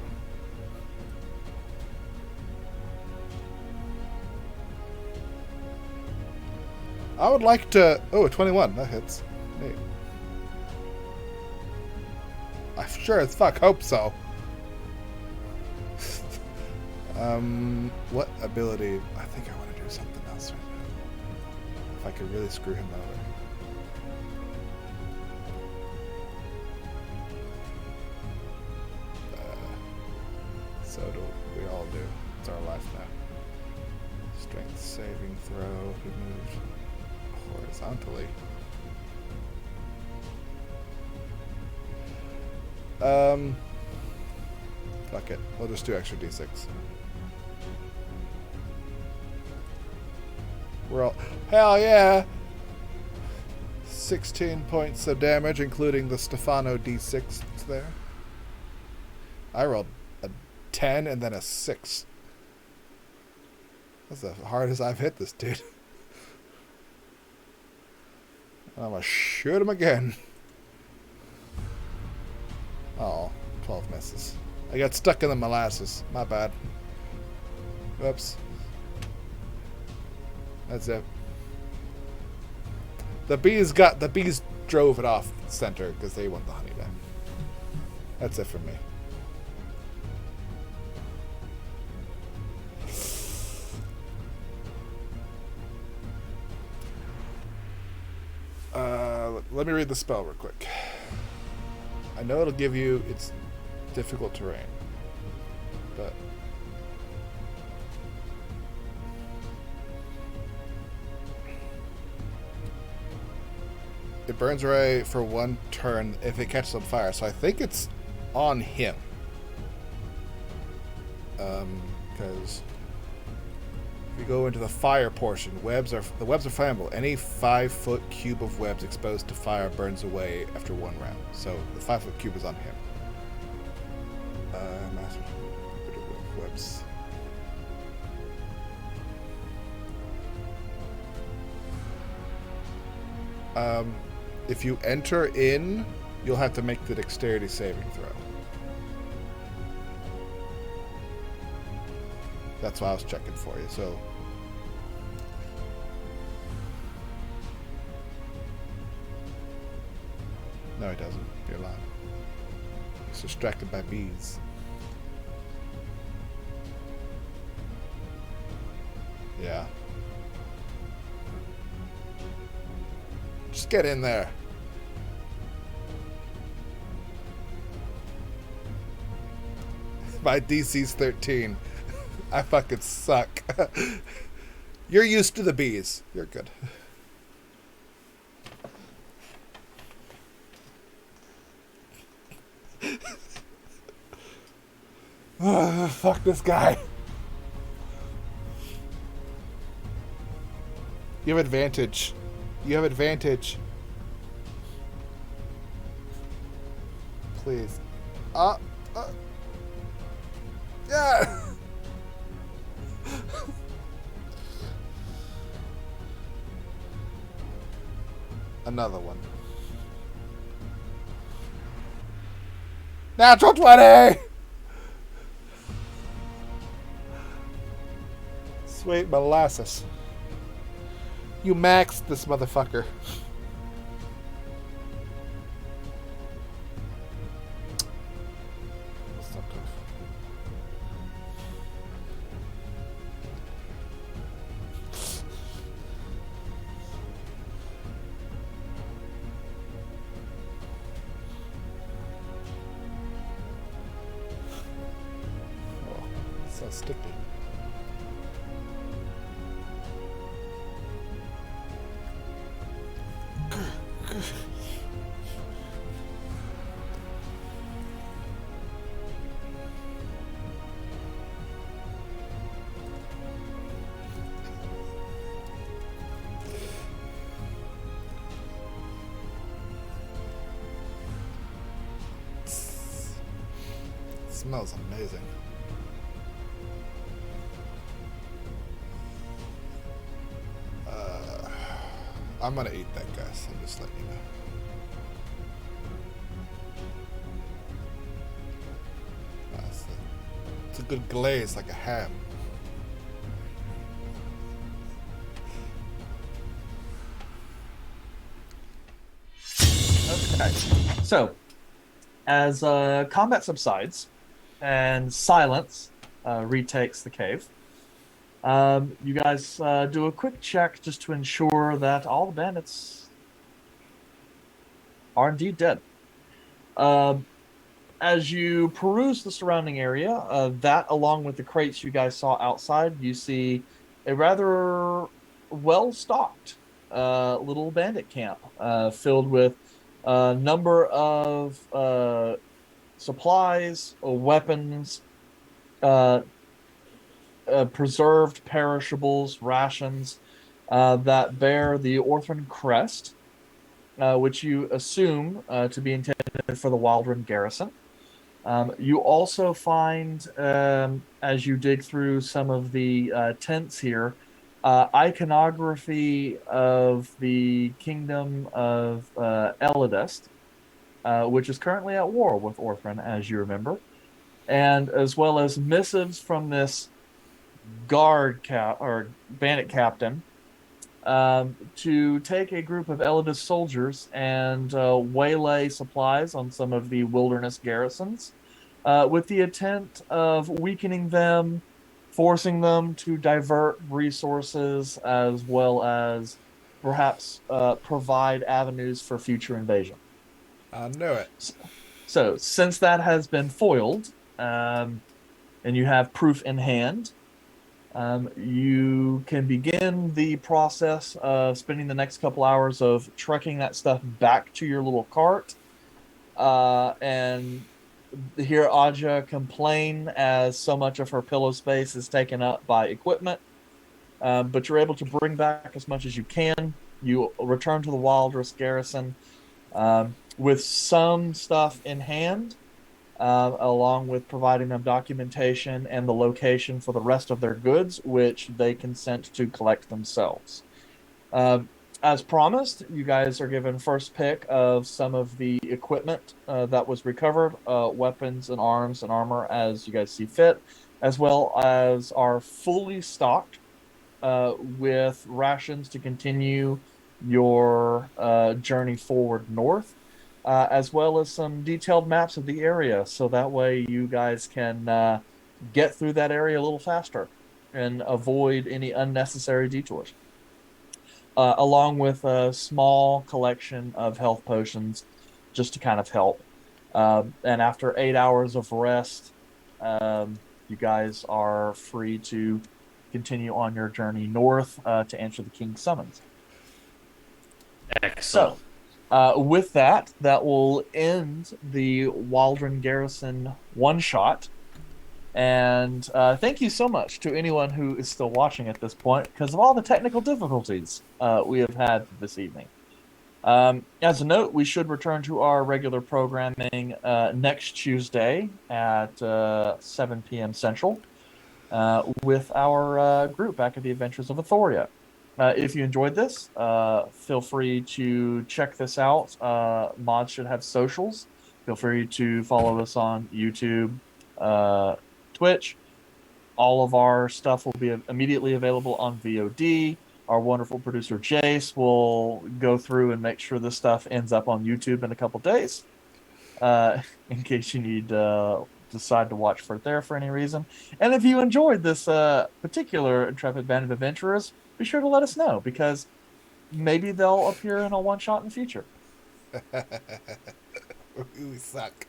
Speaker 8: I would like to... Oh, a 21. That hits. Neat. I sure as fuck hope so. What ability? I think I want to do something else right now. if I could really screw him over. So do we all do. It's our life now. Strength saving throw. He moved horizontally. Fuck it. We'll just do extra d6. We're all... Hell yeah! 16 points of damage, including the Stefano d6 there. I rolled a 10 and then a 6. That's the hardest I've hit this dude. I'm gonna shoot him again. Oh, 12 misses. I got stuck in the molasses. My bad. Whoops. That's it. The bees drove it off center because they want the honey back. That's it for me. Let me read the spell real quick. I know it'll give you its difficult terrain, but it burns away for 1 turn if it catches on fire. So I think it's on him. Because if we go into the fire portion, the webs are flammable. Any 5-foot cube of webs exposed to fire burns away after 1 round. So the 5-foot cube is on him. Webs. If you enter in, you'll have to make the dexterity saving throw. That's why I was checking for you, so... No, he doesn't. You're lying. He's distracted by bees. Yeah. Just get in there. My DC's 13. I fucking suck. You're used to the bees. You're good. Fuck this guy. You have advantage. You have advantage. Please. Yeah. Another one. Natural 20! Sweet molasses. You maxed this motherfucker. That's not tough. Oh, so sticky. Smells amazing. I'm gonna eat that, guys. I'm just letting you know. It's a good glaze, like a ham.
Speaker 2: Okay. So, as combat subsides and silence retakes the cave, You guys do a quick check just to ensure that all the bandits are indeed dead. As you peruse the surrounding area, that along with the crates you guys saw outside, you see a rather well-stocked little bandit camp filled with a number of supplies, weapons, uh, preserved perishables, rations that bear the Orphan crest, which you assume to be intended for the Widryn garrison. You also find, as you dig through some of the tents here, iconography of the kingdom of Elidest, which is currently at war with Orphan, as you remember, and as well as missives from this or bandit captain to take a group of Elidist soldiers and waylay supplies on some of the wilderness garrisons with the intent of weakening them, forcing them to divert resources, as well as perhaps provide avenues for future invasion.
Speaker 3: I knew it.
Speaker 2: So, since that has been foiled, and you have proof in hand, you can begin the process of spending the next couple hours of trekking that stuff back to your little cart. And hear Aja complain as so much of her pillow space is taken up by equipment. But you're able to bring back as much as you can. You return to the Wildress garrison with some stuff in hand, along with providing them documentation and the location for the rest of their goods, which they consent to collect themselves. As promised, you guys are given first pick of some of the equipment that was recovered, weapons and arms and armor as you guys see fit, as well as are fully stocked with rations to continue your journey forward north. As well as some detailed maps of the area, so that way you guys can get through that area a little faster and avoid any unnecessary detours. Along with a small collection of health potions just to kind of help. And after 8 hours of rest, you guys are free to continue on your journey north to answer the king's summons.
Speaker 4: Excellent.
Speaker 2: So, with that, that will end the Waldron Garrison one-shot. And thank you so much to anyone who is still watching at this point because of all the technical difficulties we have had this evening. As a note, we should return to our regular programming next Tuesday at 7 p.m. Central with our group back at the Adventures of Athoria. If you enjoyed this, feel free to check this out. Mods should have socials. Feel free to follow us on YouTube, Twitch. All of our stuff will be immediately available on VOD. Our wonderful producer Jace will go through and make sure this stuff ends up on YouTube in a couple days, in case you need decide to watch for it there for any reason. And if you enjoyed this particular Intrepid Band of Adventurers, be sure to let us know, because maybe they'll appear in a one-shot in the future.
Speaker 3: We suck.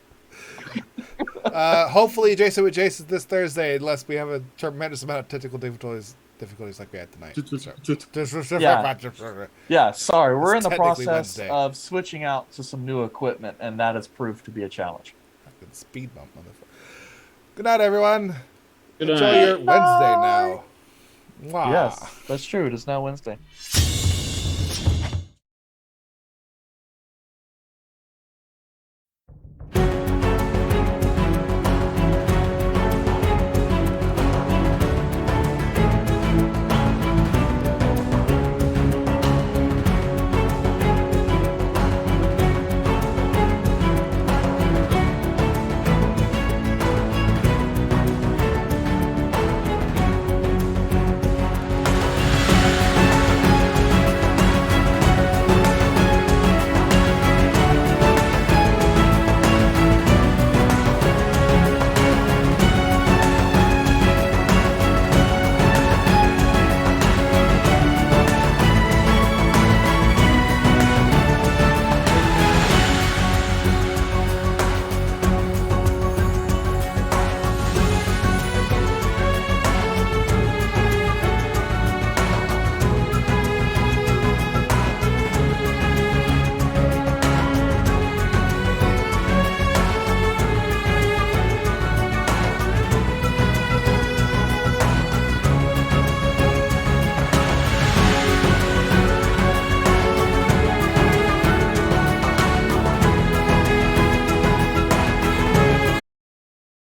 Speaker 3: Hopefully Jason with Jason this Thursday, unless we have a tremendous amount of technical difficulties like we had tonight.
Speaker 2: Yeah, sorry. We're in the
Speaker 3: technically
Speaker 2: process
Speaker 3: Wednesday.
Speaker 2: of switching out to some new equipment, and that has proved to be a challenge.
Speaker 3: Fucking speed bump, motherfucker. Good night, everyone.
Speaker 4: Good
Speaker 3: Enjoy
Speaker 4: night.
Speaker 3: your Wednesday now. Wow.
Speaker 2: Yes, that's true. It is now Wednesday.